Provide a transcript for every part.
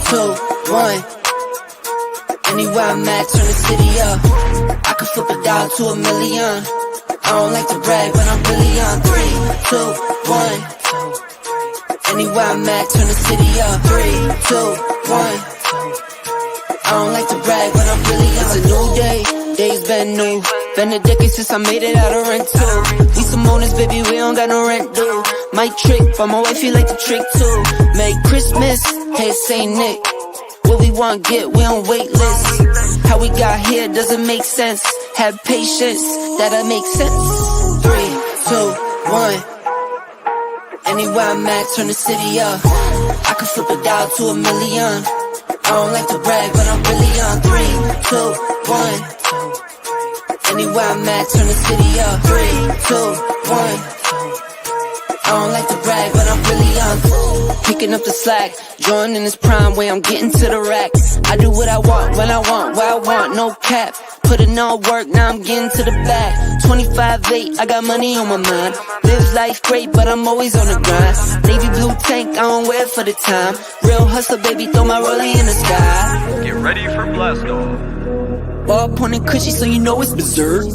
two, one. Anywhere I'm at, turn the city up. I can flip a dollar to $1 million. I don't like to brag, but I'm really on. 3, 2, 1. Anywhere I'm at, turn the city up. 3, 2, 1. I don't like to brag, but I'm really on. It's a new day, days been new. Been a decade since I made it out of rent too. We some owners, baby, we don't got no rent due. My trick, but my wife, you like the trick too. Merry Christmas, hey Saint Nick. What we want, get, we on wait list. How we got here doesn't make sense. Have patience, that'll make sense. 3, 2, 1. Anywhere I'm at, turn the city up. I can flip a dollar to $1 million. I don't like to brag, but I'm really on. 3, 2, 1. Anywhere I'm at, turn the city up. 3, 2, 1. I don't like to brag, but I'm really on. Picking up the slack, joining this prime way, I'm getting to the rack. I do what I want, when I want, where I want, no cap. Put in all work, now I'm getting to the back. 25-8, I got money on my mind. Live life great, but I'm always on the grind. Navy blue tank, I don't wear it for the time. Real hustler, baby, throw my rollie in the sky. Get ready for blast off. Ball pointing cushy, so you know it's berserk.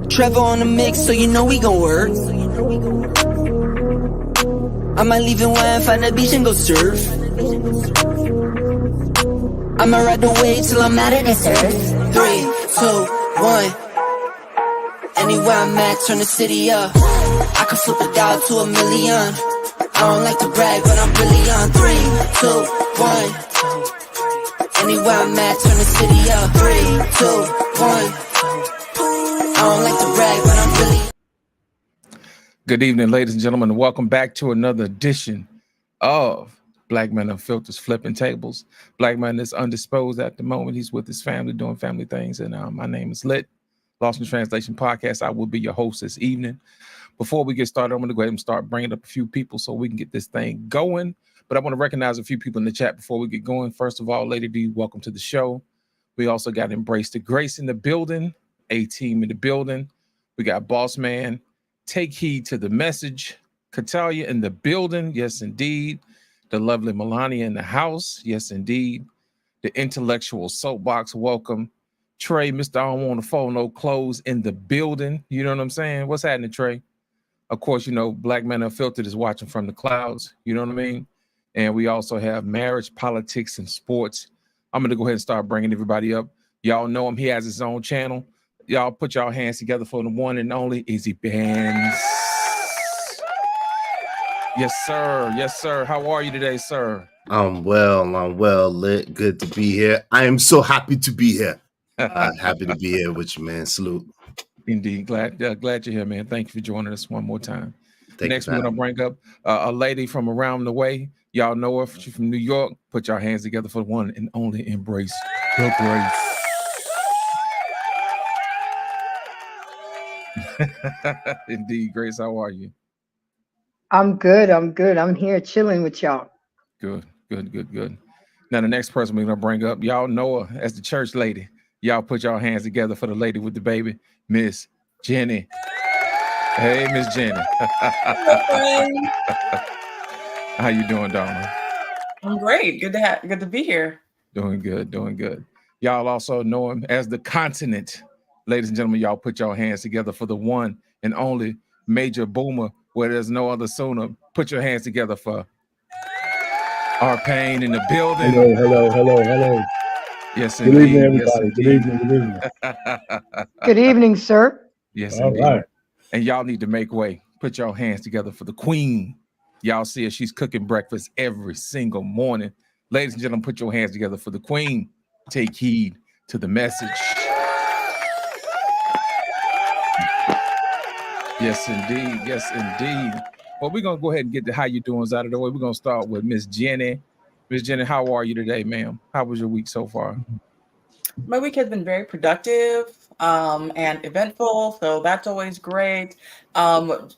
Trevor on the mix, so you know we gon' work. I might leave in wine, find a beach and go surf. I'ma ride the wave till I'm out of this earth. 3, 2, 1. Anywhere I'm at, turn the city up. I can flip a dollar to $1 million. I don't like to brag, but I'm really on. 3, 2, 1. Anywhere I'm at, turn the city up. 3, 2, 1. I don't like to brag, but I'm really. Good evening, ladies and gentlemen, and welcome back to another edition of Black Men Unfiltered's Flippin Tables. Black man is undisposed at the moment. He's with his family doing family things, and my name is Lit. Lost in Translation Podcast. I will be your host this evening. Before we get started, I'm going to go ahead and start bringing up a few people so we can get this thing going. But I want to recognize a few people in the chat before we get going. First of all, Lady D, welcome to the show. We also got Embrace the Grace in the building. A-Team in the building. We got Boss Man. Take heed to the message. Catalia in the building. Yes, indeed. The lovely Melania in the house. Yes, indeed. The intellectual soapbox. Welcome. Trey, Mr. I don't want to fold no clothes in the building. You know what I'm saying? What's happening, Trey? Of course, you know, Black Men Unfiltered is watching from the clouds. You know what I mean? And we also have marriage, politics, and sports. I'm going to go ahead and start bringing everybody up. Y'all know him. He has his own channel. Y'all put y'all hands together for the one and only Easy Bands. Yes, sir. Yes, sir. How are you today, sir? I'm well, Lit. Good to be here. I am so happy to be here. Happy to be here with you, man. Salute. Indeed. Glad you're here, man. Thank you for joining us one more time. Next, we're going to bring up a lady from around the way. Y'all know her. She's from New York. Put your hands together for the one and only Embrace the Grace. Indeed, Grace, how are you? I'm good. I'm here chilling with y'all. Good. Now, the next person we're going to bring up, y'all know her as the church lady. Y'all put y'all hands together for the lady with the baby, Miss Ginny. Hey, Miss Ginny. How you doing, darling? I'm great. Good to be here. Doing good. Y'all also know him as the continent. Ladies and gentlemen, y'all put your hands together for the one and only Major Boomer, where there's no other sooner. Put your hands together for our Pain in the building. Hello. Yes, good indeed. Evening, everybody. Yes, good evening. Good evening, sir. Yes, All indeed. right. And y'all need to make way. Put your hands together for the queen. Y'all see her. She's cooking breakfast every single morning. Ladies and gentlemen, put your hands together for the queen. Take heed to the message. Yes, indeed. Well, we're going to go ahead and get the how you doings out of the way. We're going to start with Miss Jenny. Miss Jenny, how are you today, ma'am? How was your week so far? My week has been very productive and eventful, so that's always great.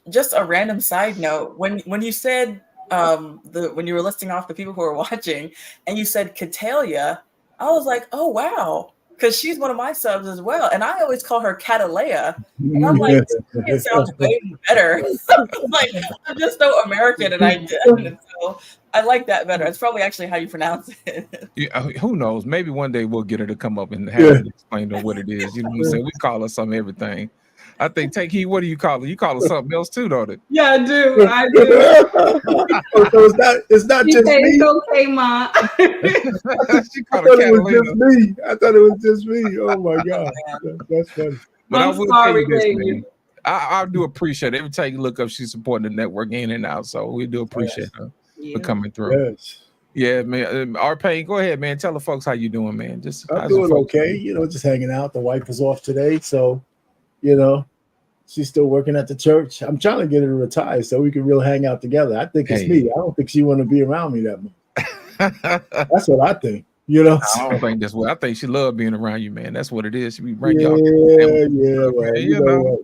Just a random side note, when you said when you were listing off the people who were watching and you said Catalia, I was like, oh wow, because she's one of my subs as well, and I always call her Catalea, and I'm like, it sounds way better. Like I'm just so American, and so I like that better. It's probably actually how you pronounce it. Yeah, who knows? Maybe one day we'll get her to come up and have her explain to her what it is. You know what I'm saying? We call her some everything. I think Take Heed. What do you call her? You call her something else too, don't it? Yeah, I do. I do. So it's not just me. It's okay, Ma. I thought it was just me. I thought it was just me. Oh my God, that's funny. But I'm sorry, baby. I do appreciate it. Every time you look up, she's supporting the network in and out. So we do appreciate her for coming through. Yes. Yeah, man. Arpain, go ahead, man. Tell the folks how you doing, man. I'm doing okay. You know, just hanging out. The wife is off today, so you know, she's still working at the church. I'm trying to get her to retire so we can really hang out together. I think it's me. I don't think she want to be around me that much. That's what I think. You know, I don't think that's what I think. She love being around you, man. That's what it is. She be right yeah, well, you know what?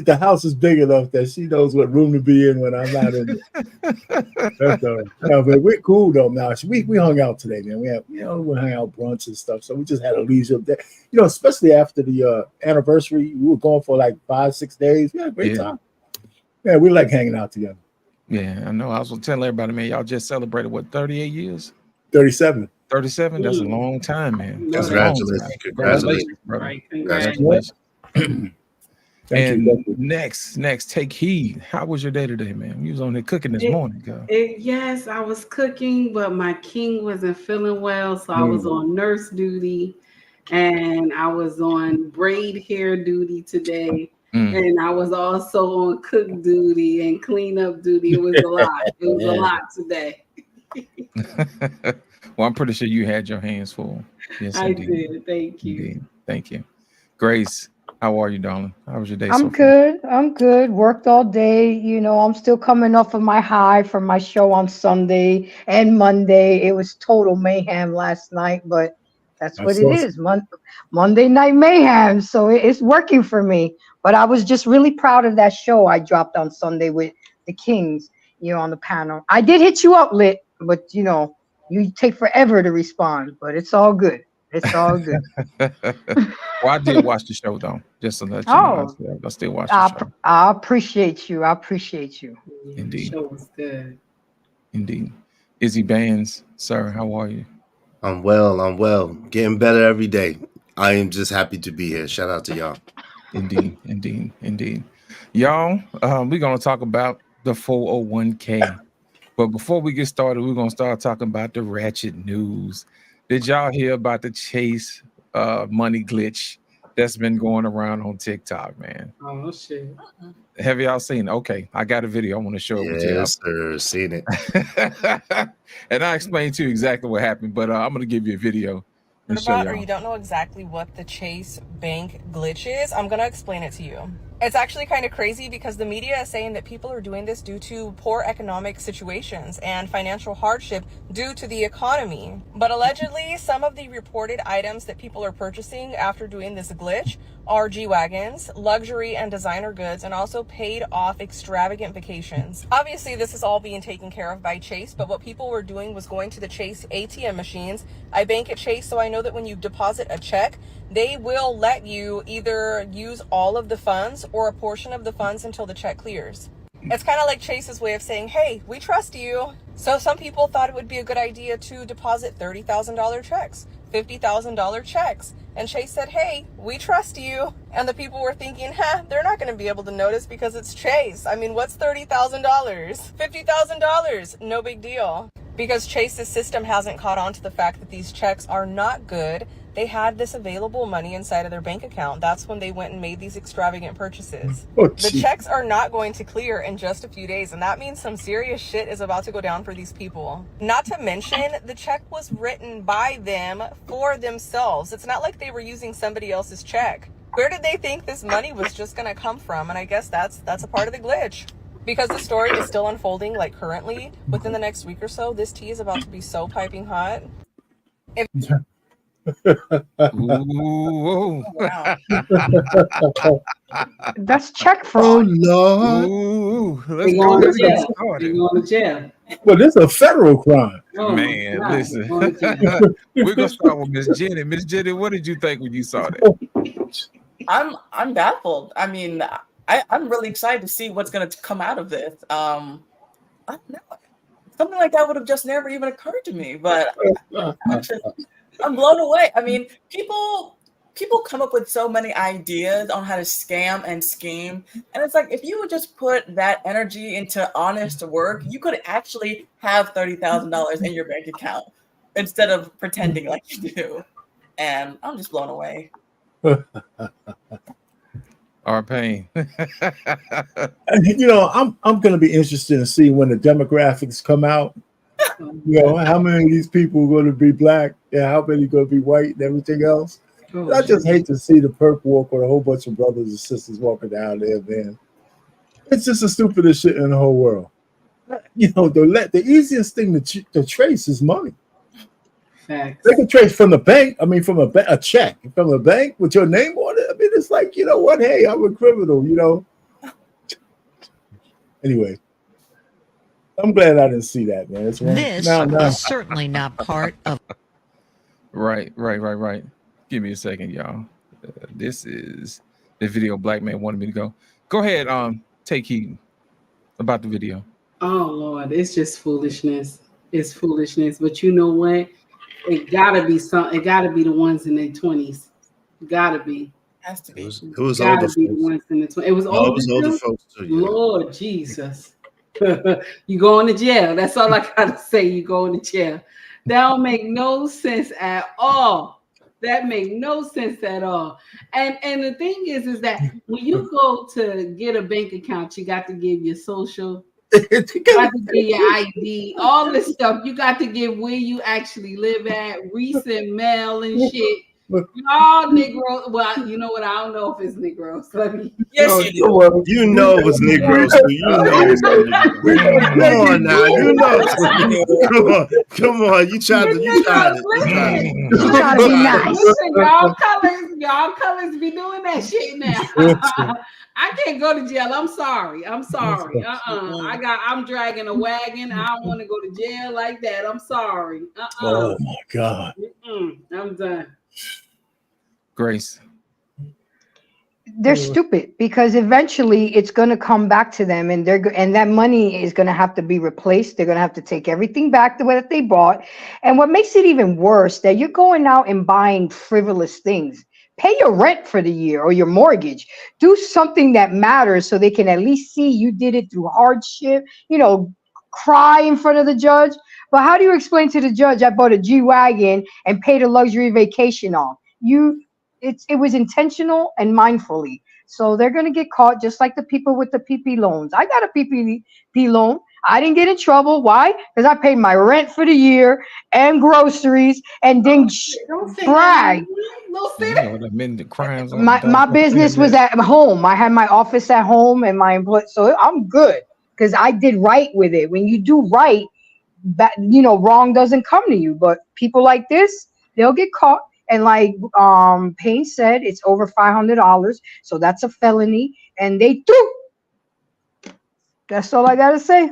The house is big enough that she knows what room to be in when I'm not in it. No, but we're cool though now. We hung out today, man. We hung out brunch and stuff. So we just had a leisure day. You know, especially after the anniversary, we were gone for like 5-6 days. We had a great time. Yeah, we like hanging out together. Yeah, I know. I was telling everybody, man, y'all just celebrated what, 38 years? 37. 37? That's a long time, man. That's Congratulations. Congratulations, brother. Right, Congratulations. Thank and you. next, Take Heed. How was your day today, man? You was on there cooking this morning, girl. Yes, I was cooking, but my king wasn't feeling well, so I was on nurse duty, and I was on braid hair duty today, and I was also on cook duty and cleanup duty. It was a lot. It was a lot today. Well, I'm pretty sure you had your hands full. Yes, I indeed. did. Thank you. Indeed. Thank you. Grace, how are you, darling? How was your day? I'm good. I'm good. Worked all day. You know, I'm still coming off of my high from my show on Sunday and Monday. It was total mayhem last night, but that's what it is. Monday night mayhem. So it's working for me. But I was just really proud of that show I dropped on Sunday with the Kings, you know, on the panel. I did hit you up, Lit, but you know, you take forever to respond, but it's all good. It's all good. Well, I did watch the show though, just to let you know. I still watch the show. I appreciate you. I appreciate you. Indeed. The show was good. Indeed. Izzy Bands, sir, how are you? I'm well. Getting better every day. I am just happy to be here. Shout out to y'all. Indeed. Y'all, we're going to talk about the 401k. But before we get started, we're going to start talking about the ratchet news. Did y'all hear about the Chase money glitch that's been going around on TikTok, man? Oh, shit. Have y'all seen it? Okay, I got a video. I want to show it to you. Yes, sir. Seen it. And I explained to you exactly what happened, but I'm going to give you a video. Or you don't know exactly what the Chase Bank glitch is, I'm going to explain it to you. It's actually kind of crazy because the media is saying that people are doing this due to poor economic situations and financial hardship due to the economy. But allegedly, some of the reported items that people are purchasing after doing this glitch are G-Wagons, luxury and designer goods, and also paid off extravagant vacations. Obviously, this is all being taken care of by Chase, but what people were doing was going to the Chase ATM machines. I bank at Chase, so I know that when you deposit a check, they will let you either use all of the funds or a portion of the funds until the check clears. It's kind of like Chase's way of saying, hey, we trust you. So some people thought it would be a good idea to deposit $30,000 checks, $50,000 checks. And Chase said, hey, we trust you. And the people were thinking, they're not going to be able to notice because it's Chase. I mean, what's $30,000? $50,000, no big deal. Because Chase's system hasn't caught on to the fact that these checks are not good. They had this available money inside of their bank account. That's when they went and made these extravagant purchases. The checks are not going to clear in just a few days, and that means some serious shit is about to go down for these people. Not to mention, the check was written by them for themselves. It's not like they were using somebody else's check. Where did they think this money was just going to come from? And I guess that's a part of the glitch. Because the story is still unfolding, like currently, within the next week or so, this tea is about to be so piping hot. Ooh. Wow. That's check fraud. Lord. Ooh, They're going to jail. Well, this is a federal crime. Oh my Man, God, listen. going to jail. We're gonna start with Miss Jenny. Miss Jenny, what did you think when you saw that? I'm baffled. I mean, I'm really excited to see what's going to come out of this. I don't know. Something like that would have just never even occurred to me, but I'm blown away. I mean, people come up with so many ideas on how to scam and scheme, and it's like if you would just put that energy into honest work, you could actually have $30,000 in your bank account instead of pretending like you do. And I'm just blown away. Our pain. You know, I'm going to be interested to see when the demographics come out. You know, how many of these people are going to be black and how many are going to be white and everything else. I just hate to see the perp walk with a whole bunch of brothers and sisters walking down there, man. It's just the stupidest shit in the whole world. You know, the easiest thing to trace is money. Facts. They can trace from the bank. I mean, from a check from the bank with your name on it. I mean, it's like, you know what? Hey, I'm a criminal. You know. Anyway, I'm glad I didn't see that, man. It's This is certainly not part of. Right. Give me a second, y'all. This is the video Black Man wanted me to go. Go ahead. Take heed about the video. Oh Lord, it's just foolishness. It's foolishness. But you know what? It gotta be it gotta be the ones in their 20s. Gotta be. Has to be. It was Gotta older be folks. the ones in the 20s. It was No, older. it was older folks too. Yeah. Lord Jesus. You going to jail. That's all I gotta say. You going to jail. That don't make no sense at all. That make no sense at all. And the thing is that when you go to get a bank account, you got to give your social. You got to give your ID, all this stuff. You got to give where you actually live at, recent mail and shit. All Negroes. Well, you know what? I don't know if it's Negroes. Yes, you do. You know it was Negroes. So you know it was Negroes. Come on now. You know. Come on. You tried to. You tried it. You try to be nice. Listen, y'all colors be doing that shit now. I can't go to jail. I'm sorry. I'm dragging a wagon. I don't want to go to jail like that. I'm sorry. Oh my God. I'm done. Grace. They're stupid because eventually it's going to come back to them, and that money is going to have to be replaced. They're going to have to take everything back the way that they bought. And what makes it even worse, that you're going out and buying frivolous things. Pay your rent for the year or your mortgage. Do something that matters so they can at least see you did it through hardship. You know, cry in front of the judge. But how do you explain to the judge, I bought a G-Wagon and paid a luxury vacation off? It was intentional and mindfully. So they're going to get caught just like the people with the PP loans. I got a PPP loan. I didn't get in trouble. Why? Because I paid my rent for the year and groceries and then brag. My business was at home. I had my office at home and my employee. So I'm good because I did right with it. When you do right, wrong doesn't come to you. But people like this, they'll get caught. And like Payne said, it's over $500, so that's a felony. And they do. That's all I gotta say.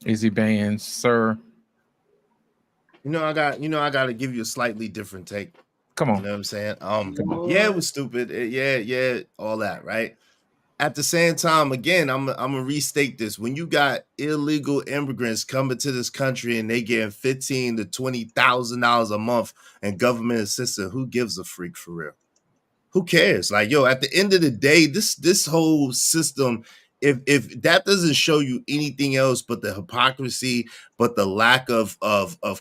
Easy bands, sir. I got to give you a slightly different take. Come on. You know what I'm saying? Yeah, it was stupid. Yeah, all that, right? At the same time, again, I'm gonna restate this. When you got illegal immigrants coming to this country and they getting $15,000 to $20,000 a month and government assistance, who gives a freak for real? Who cares? Like, at the end of the day, this whole system, if that doesn't show you anything else but the hypocrisy, but the lack of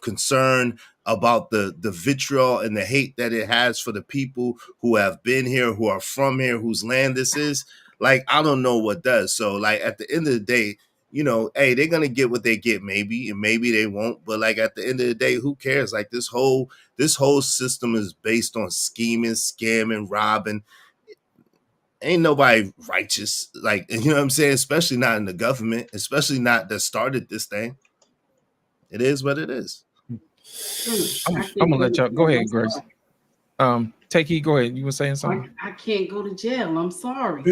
concern about the vitriol and the hate that it has for the people who have been here, who are from here, whose land this is. Like, I don't know what does. So, like, at the end of the day, hey, they're going to get what they get, maybe, and maybe they won't. But, like, at the end of the day, who cares? Like, this whole system is based on scheming, scamming, robbing. Ain't nobody righteous. Like, you know what I'm saying? Especially not in the government, especially not that started this thing. It is what it is. I'm going to let y'all go ahead, Grace. Take heed. Go ahead. You were saying something? I can't go to jail. I'm sorry.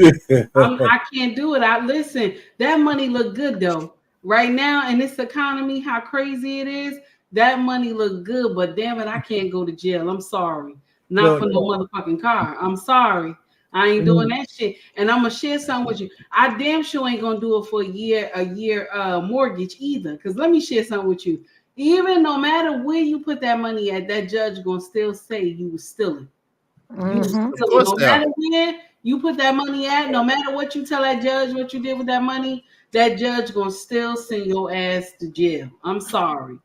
I can't do it. Listen, that money look good though. right now in this economy, how crazy it is, that money look good, but damn it, I can't go to jail. I'm sorry. Not for no motherfucking car. I'm sorry. I ain't doing that shit. And I'm gonna share something with you. I damn sure ain't gonna do it for a year mortgage either. Cause let me share something with you. Even no matter where you put that money at, that judge gonna still say you was stealing. No matter where you put that money at, no matter what you tell that judge what you did with that money, that judge gonna still send your ass to jail. I'm sorry.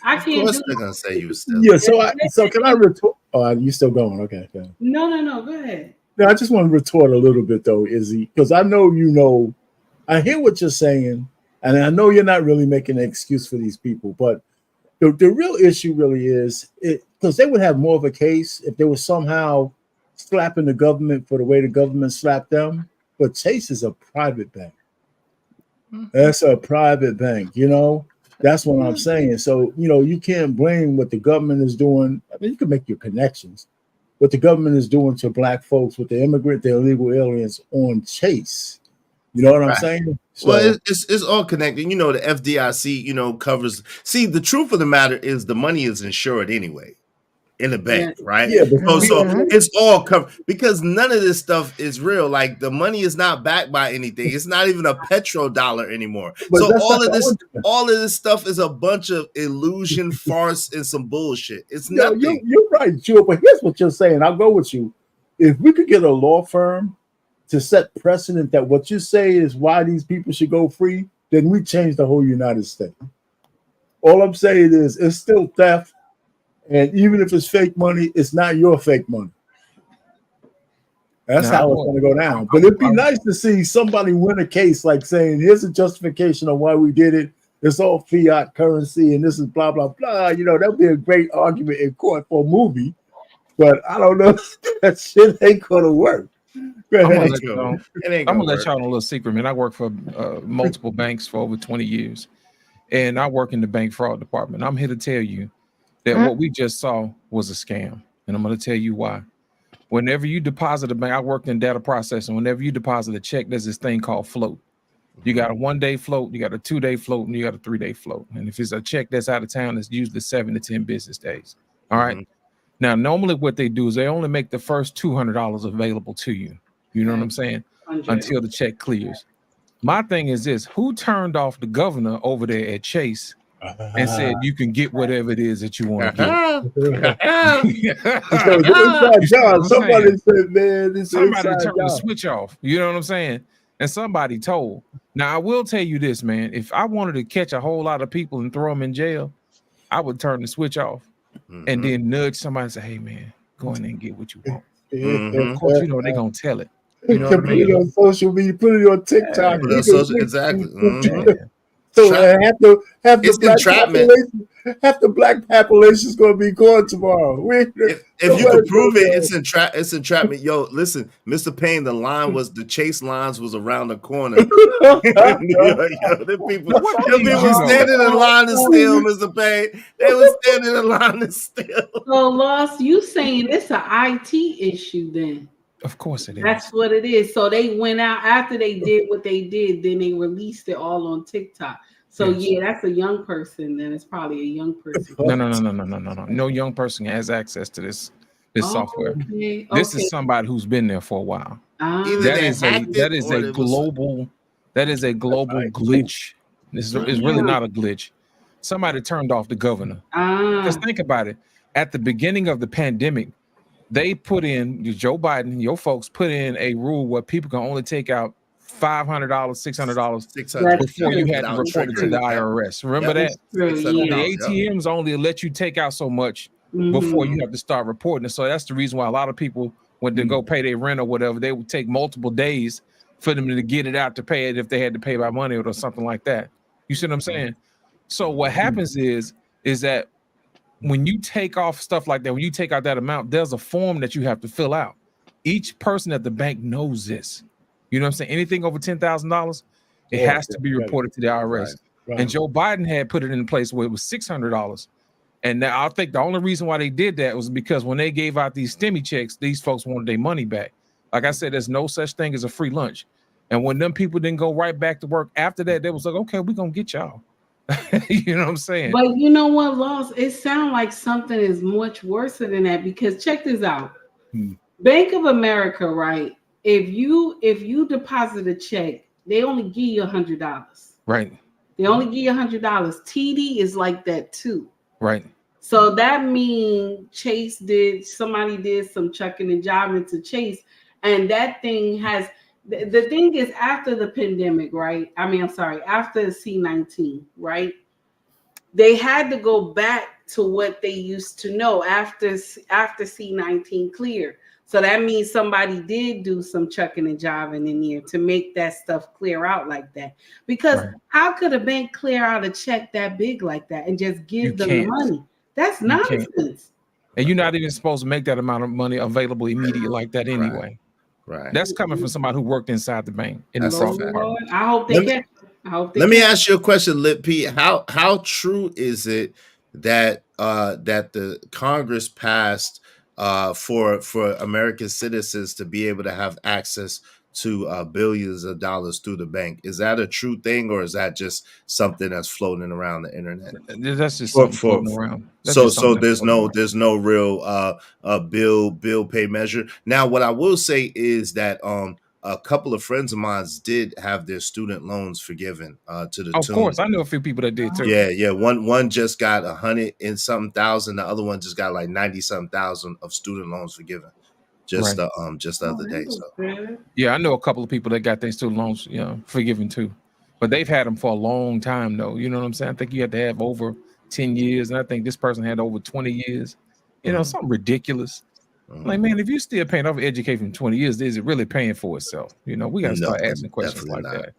I can't do they're gonna say you still. Yeah, so can I retort? Oh, you still going? Okay. No, go ahead. No, I just want to retort a little bit though, Izzy, because I know, I hear what you're saying, and I know you're not really making an excuse for these people, but the real issue really is because they would have more of a case if they were somehow slapping the government for the way the government slapped them. But Chase is a private bank. That's a private bank, That's what I'm saying. So, you can't blame what the government is doing. I mean, you can make your connections. What the government is doing to black folks with the illegal aliens on Chase. You know what I'm saying? So, well, it's all connected. The FDIC, covers. See, the truth of the matter is the money is insured anyway in the bank, right? Yeah, so it's all covered because none of this stuff is real. Like the money is not backed by anything. It's not even a petrodollar anymore. But so all of this stuff is a bunch of illusion, farce, and some bullshit. It's nothing. You're right, Joe. But here's what you're saying. I'll go with you. If we could get a law firm to set precedent that what you say is why these people should go free, then we change the whole United States. All I'm saying is it's still theft. And even if it's fake money, it's not your fake money. That's how it's going to go down. But it'd be nice to see somebody win a case like saying, here's a justification of why we did it. It's all fiat currency and this is blah, blah, blah. That'd be a great argument in court for a movie. But I don't know. That shit ain't going to work. I'm going to let y'all know a little secret, man. I work for multiple banks for over 20 years. And I work in the bank fraud department. I'm here to tell you that what we just saw was a scam. And I'm going to tell you why. Whenever you deposit a bank, I worked in data processing. Whenever you deposit a check, there's this thing called float. You got a 1-day float, you got a 2-day float, and you got a 3-day float. And if it's a check that's out of town, it's usually 7 to 10 business days. All right. Now, normally what they do is they only make the first $200 available to you. You know what I'm saying? Until the check clears. My thing is this: who turned off the governor over there at Chase and said you can get whatever it is that you want to get? Somebody said, man, somebody turned the switch off. You know what I'm saying? And somebody told. Now, I will tell you this, man. If I wanted to catch a whole lot of people and throw them in jail, I would turn the switch off and then nudge somebody and say, hey, man, go in there and get what you want. Of course, they're going to tell it. You know what I mean? Put it on social media, put it on TikTok. Exactly. So half the black population is going to be gone tomorrow. If you can prove it, it's entrapment. Yo, listen, Mr. Payne, the Chase lines was around the corner. The people standing in line to steal, Mr. Payne. They were standing in line to steal. So, Lost, you saying it's an IT issue then? Of course it is. That's what it is. So they went out after they did what they did, then they released it all on TikTok. So yeah, that's a young person. Then it's probably a young person. No. No young person has access to this software. Okay. This is somebody who's been there for a while. That is a global glitch. This is really not a glitch. Somebody turned off the governor. Because think about it. At the beginning of the pandemic, they put in, Joe Biden, your folks put in a rule where people can only take out $500, $600 before you had to report it to the IRS. Remember that? The ATMs only let you take out so much before you have to start reporting it. So that's the reason why a lot of people, when they go pay their rent or whatever, they would take multiple days for them to get it out to pay it if they had to pay by money or something like that. You see what I'm saying? So what happens is that when you take off stuff like that, when you take out that amount, there's a form that you have to fill out. Each person at the bank knows this. You know what I'm saying? Anything over $10,000, it has to be reported to the IRS. Right. And Joe Biden had put it in place where it was $600. And now I think the only reason why they did that was because when they gave out these stimmy checks, these folks wanted their money back. Like I said, there's no such thing as a free lunch. And when them people didn't go right back to work after that, they was like, okay, we're gonna get y'all. You know what I'm saying? But you know what, Loss? It sounds like something is much worse than that, because check this out. Bank of America, right? If you deposit a check, they only give you $100. Right. They only give you $100. TD is like that too. Right. So that means somebody did some chucking and jiving to Chase, and that thing has. The thing is, after the pandemic, right? I mean, I'm sorry, after C-19, right? They had to go back to what they used to know after C-19 cleared. So that means somebody did do some chucking and jiving in here to make that stuff clear out like that. Because how could a bank clear out a check that big like that and just give them the money? That's nonsense. And you're not even supposed to make that amount of money available immediately like that anyway. Right. That's coming from somebody who worked inside the bank in the fraud department. I hope they can. Let me ask you a question, Lip P. How true is it that that the Congress passed for American citizens to be able to have access to billions of dollars through the bank? Is that a true thing, or is that just something that's floating around the internet? That's just something floating around. So there's no real bill pay measure. Now, what I will say is that a couple of friends of mine did have their student loans forgiven to the tune. Of course, I know a few people that did too. Yeah. One just got 100 and something thousand. The other one just got like 90 something thousand of student loans forgiven. Just the other day. So yeah, I know a couple of people that got their student loans, forgiven too. But they've had them for a long time though. You know what I'm saying? I think you have to have over 10 years, and I think this person had over 20 years. You know, something ridiculous. Like, man, if you still paying off education for 20 years, is it really paying for itself? You know, we got to start asking questions like that.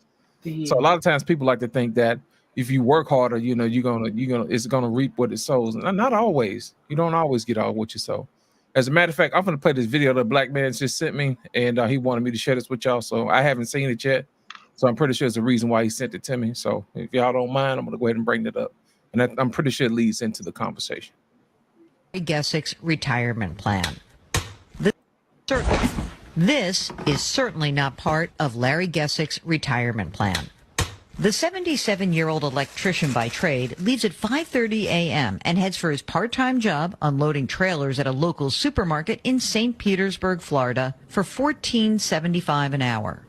So a lot of times people like to think that if you work harder, it's gonna reap what it sows. And not always. You don't always get all what you sow. As a matter of fact, I'm gonna play this video that a black man just sent me, and he wanted me to share this with y'all. So I haven't seen it yet. So I'm pretty sure it's a reason why he sent it to me. So if y'all don't mind, I'm gonna go ahead and bring it up. And I'm pretty sure it leads into the conversation. Gessick's retirement plan. This is certainly not part of Larry Gessick's retirement plan. The 77-year-old electrician by trade leaves at 5:30 a.m. and heads for his part-time job unloading trailers at a local supermarket in St. Petersburg, Florida, for $14.75 an hour.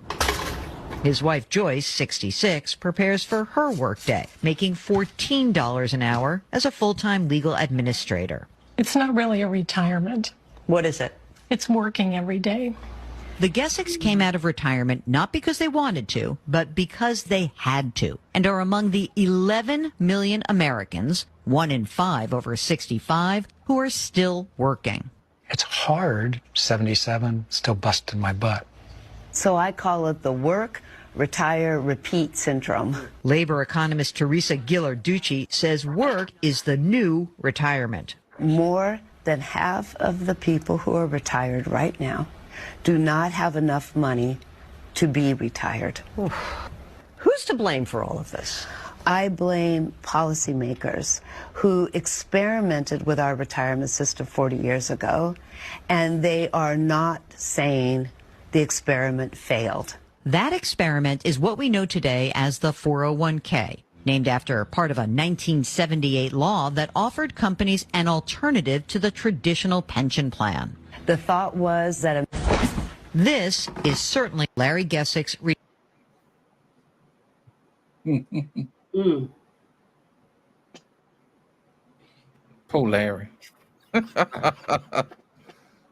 His wife, Joyce, 66, prepares for her workday, making $14 an hour as a full-time legal administrator. It's not really a retirement. What is it? It's working every day. The Gessicks came out of retirement not because they wanted to, but because they had to, and are among the 11 million Americans, 1 in 5 over 65, who are still working. It's hard, 77, still busting my butt. So I call it the work, retire, repeat syndrome. Labor economist Teresa Ghilarducci says work is the new retirement. More than half of the people who are retired right now do not have enough money to be retired. Who's to blame for all of this? I blame policymakers who experimented with our retirement system 40 years ago, and they are not saying the experiment failed. That experiment is what we know today as the 401k, named after part of a 1978 law that offered companies an alternative to the traditional pension plan. The thought was that this is certainly Larry Gessick's Poor Larry.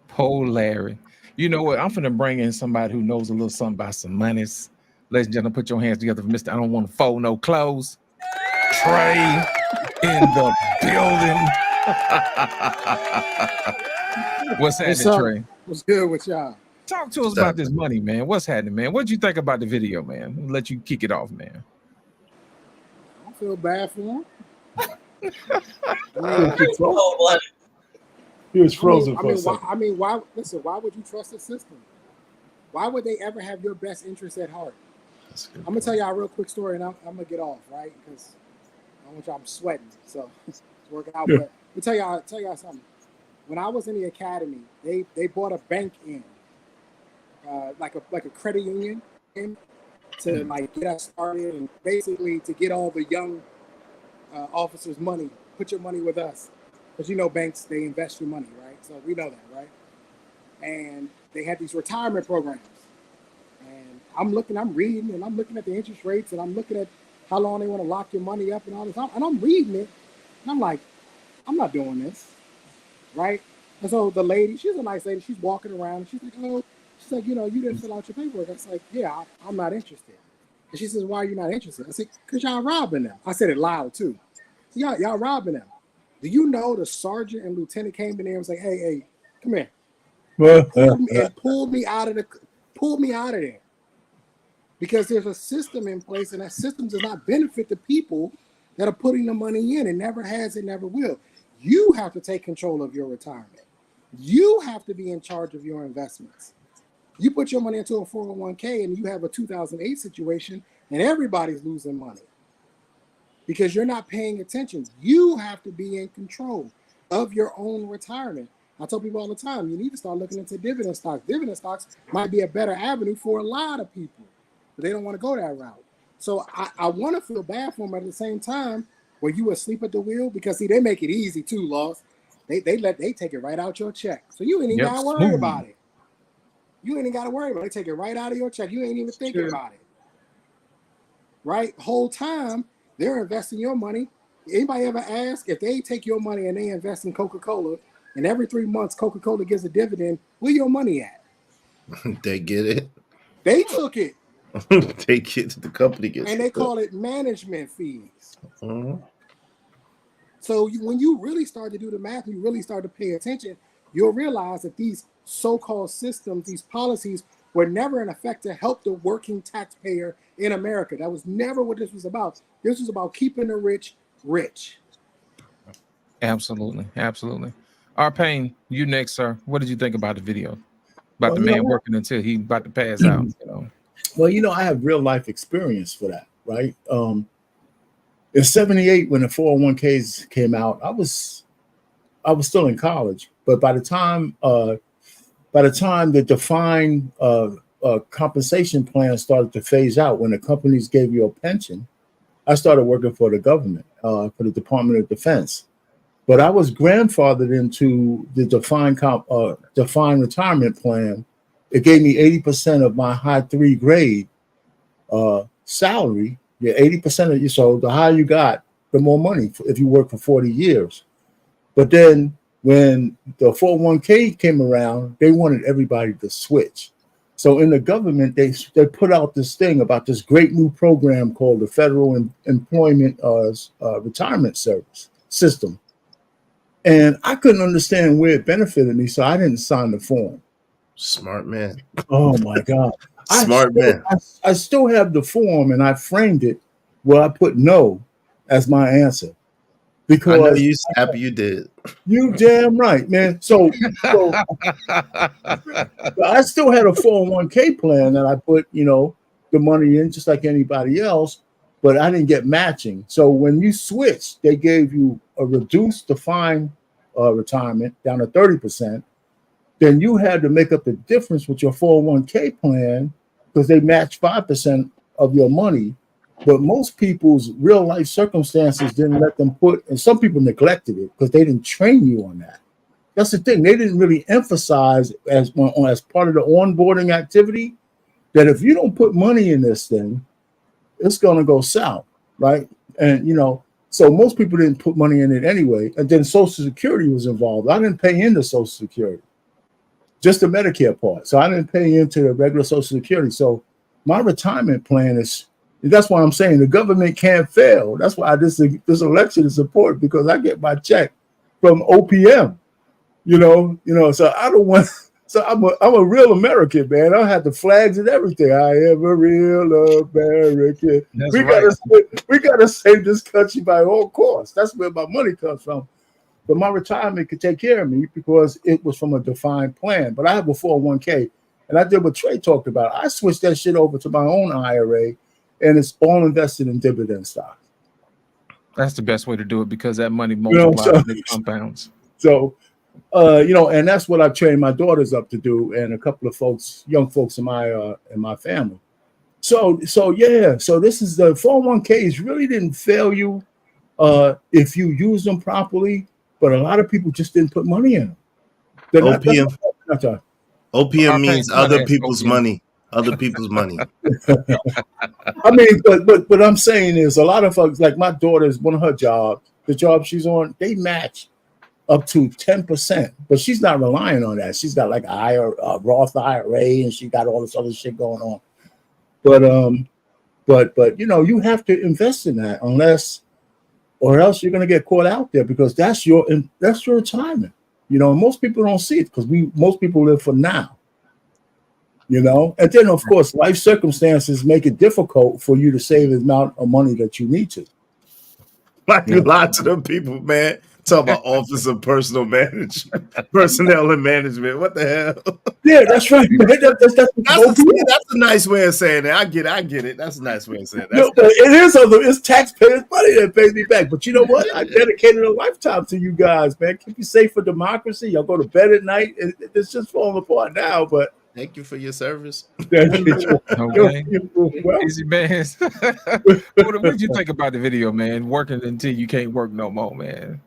Poor Larry. You know what? I'm finna bring in somebody who knows a little something about some monies. Ladies and gentlemen, put your hands together for Mr. I don't want to fold no clothes. Trey in the building. What's happening, Trey? What's good with y'all? Talk to us about this money, man. What's happening, man? What'd you think about the video, man? I'll let you kick it off, man. I don't feel bad for him. He was frozen for a I mean, second. why would you trust the system? Why would they ever have your best interest at heart? I'm gonna tell y'all a real quick story, and I'm gonna get off, right? Because I want y'all, I'm sweating, so it's working out. But let me tell y'all something. When I was in the academy, they bought a bank in, like a credit union, to like get us started and basically to get all the young officers money. Put your money with us, because you know banks, they invest your money, right? So we know that, right? And they had these retirement programs, and I'm reading, and I'm looking at the interest rates, and I'm looking at how long they want to lock your money up and all this, and I'm reading it, and I'm like, I'm not doing this, right? And so the lady, she's a nice lady, she's walking around, and she's like, oh, she's like, you know, you didn't fill out your paperwork. I was like, yeah, I'm not interested. And she says, why are you not interested? I said, because y'all robbing them. I said it loud too. Y'all robbing them. Do you know the sergeant and lieutenant came in there and was like, hey, come here. And pulled me out of there. Because there's a system in place, and that system does not benefit the people that are putting the money in. It never has, it never will. You have to take control of your retirement. You have to be in charge of your investments. You put your money into a 401k and you have a 2008 situation and everybody's losing money because you're not paying attention. You have to be in control of your own retirement. I tell people all the time, you need to start looking into dividend stocks. Dividend stocks might be a better avenue for a lot of people, but they don't want to go that route. So I want to feel bad for them at the same time. Were you asleep at the wheel? Because see, they make it easy too, Lost. They take it right out your check. So you ain't even gotta worry about it. You ain't even gotta worry about it. They take it right out of your check. You ain't even thinking about it. Right? Whole time they're investing your money. Anybody ever ask if they take your money and they invest in Coca-Cola, and every 3 months Coca-Cola gives a dividend, where your money at? They get it. They took it. They get it. The company gets it. And they call it management fees. So when you really start to do the math, you really start to pay attention, you'll realize that these so-called systems, these policies were never in effect to help the working taxpayer in America. That was never what this was about. This was about keeping the rich rich. Absolutely. Payne, you next, sir. What did you think about the video? About the man working until he about to pass out, you know? Well, I have real life experience for that, right? In 78, when the 401ks came out, I was still in college, but by the time the defined compensation plan started to phase out, when the companies gave you a pension, I started working for the government, for the Department of Defense. But I was grandfathered into the defined retirement plan. It gave me 80% of my high 3 grade salary. Yeah, 80% of you. So the higher you got, the more money if you work for 40 years. But then when the 401k came around, they wanted everybody to switch. So in the government, they put out this thing about this great new program called the Federal Employment Retirement Service System. And I couldn't understand where it benefited me, so I didn't sign the form. Smart man. Oh my God. Smart man. I still have the form, and I framed it where I put no as my answer. Because I know you're happy you did. You damn right, man. So I still had a 401k plan that I put, the money in just like anybody else, but I didn't get matching. So when you switched, they gave you a reduced defined retirement down to 30%. Then you had to make up the difference with your 401k plan because they match 5% of your money. But most people's real life circumstances didn't let them and some people neglected it because they didn't train you on that. That's the thing. They didn't really emphasize as part of the onboarding activity that if you don't put money in this thing, it's going to go south, right? And, so most people didn't put money in it anyway. And then Social Security was involved. I didn't pay into Social Security, just the Medicare part. So I didn't pay into the regular Social Security. So my retirement plan that's why I'm saying the government can't fail. That's why this election is important, because I get my check from OPM, so I don't want, so I'm a real American, man. I have the flags and everything. I am a real American. We gotta save this country by all costs. That's where my money comes from. But my retirement could take care of me because it was from a defined plan. But I have a 401k, and I did what Trey talked about. I switched that shit over to my own IRA, and it's all invested in dividend stock. That's the best way to do it because that money multiplies and it compounds. So, and that's what I've trained my daughters up to do, and a couple of young folks in my family. So yeah. So this is the 401ks really didn't fail you if you use them properly, but a lot of people just didn't put money in them. They're not. OPM. Not OPM means other people's money. Other people's money. I mean, but I'm saying is a lot of folks, like my daughter's one of her jobs, the job she's on, they match up to 10%, but she's not relying on that. She's got like a Roth IRA, and she got all this other shit going on. But you know, you have to invest in that or else you're gonna get caught out there, because that's your retirement. You know, most people don't see it because most people live for now. You know, and then of course life circumstances make it difficult for you to save the amount of money that you need to. Like you lie to them people, man. Talk about office of personnel and management. What the hell? Yeah, that's right. That's a nice way of saying it. I get it. That's a nice way of saying it. No, but it's taxpayers' money that pays me back. But you know what? I dedicated a lifetime to you guys, man. Keep you safe for democracy. Y'all go to bed at night. It's just falling apart now, but thank you for your service. Okay. Easy bands. What did you think about the video, man? Working until you can't work no more, man.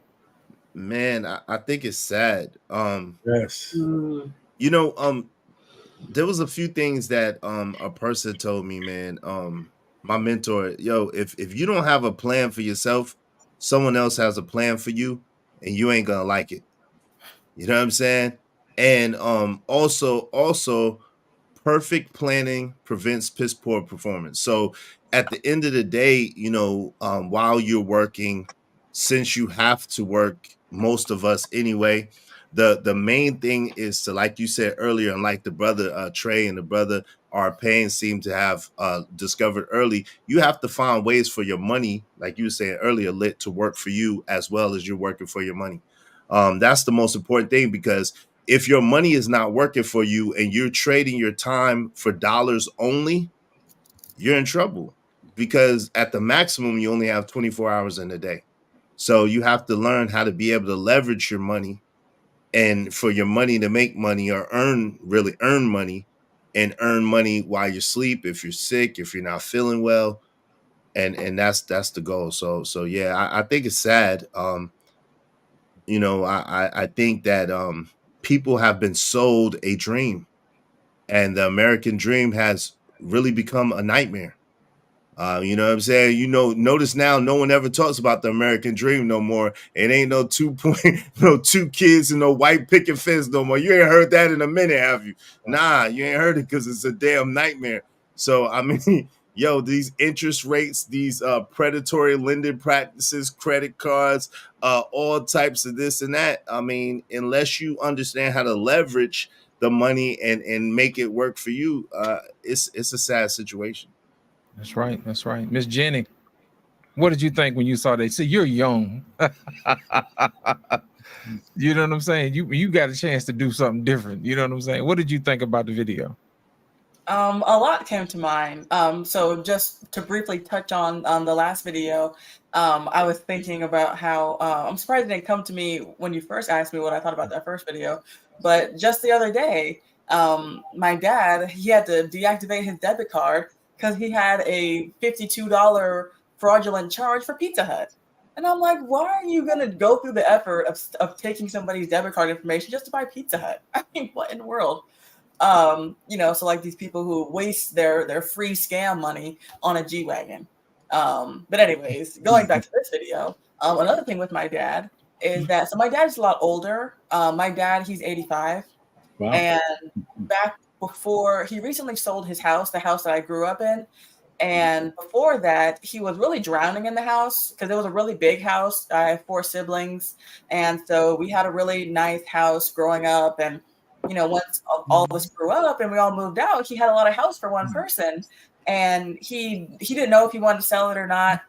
Man, I think it's sad. Yes. You know, there was a few things that a person told me, man. My mentor, if you don't have a plan for yourself, someone else has a plan for you, and you ain't gonna like it. You know what I'm saying? And also perfect planning prevents piss poor performance. So at the end of the day, you know, while you're working, since you have to work, most of us anyway, the main thing is to, like you said earlier, and like the brother Trey and the brother Payne seem to have discovered early, you have to find ways for your money, like you were saying earlier, Lit, to work for you as well as you're working for your money. That's the most important thing, because if your money is not working for you and you're trading your time for dollars only, you're in trouble, because at the maximum, you only have 24 hours in a day. So you have to learn how to be able to leverage your money, and for your money to make money or really earn money, and earn money while you sleep, if you're sick, if you're not feeling well. And that's the goal. So yeah, I think it's sad. You know, I think that people have been sold a dream, and the American dream has really become a nightmare. You know what I'm saying? You know, notice now no one ever talks about the American dream no more. It ain't no 2 kids and no white picket fence no more. You ain't heard that in a minute, have you? Nah, you ain't heard it, because it's a damn nightmare. So I mean, these interest rates, these predatory lending practices, credit cards, all types of this and that. I mean, unless you understand how to leverage the money and make it work for you, it's a sad situation. That's right. That's right. Miss Jenny, what did you think when you saw that? See, you're young. You know what I'm saying? You got a chance to do something different. You know what I'm saying? What did you think about the video? A lot came to mind. So just to briefly touch on the last video, I was thinking about how I'm surprised it didn't come to me when you first asked me what I thought about that first video. But just the other day, my dad, he had to deactivate his debit card because he had a $52 fraudulent charge for Pizza Hut. And I'm like, why are you going to go through the effort of taking somebody's debit card information just to buy Pizza Hut? I mean, what in the world? You know, so like these people who waste their free scam money on a G-Wagon. But anyways, going back to this video, another thing with my dad is that, so my dad is a lot older. My dad, he's 85. Wow. And back before, he recently sold his house, the house that I grew up in. And before that, he was really drowning in the house because it was a really big house. I have 4 siblings. And so we had a really nice house growing up. And, you know, once all of us grew up and we all moved out, he had a lot of house for one person. And he didn't know if he wanted to sell it or not.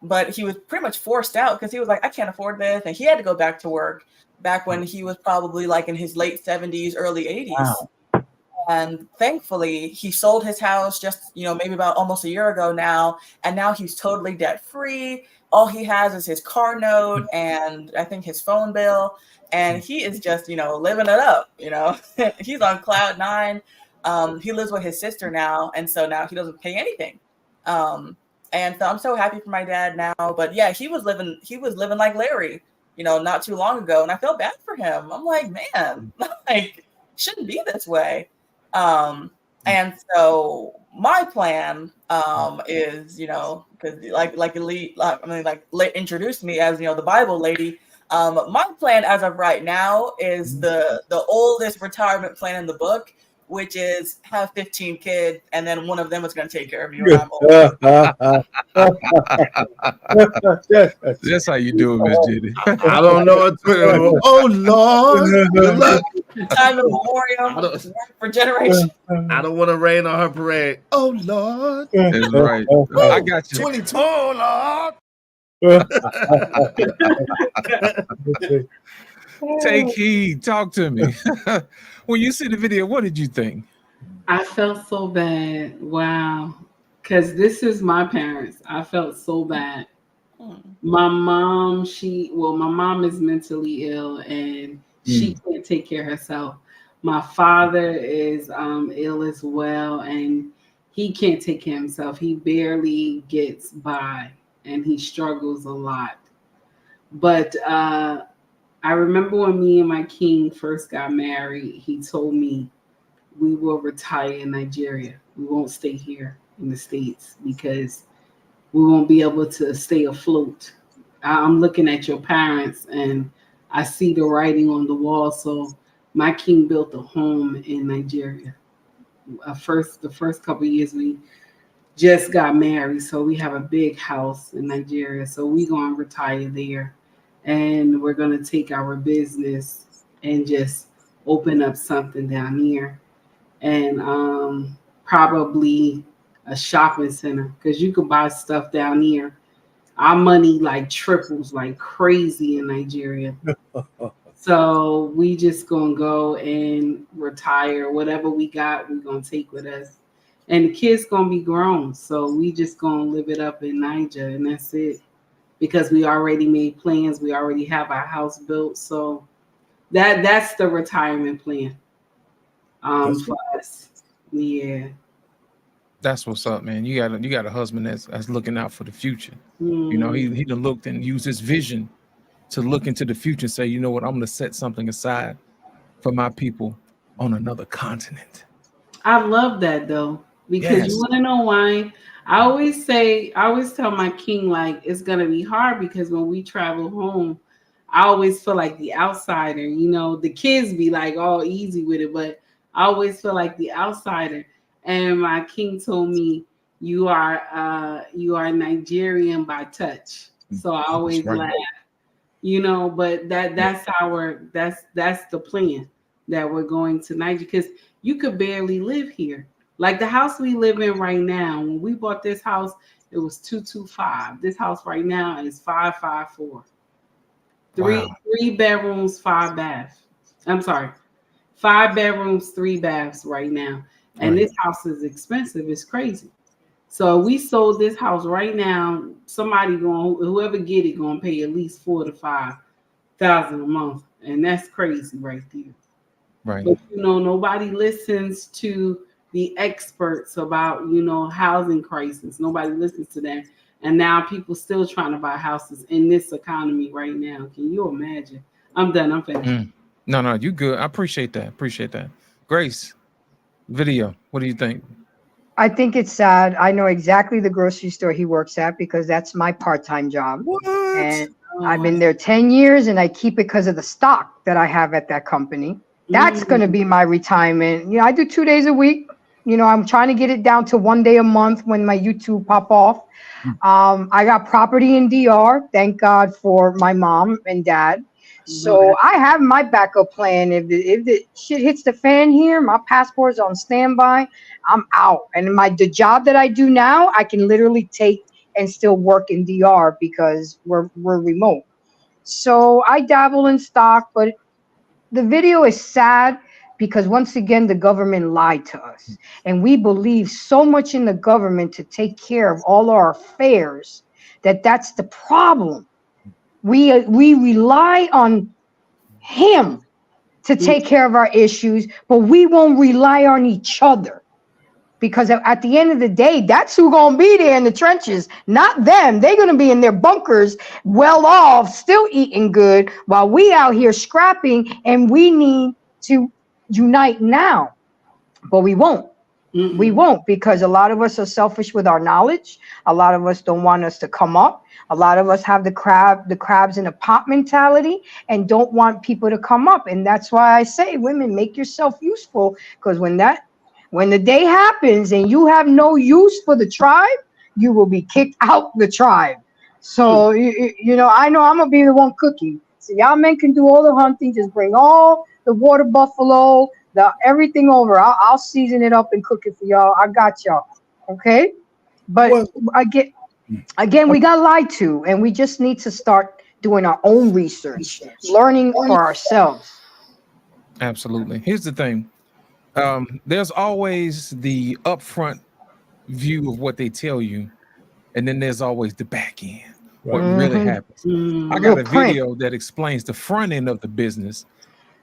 But he was pretty much forced out because he was like, I can't afford this. And he had to go back to work back when he was probably like in his late 70s, early 80s. Wow. And thankfully, he sold his house just, you know, maybe about almost a year ago now. And now he's totally debt free. All he has is his car note and I think his phone bill. And he is just, you know, living it up, you know, he's on cloud 9. He lives with his sister now, and so now he doesn't pay anything. And so I'm so happy for my dad now. But yeah, he was living like Larry, not too long ago, and I felt bad for him. I'm like, man, like shouldn't be this way. And so my plan is, because introduced me as the Bible lady. My plan as of right now is the oldest retirement plan in the book, which is have 15 kids, and then one of them is going to take care of me when I'm old. That's how you do it, Miss Ginny. I don't know what to. Oh Lord, good luck. Time in memoriam for generations. I don't want to rain on her parade. Oh Lord, that's right. I got you. 22, Lord. Take heed. Talk to me. When you see the video, what did you think? I felt so bad. Wow. Because this is my parents. I felt so bad. My mom, my mom is mentally ill and she can't take care of herself. My father is ill as well, and he can't take care of himself. He barely gets by and he struggles a lot. But I remember when me and my king first got married, he told me we will retire in Nigeria. We won't stay here in the States because we won't be able to stay afloat. I'm looking at your parents and I see the writing on the wall. So my king built a home in Nigeria. The first couple of years we just got married. So we have a big house in Nigeria. So we're going to retire there. And we're going to take our business and just open up something down here. And probably a shopping center, because you could buy stuff down here. Our money like triples like crazy in Nigeria. So we just gonna go and retire. Whatever we got, we're gonna take with us. And the kids gonna be grown. So we just gonna live it up in Niger, and that's it. Because we already made plans. We already have our house built. So that's the retirement plan for us. Yeah. That's what's up, man. You got a husband that's looking out for the future. He done looked and used his vision to look into the future and say, you know what, I'm gonna set something aside for my people on another continent. I love that though, because you want to know why? I always tell my king, like, it's gonna be hard because when we travel home, I always feel like the outsider. The kids be like all easy with it, but I always feel like the outsider. And my king told me, you are Nigerian by touch. So I always laugh, but that's the plan, that we're going to Nigeria, because you could barely live here. Like the house we live in right now, when we bought this house, it was 225. This house right now is 554. Three bedrooms, 5 baths. I'm sorry, 5 bedrooms, 3 baths right now. And this house is expensive. It's crazy. So we sold this house right now. Whoever get it, gonna pay at least $4,000 to $5,000 a month, and that's crazy right there. Right. But nobody listens to the experts about housing crisis. Nobody listens to that, and now people still trying to buy houses in this economy right now. Can you imagine? I'm done. I'm finished. No, you good. I appreciate that. Grace, video. What do you think? I think it's sad. I know exactly the grocery store he works at because that's my part-time job. What? And I've been there 10 years and I keep it because of the stock that I have at that company. That's going to be my retirement. I do 2 days a week. I'm trying to get it down to 1 day a month when my YouTube pop off. I got property in DR. Thank God for my mom and dad. So I have my backup plan. If the shit hits the fan here, my passport's on standby. I'm out. And the job that I do now, I can literally take and still work in DR because we're remote. So I dabble in stock, but the video is sad because once again, the government lied to us. And we believe so much in the government to take care of all our affairs that's the problem. We rely on him to take care of our issues, but we won't rely on each other. Because at the end of the day, that's who's going to be there in the trenches, not them. They're going to be in their bunkers, well off, still eating good, while we out here scrapping, and we need to unite now. But we won't. Mm-mm. We won't, because a lot of us are selfish with our knowledge. A lot of us don't want us to come up. A lot of us have the crabs in a pot mentality and don't want people to come up. And that's why I say, women, make yourself useful, because when the day happens and you have no use for the tribe, you will be kicked out the tribe. So, you know I'm going to be the one cooking. So y'all men can do all the hunting. Just bring all the water buffalo, everything over. I'll season it up and cook it for y'all. I got y'all. Okay? But again, we got lied to, and we just need to start doing our own research, learning for ourselves. Absolutely. Here's the thing. There's always the upfront view of what they tell you, and then there's always the back end, what really happens. I got a video that explains the front end of the business,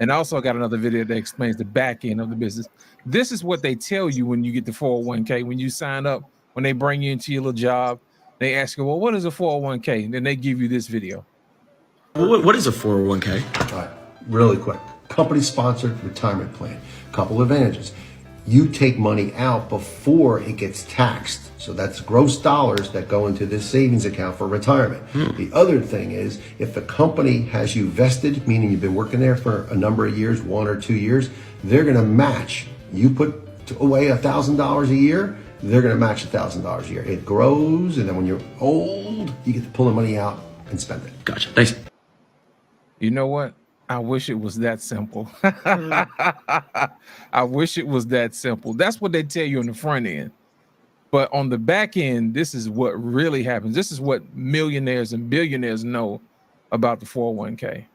and also got another video that explains the back end of the business. This is what they tell you when you get the 401k, when you sign up, when they bring you into your little job. They ask you, well, what is a 401k? And then they give you this video. What is a 401k? All right, really quick. Company-sponsored retirement plan. Couple advantages. You take money out before it gets taxed. So that's gross dollars that go into this savings account for retirement. The other thing is, if the company has you vested, meaning you've been working there for a number of years, 1 or 2 years, they're going to match. You put away $1,000 a year, they're going to match $1,000 a year. It grows, and then when you're old, you get to pull the money out and spend it. Gotcha. Thanks. You know what? I wish it was that simple. I wish it was that simple. That's what they tell you on the front end. But on the back end, this is what really happens. This is what millionaires and billionaires know about the 401k.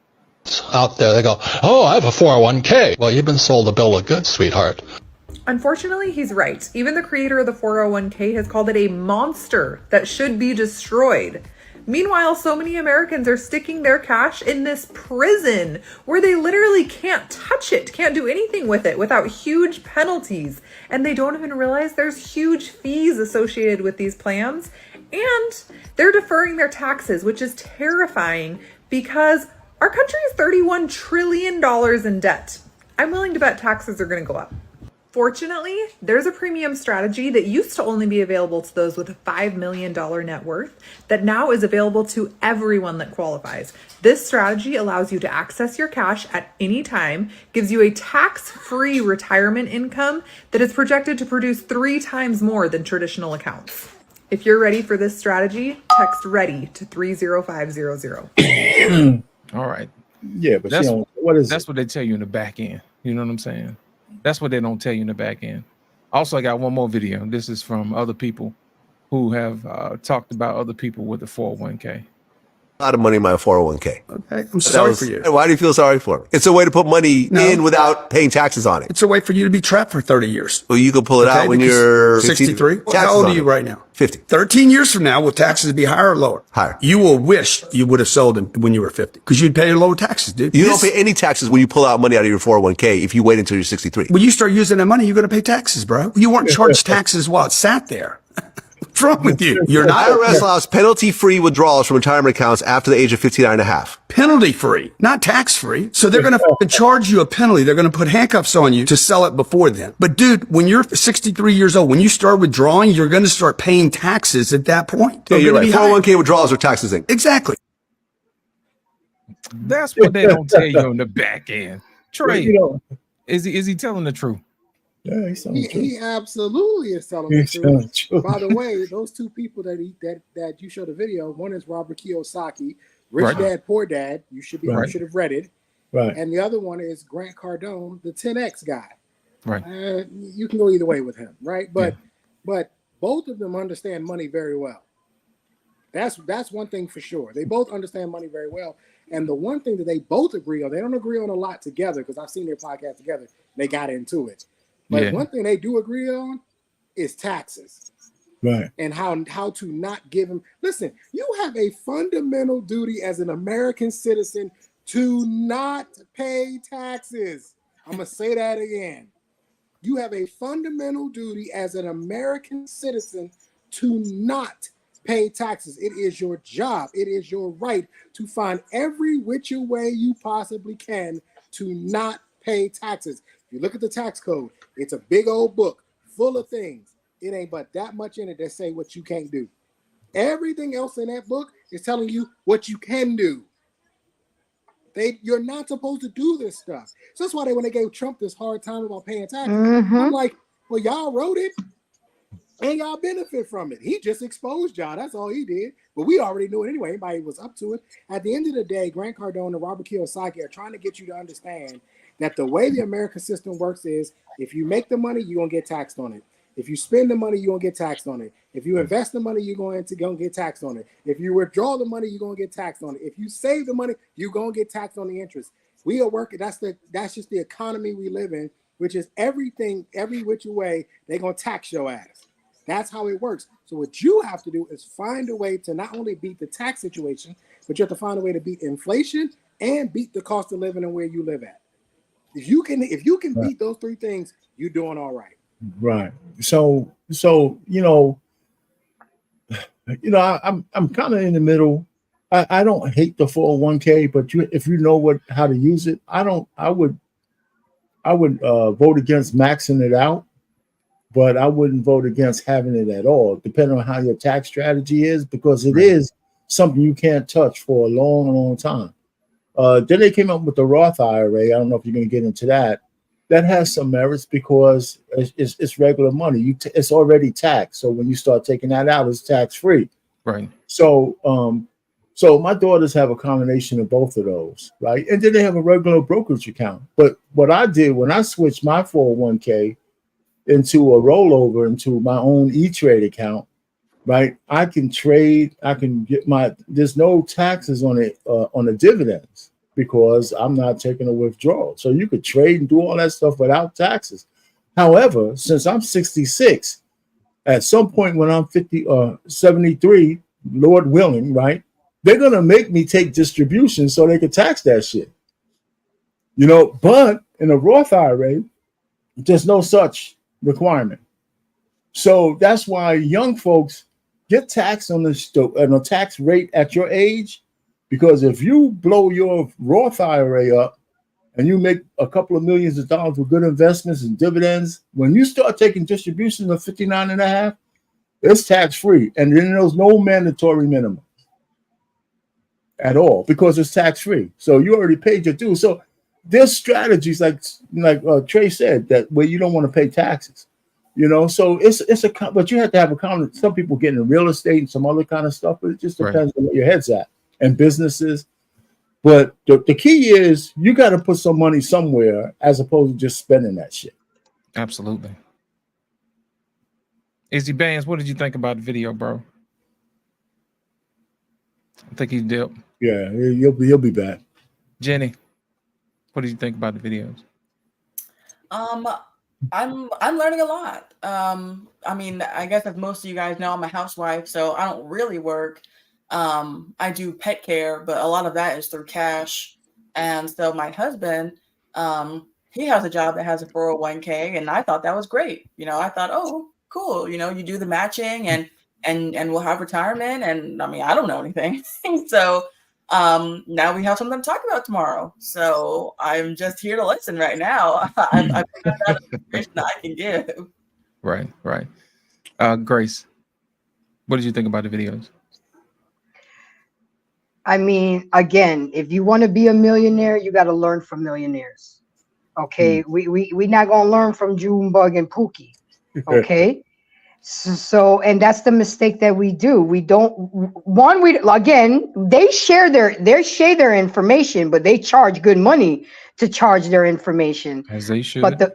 Out there, they go, oh, I have a 401k. Well, you've been sold a bill of goods, sweetheart. Unfortunately, he's right. Even the creator of the 401k has called it a monster that should be destroyed. Meanwhile, so many Americans are sticking their cash in this prison where they literally can't touch it, can't do anything with it without huge penalties. And they don't even realize there's huge fees associated with these plans. And they're deferring their taxes, which is terrifying because our country is $31 trillion in debt. I'm willing to bet taxes are going to go up. Fortunately, there's a premium strategy that used to only be available to those with a $5 million net worth that now is available to everyone that qualifies. This strategy allows you to access your cash at any time, gives you a tax-free retirement income that is projected to produce 3 times more than traditional accounts. If you're ready for this strategy, text READY to 30500. All right. Yeah, but that's what is that's what they tell you in the back end. You know what I'm saying? That's what they don't tell you in the back end. Also, I got one more video. This is from other people who have talked about other people with the 401k. A lot of money in my 401k. Okay, I'm sorry for you. Why do you feel sorry for me? It's a way to put money in without paying taxes on it. It's a way for you to be trapped for 30 years. Well, you can pull it out when you're 63. How old are you right now? 50. 13 years from now, will taxes be higher or lower? Higher. You will wish you would have sold them when you were 50 because you'd pay lower taxes, dude. You don't pay any taxes when you pull out money out of your 401k if you wait until you're 63. When you start using that money, you're going to pay taxes, bro. You weren't charged taxes while it sat there. What's wrong with you? You're not. IRS allows penalty-free withdrawals from retirement accounts after the age of 59 and a half. Penalty-free, not tax-free. So they're going to charge you a penalty. They're going to put handcuffs on you to sell it before then. But dude, when you're 63 years old, when you start withdrawing, you're going to start paying taxes at that point. Yeah, you're right. 401k withdrawals are taxes in. Exactly. That's what they don't tell you on the back end. Trey, is he telling the truth? Yeah, he absolutely is telling the truth. By the way, those two people that you showed the video, one is Robert Kiyosaki, Rich Dad Poor Dad. You should have read it. Right. And the other one is Grant Cardone, the 10X guy. Right. You can go either way with him, right? But both of them understand money very well. That's one thing for sure. They both understand money very well. And the one thing that they both agree on, they don't agree on a lot together because I've seen their podcast together. They got into it. But one thing they do agree on is taxes. Right. And how to not give them. Listen, you have a fundamental duty as an American citizen to not pay taxes. I'm going to say that again. You have a fundamental duty as an American citizen to not pay taxes. It is your job. It is your right to find every which way you possibly can to not pay taxes. If you look at the tax code, it's a big old book full of things. It ain't but that much in it that say what you can't do. Everything else in that book is telling you what you can do. You're not supposed to do this stuff. So that's why when they gave Trump this hard time about paying taxes, I'm like, well, y'all wrote it and y'all benefit from it. He just exposed y'all. That's all he did. But we already knew it anyway. Anybody was up to it. At the end of the day, Grant Cardone and Robert Kiyosaki are trying to get you to understand that the way the American system works is if you make the money, you're going to get taxed on it. If you spend the money, you're going to get taxed on it. If you invest the money, you're going to get taxed on it. If you withdraw the money, you're going to get taxed on it. If you save the money, you're going to get taxed on the interest. We are working. That's just the economy we live in, which is everything, every which way, they're going to tax your ass. That's how it works. So what you have to do is find a way to not only beat the tax situation, but you have to find a way to beat inflation and beat the cost of living and where you live at. If you can beat those three things, you're doing all right. Right. So I'm kind of in the middle. I don't hate the 401k, but if you know how to use it, I would vote against maxing it out, but I wouldn't vote against having it at all, depending on how your tax strategy is, because it is something you can't touch for a long, long time. Then they came up with the Roth IRA. I don't know if you're going to get into that. That has some merits because it's regular money. It's already taxed. So when you start taking that out, it's tax free. Right. So my daughters have a combination of both of those, right? And then they have a regular brokerage account. But what I did when I switched my 401k into a rollover into my own E-Trade account, right? I can trade. I can get there's no taxes on it on the dividends, because I'm not taking a withdrawal. So you could trade and do all that stuff without taxes. However, since I'm 66, at some point when I'm 50 or 73, Lord willing, right, they're going to make me take distributions so they can tax that shit. But in a Roth IRA, there's no such requirement. So that's why young folks get taxed on a tax rate at your age. Because if you blow your Roth IRA up and you make a couple of millions of dollars with good investments and dividends, when you start taking distributions of 59.5, it's tax free. And then there's no mandatory minimum at all because it's tax free. So you already paid your dues. So there's strategies like Trey said, that where you don't want to pay taxes. So but you have to have a common. Some people get in real estate and some other kind of stuff, but it just depends on what your head's at. And businesses, but the key is you got to put some money somewhere as opposed to just spending that shit. Absolutely. Izzy Bands, what did you think about the video, bro? I think he's dipped. Yeah, he'll be back. Jenny, what did you think about the videos? I'm learning a lot. I mean, I guess as most of you guys know, I'm a housewife, so I don't really work. I do pet care, but a lot of that is through cash. And so my husband, he has a job that has a 401k, and I thought that was great. I thought, oh, cool. You do the matching and we'll have retirement. And I mean, I don't know anything. So now we have something to talk about tomorrow. So I'm just here to listen right now. I've got that information that I can give. Right. Grace, what did you think about the videos? I mean, again, if you want to be a millionaire, you got to learn from millionaires. Okay, we not gonna learn from Junebug and Pookie. Okay, so and that's the mistake that we do. We don't they share their information, but they charge good money to charge their information. As they should. But the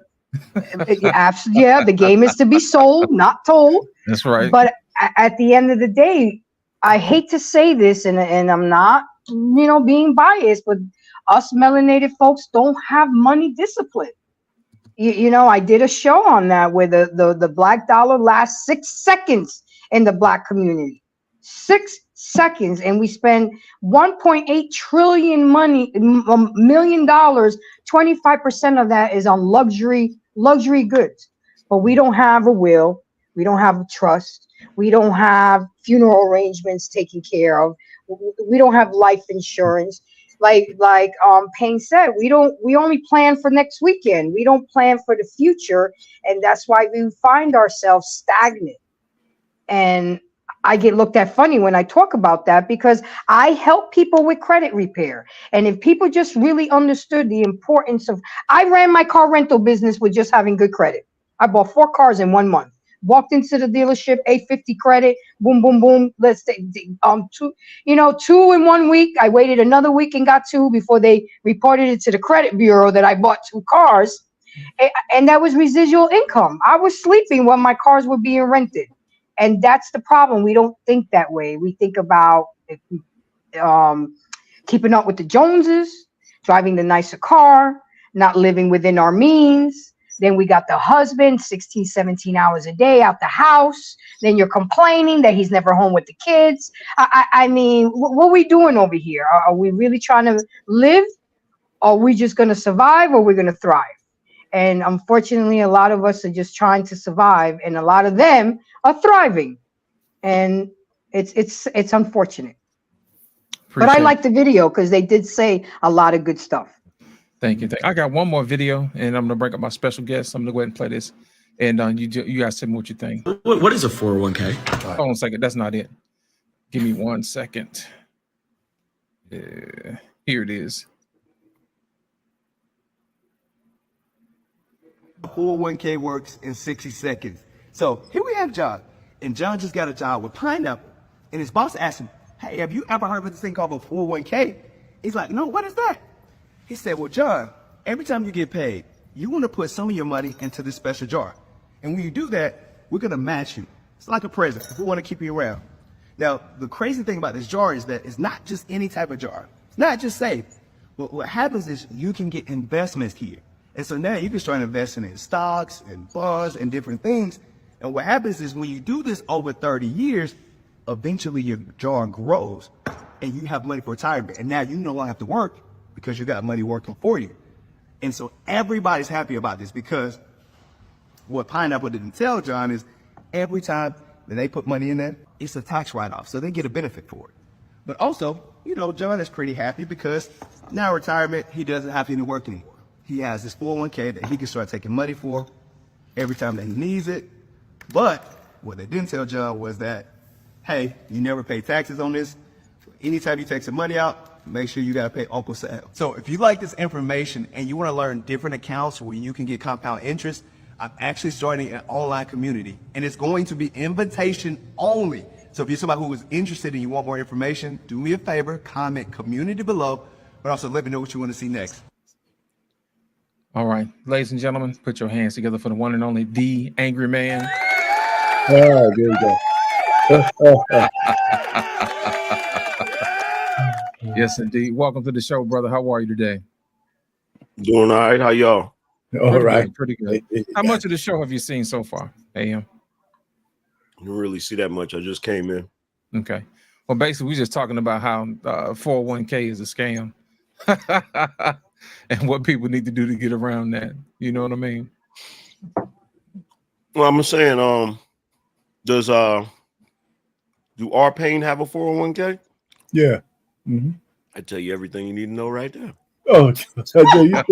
game is to be sold, not told. That's right. But at the end of the day, I hate to say this, and I'm not, being biased, but us melanated folks don't have money discipline. I did a show on that where the black dollar lasts 6 seconds in the black community. 6 seconds, and we spend 1.8 trillion million dollars. 25% of that is on luxury goods. But we don't have a will, we don't have a trust, we don't have funeral arrangements taken care of, we don't have life insurance. Like Payne said, we only plan for next weekend. We don't plan for the future, and that's why we find ourselves stagnant. And I get looked at funny when I talk about that, because I help people with credit repair. And if people just really understood the importance of, I ran my car rental business with just having good credit. I bought 4 cars in 1 month. Walked into the dealership, 850 credit, boom, boom, boom. Let's take 2 in 1 week. I waited another week and got 2 before they reported it to the credit bureau that I bought 2 cars. And that was residual income. I was sleeping when my cars were being rented. And that's the problem. We don't think that way. We think about keeping up with the Joneses, driving the nicer car, not living within our means. Then we got the husband, 16, 17 hours a day out the house. Then you're complaining that he's never home with the kids. I mean, what are we doing over here? Are we really trying to live? Are we just going to survive, or we're going to thrive? And unfortunately, a lot of us are just trying to survive, and a lot of them are thriving. And it's unfortunate. But I like the video because they did say a lot of good stuff. Thank you. I got one more video, and I'm gonna bring up my special guest. I'm gonna go ahead and play this, and you guys tell me what you think. What is a 401k? Hold on a second. That's not it. Give me 1 second. Here it is. A 401k works in 60 seconds. So here we have John, and John just got a job with Pineapple, and his boss asked him, "Hey, have you ever heard of this thing called a 401k?" He's like, "No, what is that?" He said, "Well, John, every time you get paid, you want to put some of your money into this special jar. And when you do that, we're going to match you. It's like a present. We want to keep you around." Now, the crazy thing about this jar is that it's not just any type of jar. It's not just safe. But what happens is you can get investments here. And so now you can start investing in stocks and bonds and different things. And what happens is when you do this over 30 years, eventually your jar grows and you have money for retirement. And now you no longer have to work, because you got money working for you. And so everybody's happy about this, because what Pineapple didn't tell John is every time that they put money in there, it's a tax write-off. So they get a benefit for it. But also, John is pretty happy because now retirement, he doesn't have to work anymore. He has this 401k that he can start taking money for every time that he needs it. But what they didn't tell John was that, hey, you never pay taxes on this. Anytime you take some money out, make sure you got to pay Uncle Sam. So if you like this information and you want to learn different accounts where you can get compound interest, I'm actually starting an online community, and it's going to be invitation only. So if you're somebody who is interested and you want more information, do me a favor, comment community below, but also let me know what you want to see next. All right, ladies and gentlemen, put your hands together for the one and only The Angry Man. Oh, there you go. Yes, indeed. Welcome to the show, brother. How are you today? Doing all right. How y'all? All right. Pretty good. How much of the show have you seen so far, AM? Didn't really see that much. I just came in. Okay. Well, basically, we're just talking about how 401k is a scam and what people need to do to get around that. You know what I mean? Well, I'm saying, do our Payne have a 401k? Yeah. Mm-hmm. I tell you everything you need to know right there. Oh, I tell you, and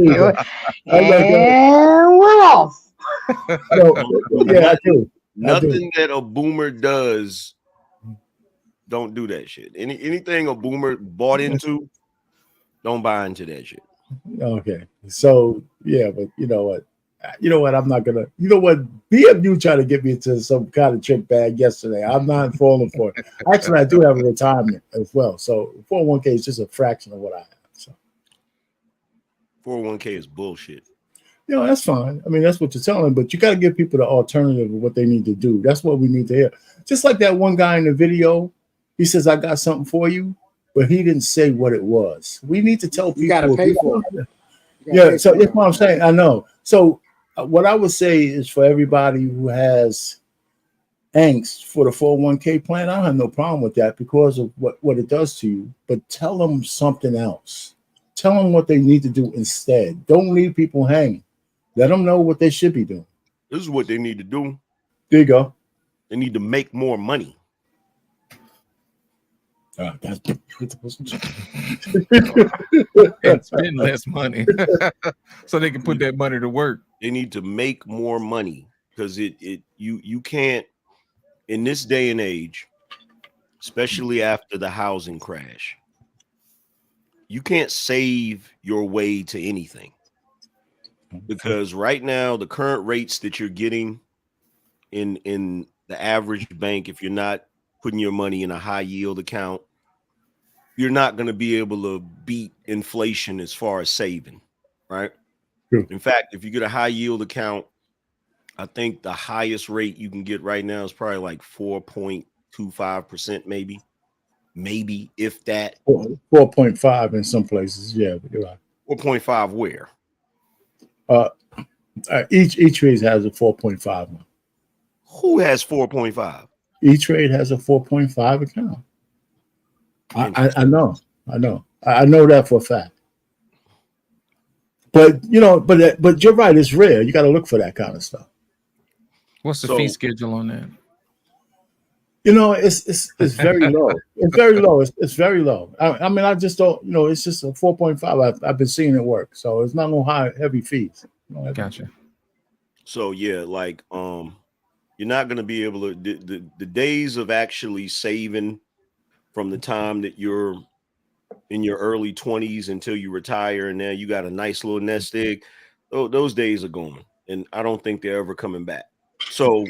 we're off. Yeah, I do. Nothing that a boomer does, don't do that shit. Anything a boomer bought into, don't buy into that shit. Okay. So yeah, but you know what? I'm not gonna. You know what? BMU tried to get me into some kind of trick bag yesterday. I'm not falling for it. Actually, I do have a retirement as well. So 401k is just a fraction of what I have. So 401k is bullshit. That's fine. I mean, that's what you're telling them, but you got to give people the alternative of what they need to do. That's what we need to hear. Just like that one guy in the video, he says, "I got something for you," but he didn't say what it was. We need to tell people. You got to pay for it. Yeah, so that's what I'm saying. I know. So what I would say is for everybody who has angst for the 401k plan, I don't have no problem with that because of what it does to you. But tell them something else. Tell them what they need to do instead. Don't leave people hanging. Let them know what they should be doing. This is what they need to do. There you go. They need to make more money. And spend less money so they can put that money to work. They need to make more money because you can't, in this day and age, especially after the housing crash, you can't save your way to anything. Because right now, the current rates that you're getting in the average bank, if you're not putting your money in a high yield account, you're not going to be able to beat inflation as far as saving, right? True. In fact, if you get a high yield account, I think the highest rate you can get right now is probably like 4.25%, maybe if that. 4.5 in some places. Yeah, but you're right. 4.5 where? E-Trade has a 4.5 one. Who has 4.5? E-Trade has a 4.5 account. I know that for a fact. But but you're right. It's rare. You got to look for that kind of stuff. What's the fee schedule on that? It's very low. It's very low. It's very low. I mean, I just don't. It's just a 4.5. I've been seeing it work. So it's not no heavy fees. Gotcha. So yeah, like you're not going to be able to. The days of actually saving from the time that you're in your early 20s until you retire and now you got a nice little nest egg, those days are gone. And I don't think they're ever coming back. So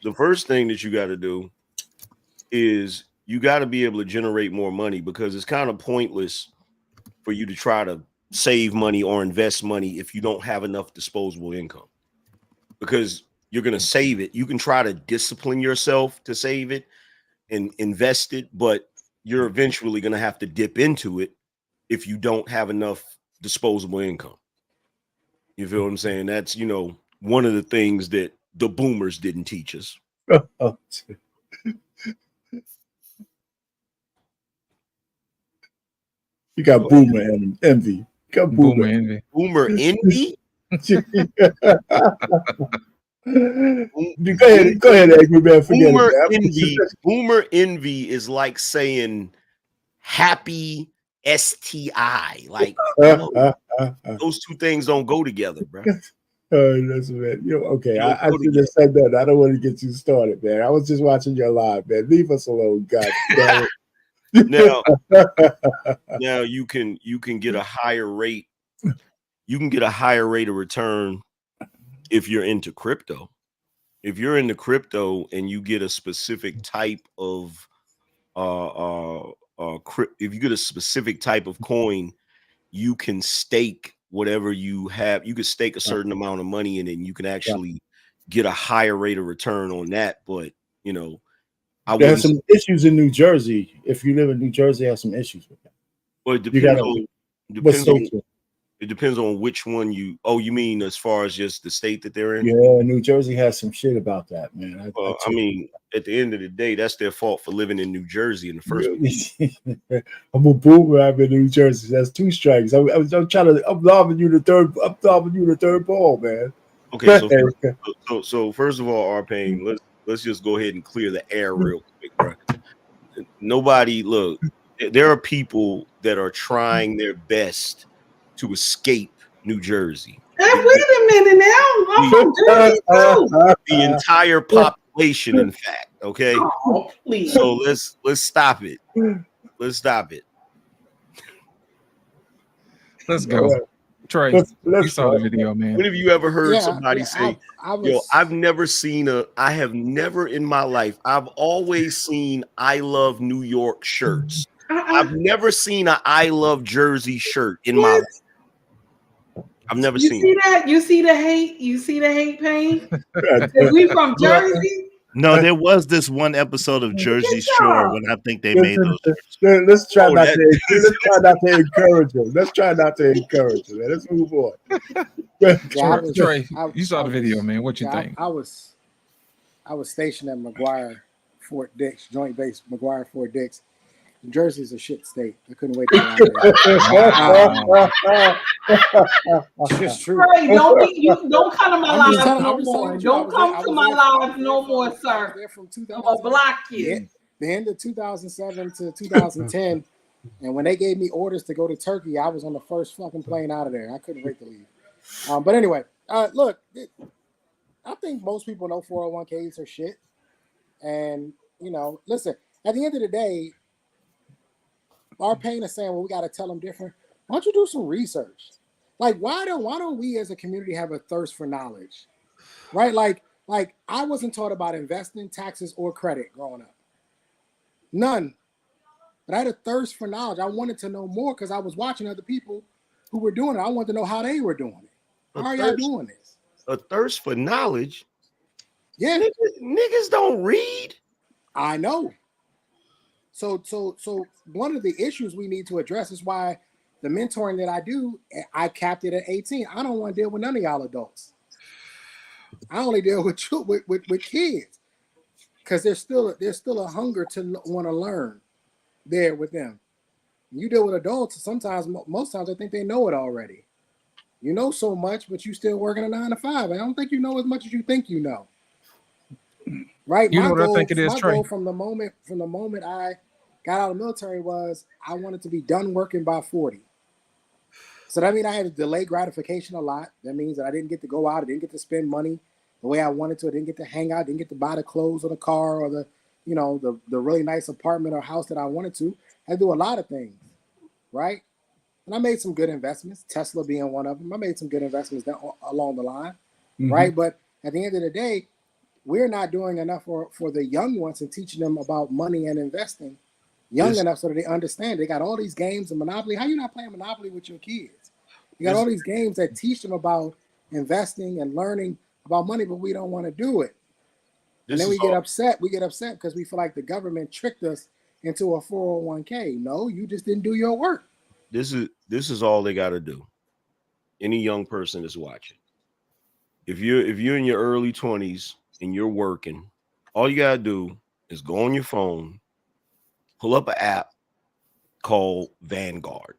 the first thing that you got to do is you got to be able to generate more money, because it's kind of pointless for you to try to save money or invest money if you don't have enough disposable income, because you're going to save it. You can try to discipline yourself to save it and invest it, but you're eventually going to have to dip into it if you don't have enough disposable income. You feel what I'm saying? That's, one of the things that the boomers didn't teach us. You got boomer envy. You got boomer envy. Boomer envy? Go ahead, angry man. Forget it. Boomer envy is like saying happy STI. Like those two things don't go together, bro. That's man. Okay. I should have said that. I don't want to get you started, man. I was just watching your live, man. Leave us alone, God damn it. Now you can get a higher rate. You can get a higher rate of return if you're into crypto. If you're into crypto and you get a specific type of if you get a specific type of coin, you can stake whatever you have. You can stake a certain amount of money in it, and you can actually get a higher rate of return on that. But there's some issues in New Jersey. If you live in New Jersey, have some issues with that. Well, it depends on which one you mean as far as just the state that they're in? Yeah, New Jersey has some shit about that, man. I mean, at the end of the day, that's their fault for living in New Jersey in the first place. I'm a boomer. I'm in New Jersey. That's two strikes. I'm lobbing you the third ball, man. Okay, so first of all, R-Pain, let's just go ahead and clear the air real quick, bro. There are people that are trying their best to escape New Jersey. Hey, wait a minute now. I'm from Jersey too. The entire population, in fact. Okay. Oh, please. So let's stop it. Let's stop it. Let's go. Trey, you saw the video, man. When have you ever heard somebody say, I have never in my life, I've always seen I love New York shirts. I've never seen an I love Jersey shirt in my life. I've never seen that. You see the hate? You see the hate, Pain? We from Jersey? No, there was this one episode of Jersey Shore when I think they made those. Let's try not to encourage them. Let's try not to encourage them. Let's move on. Trey, you saw the video, man. What you think? I was I was stationed at McGuire Fort Dix, Joint Base McGuire Fort Dix. New Jersey's a shit state. I couldn't wait to get out of there. It's true. Hey, don't come to my lives no more. Don't come to my lives no more, sir. I was there from 2000. I'll block you. The end of 2007 to 2010. And when they gave me orders to go to Turkey, I was on the first fucking plane out of there. I couldn't wait to leave. But anyway, look, I think most people know 401ks are shit. And, listen, at the end of the day, our pain is saying, well, we got to tell them different. Why don't you do some research? Like, why don't we as a community have a thirst for knowledge? Right? Like I wasn't taught about investing, taxes, or credit growing up. None. But I had a thirst for knowledge. I wanted to know more because I was watching other people who were doing it. I wanted to know how they were doing it. How are y'all doing this? A thirst for knowledge? Yeah. Niggas don't read. I know. So one of the issues we need to address is why the mentoring that I do, I capped it at 18. I don't want to deal with none of y'all adults. I only deal with kids because there's still a hunger to want to learn there with them. You deal with adults, most times I think they know it already. You know so much, but you still working a 9 to 5. I don't think you know as much as you think you know. Right? You know what I think it is, Trey? My goal from the moment I got out of the military was I wanted to be done working by 40. So that means I had to delay gratification a lot. That means that I didn't get to go out. I didn't get to spend money the way I wanted to. I didn't get to hang out. Didn't get to buy the clothes or the car or the really nice apartment or house that I wanted to. I had to do a lot of things, right? And I made some good investments, Tesla being one of them. I made some good investments along the line, right? But at the end of the day, we're not doing enough for the young ones and teaching them about money and investing enough so that they understand. They got all these games of Monopoly. How you not playing Monopoly with your kids? You got all these games that teach them about investing and learning about money, but we don't want to do it. And then we get upset. We get upset because we feel like the government tricked us into a 401k. No, you just didn't do your work. This is all they got to do. Any young person that's watching, if you're in your early 20s and you're working, all you got to do is go on your phone, pull up an app called Vanguard.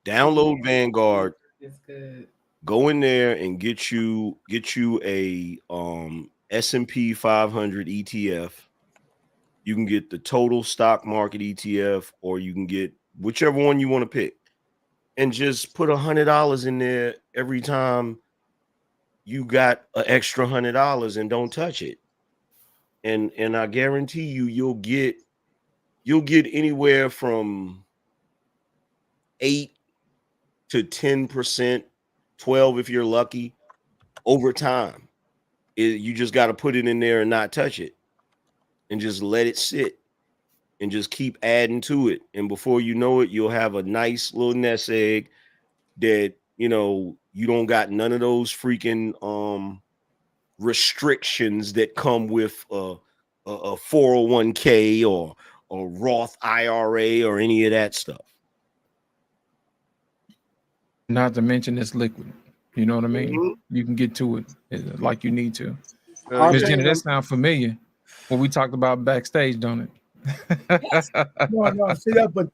Download Vanguard. It's good. Go in there and get you a S&P 500 ETF. You can get the total stock market ETF, or you can get whichever one you want to pick, and just put $100 in there every time you got an extra $100 and don't touch it. And I guarantee you'll get anywhere from 8 to 10%, 12 if you're lucky, over time. You just got to put it in there and not touch it, and just let it sit, and just keep adding to it. And before you know it, you'll have a nice little nest egg that you don't got none of those freaking restrictions that come with a 401k or a Roth IRA or any of that stuff. Not to mention it's liquid. You know what I mean? You can get to it like you need to. Miss Ginny, that sounds familiar. What we talked about backstage, don't it? No, see that, but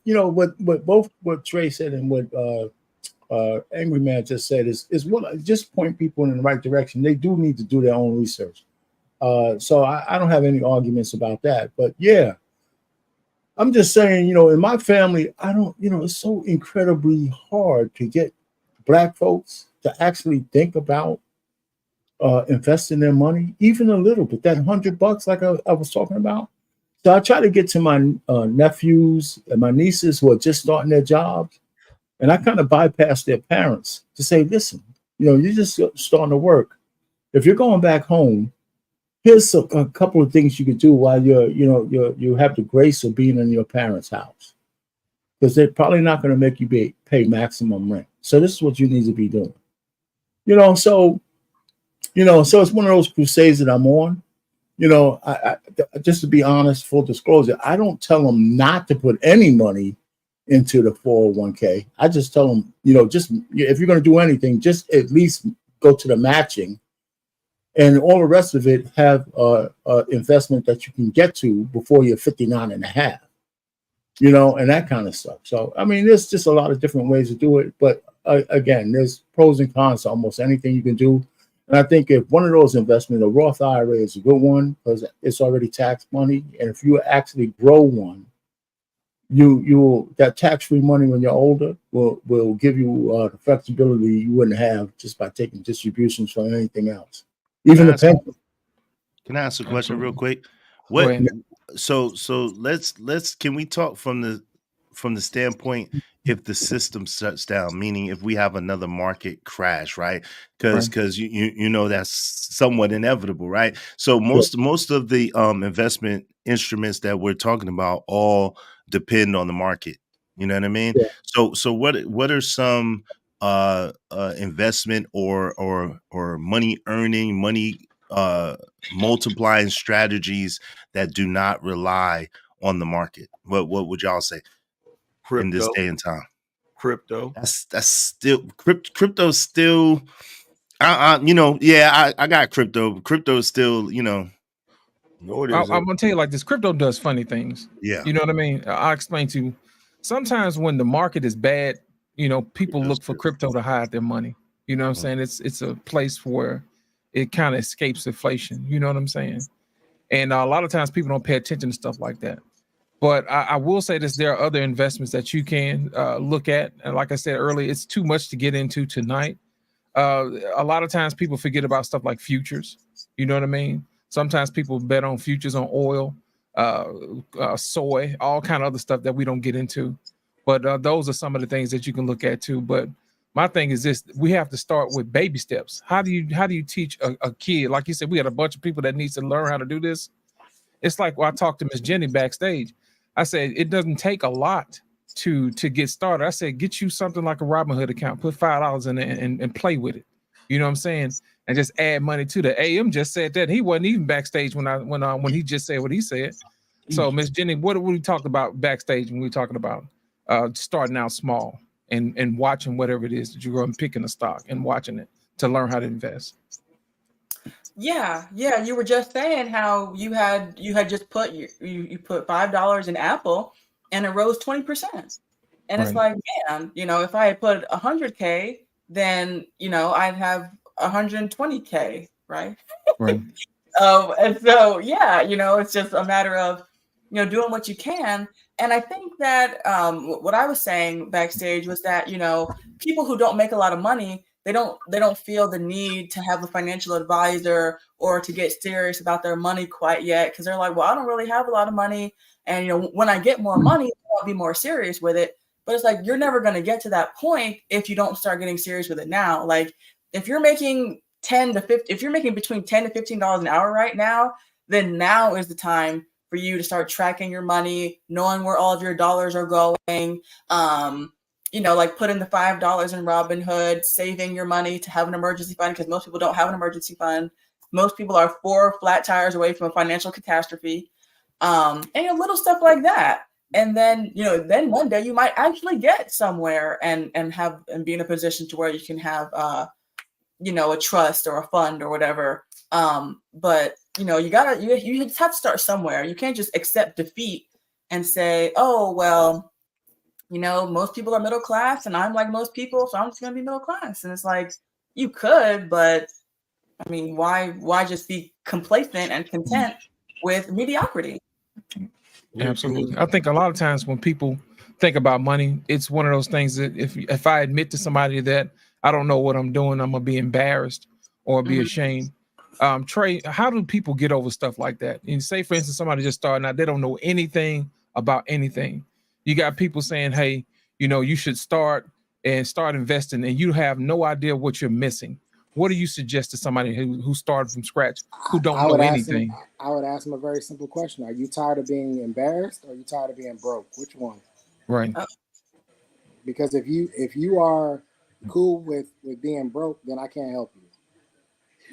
what Trey said and what Angry Man just said is what just point people in the right direction. They do need to do their own research. So I don't have any arguments about that. But yeah, I'm just saying, in my family, I don't, it's so incredibly hard to get Black folks to actually think about investing their money, even a little bit, that $100 like I was talking about. So I try to get to my nephews and my nieces who are just starting their jobs, and I kind of bypass their parents to say, listen, you're just starting to work. If you're going back home, here's a couple of things you could do while you have the grace of being in your parents' house, because they're probably not going to make you pay maximum rent. So this is what you need to be doing. So it's one of those crusades that I'm on. I just to be honest, full disclosure, I don't tell them not to put any money into the 401k. I just tell them, just if you're going to do anything, just at least go to the matching and all the rest of it have investment that you can get to before you're 59 and a half, you know, and that kind of stuff. So, I mean, there's just a lot of different ways to do it. But again, there's pros and cons to almost anything you can do. And I think if one of those investments, a Roth IRA is a good one because it's already tax money. And if you actually grow one, you that tax-free money when you're older will give you the flexibility you wouldn't have just by taking distributions from anything else. Even the pension. Can I ask a question real quick? What? So let's can we talk from the standpoint if the system shuts down, meaning if we have another market crash, right? Because you know that's somewhat inevitable, right? So most of the investment instruments that we're talking about all depend on the market. You know what I mean? Yeah. So what are some investment or money earning, money multiplying strategies that do not rely on the market? What would y'all say? Crypto. In this day and time? Crypto. That's still crypto's still you know, yeah, I got crypto. Crypto is still, you know. No, it I'm gonna tell you like this. Crypto does funny things. Yeah. You know what I mean? I'll explain to you. Sometimes when the market is bad, you know, people look for crypto to hide their money. You know what I'm saying? It's a place where it kind of escapes inflation. You know what I'm saying? And a lot of times people don't pay attention to stuff like that. But I will say this, there are other investments that you can look at. And like I said earlier, it's too much to get into tonight. A lot of times people forget about stuff like futures. You know what I mean? Sometimes people bet on futures on oil, soy, all kind of other stuff that we don't get into. But those are some of the things that you can look at too. But my thing is this: we have to start with baby steps. How do you teach a kid? Like you said, we had a bunch of people that needs to learn how to do this. It's like when I talked to Miss Jenny backstage. I said it doesn't take a lot to get started. I said get you something like a Robinhood account, put $5 in it and play with it. You know what I'm saying? And just add money to the AM just said that. He wasn't even backstage when he just said what he said. So Miss Jenny, what did we talk about backstage when we were talking about starting out small and watching whatever it is that you're going picking a stock and watching it to learn how to invest? Yeah. You were just saying how you had just put you put $5 in Apple and it rose 20%. And it's like, man, you know, if I had put 100K, then you know I'd have 120K, right? Right. And so yeah, you know, it's just a matter of doing what you can. And I think that what I was saying backstage was that people who don't make a lot of money, they don't feel the need to have a financial advisor or to get serious about their money quite yet, because they're like, well, I don't really have a lot of money, and when I get more money, I'll be more serious with it. But it's like you're never going to get to that point if you don't start getting serious with it now. Like if you're making if you're making between $10 to $15 an hour right now, then now is the time for you to start tracking your money, knowing where all of your dollars are going. Like putting the $5 in Robinhood, saving your money to have an emergency fund, because most people don't have an emergency fund. Most people are 4 flat tires away from a financial catastrophe, and little stuff like that. And then, then one day you might actually get somewhere and be in a position to where you can have, a trust or a fund or whatever. But you just have to start somewhere. You can't just accept defeat and say, oh, well, most people are middle class and I'm like most people, so I'm just going to be middle class. And it's like, you could, but I mean, why just be complacent and content with mediocrity? Absolutely. I think a lot of times when people think about money, it's one of those things that if I admit to somebody that I don't know what I'm doing, I'm gonna be embarrassed or be ashamed. Trey, how do people get over stuff like that? And say, for instance, somebody just starting out, they don't know anything about anything. You got people saying, hey, you should start investing, and you have no idea what you're missing. What do you suggest to somebody who started from scratch, who don't know anything? I would ask them a very simple question. Are you tired of being embarrassed, or are you tired of being broke? Which one? Right. Because if you are cool with being broke, then I can't help you.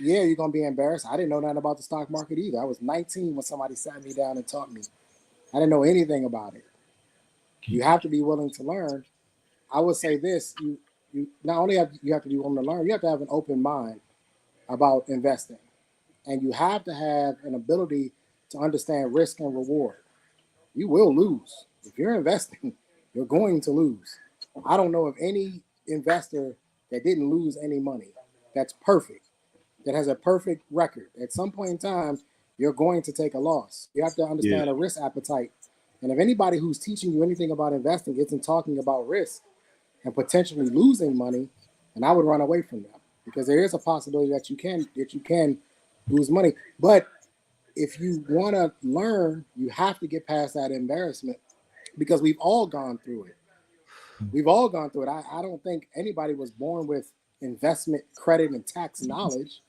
Yeah, you're going to be embarrassed. I didn't know nothing about the stock market either. I was 19 when somebody sat me down and taught me. I didn't know anything about it. You have to be willing to learn. I would say this, you not only have to be willing to learn, you have to have an open mind about investing. And you have to have an ability to understand risk and reward. You will lose. If you're investing, you're going to lose. I don't know of any investor that didn't lose any money. That's perfect. That has a perfect record. At some point in time, you're going to take a loss. You have to understand a risk appetite. And if anybody who's teaching you anything about investing isn't talking about risk and potentially losing money, then I would run away from them, because there is a possibility that you can lose money. But if you want to learn, you have to get past that embarrassment, because we've all gone through it. We've all gone through it. I don't think anybody was born with investment, credit, and tax knowledge.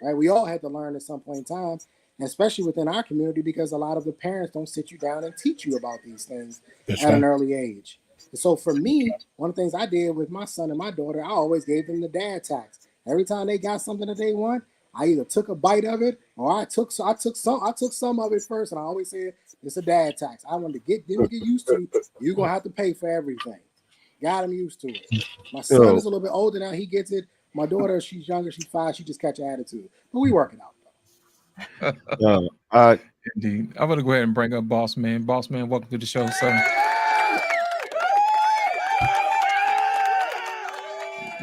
Right? We all had to learn at some point in time, especially within our community, because a lot of the parents don't sit you down and teach you about these things at an early age. And so for me, one of the things I did with my son and my daughter, I always gave them the dad tax. Every time they got something that they want, I either took a bite of it or I took some of it first, and I always said it's a dad tax. I wanted to get them to get used to. You're gonna have to pay for everything. Got him used to it. My son is a little bit older now; he gets it. My daughter, she's younger, she's 5. She just catch an attitude, but we work it out. Indeed, I'm gonna go ahead and bring up Boss Man. Boss Man, welcome to the show, sir.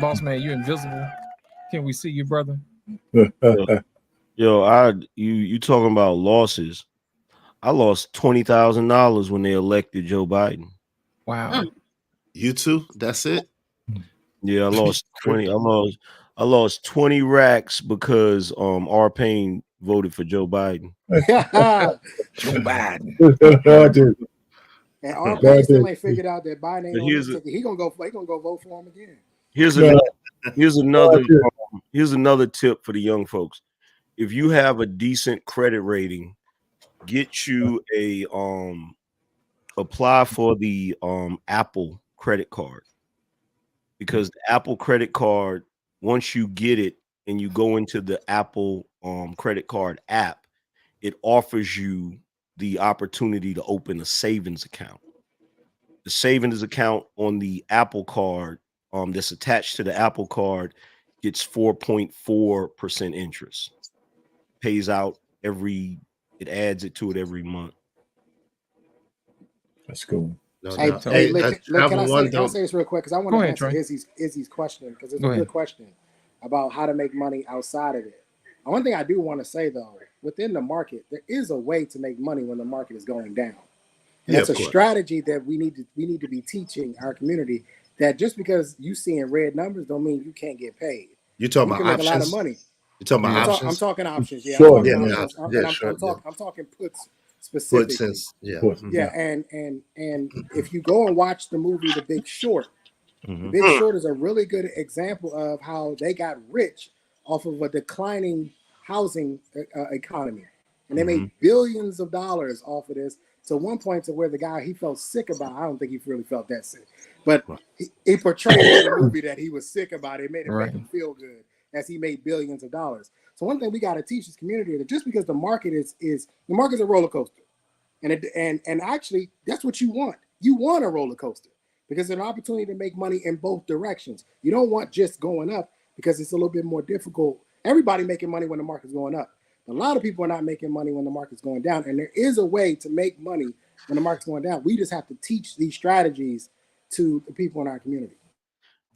Boss Man, you invisible. Can we see you, brother? Yo, you talking about losses? I lost $20,000 when they elected Joe Biden. Wow. You too? That's it? Yeah, I lost 20. I lost 20 racks because R-Pain voted for Joe Biden. Joe Biden. And R-Pain still ain't figured out that Biden ain't on his ticket. He gonna go vote for him again. Here's another tip for the young folks. If you have a decent credit rating, get you a apply for the Apple credit card, because the Apple credit card, once you get it and you go into the Apple credit card app, it offers you the opportunity to open a savings account. The savings account on the Apple card that's attached to the Apple card gets 4.4% interest. Pays out it adds it to it every month. That's cool. Can I say this real quick? Because I want to answer Izzy's question, because it's a good question about how to make money outside of it. One thing I do want to say, though, within the market, there is a way to make money when the market is going down. And it's a strategy that we need to be teaching our community, that just because you see in red numbers don't mean you can't get paid. You talking about options? Make a lot of money. You talking about options? I'm talking options. Yeah, sure. I'm talking puts specifically. And if you go and watch the movie The Big Short, The Big Short is a really good example of how they got rich off of a declining housing economy, and they made billions of dollars off of this. To one point to where the guy he felt sick about. I don't think he really felt that sick, but he portrayed in the movie that he was sick about it. It made make him feel good as he made billions of dollars. So one thing we got to teach this community, that just because the market is the market's a roller coaster, and actually that's what you want. You want a roller coaster because it's an opportunity to make money in both directions. You don't want just going up, because it's a little bit more difficult. Everybody making money when the market's going up. A lot of people are not making money when the market's going down, and there is a way to make money when the market's going down. We just have to teach these strategies to the people in our community.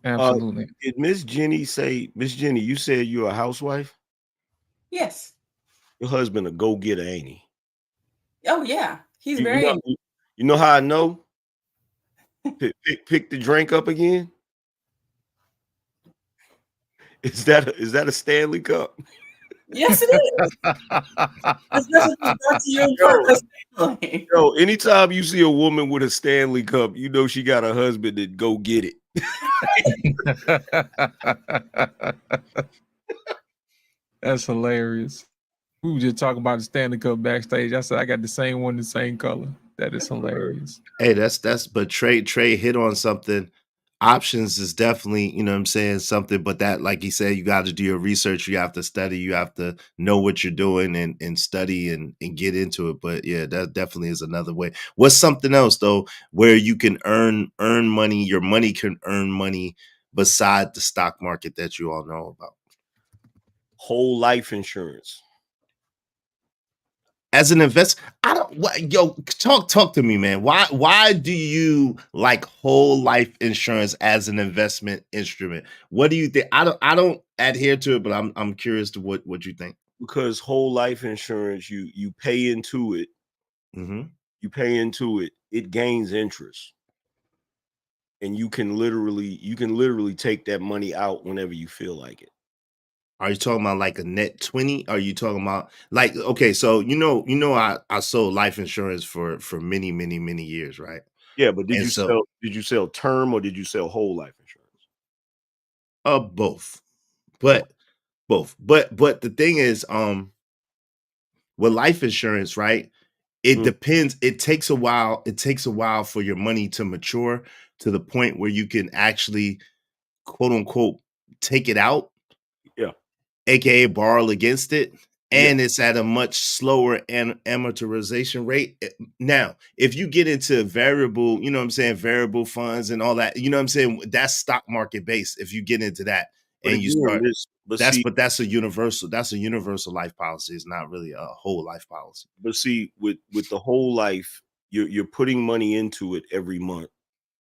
Absolutely. Did Miss Ginny say, Miss Ginny, you said you're a housewife? Yes. Your husband a go-getter, ain't he? Oh yeah, he's You know how I know? Pick the drink up again. Is that a Stanley Cup? Yes, it is. Yo, anytime you see a woman with a Stanley Cup, you know she got a husband that go get it. That's hilarious. We were just talking about the Stanley Cup backstage. I said I got the same one, the same color. That is hilarious. Hey, but Trey hit on something. Options is definitely, you know what I'm saying, something, but that, like he said, you got to do your research, you have to study, you have to know what you're doing and study and get into it. But yeah, that definitely is another way. What's something else though, where you can earn money, your money can earn money beside the stock market that you all know about? Whole life insurance. As an investor, I don't yo talk to me, man. Why do you like whole life insurance as an investment instrument? What do you think? I don't adhere to it, but I'm curious to what you think. Because whole life insurance, you pay into it, Mm-hmm. it gains interest. And you can literally take that money out whenever you feel like it. Are you talking about like a net 20? Are you talking about like okay, so I sold life insurance for many years, right? Yeah, but And so did you sell term or did you sell whole life insurance? both. Okay. But both. But the thing is, with life insurance, right? It Mm, depends. It takes a while. It takes a while for your money to mature to the point where you can actually quote unquote take it out, yeah. aka borrow against it, Yeah. and it's at a much slower amortization rate. Now, if you get into variable, you know what I'm saying, variable funds and all that, you know what I'm saying, that's stock market based. If you get into that But and you again, start, but see, that's a universal life policy. It's not really a whole life policy. with the whole life, you're putting money into it every month,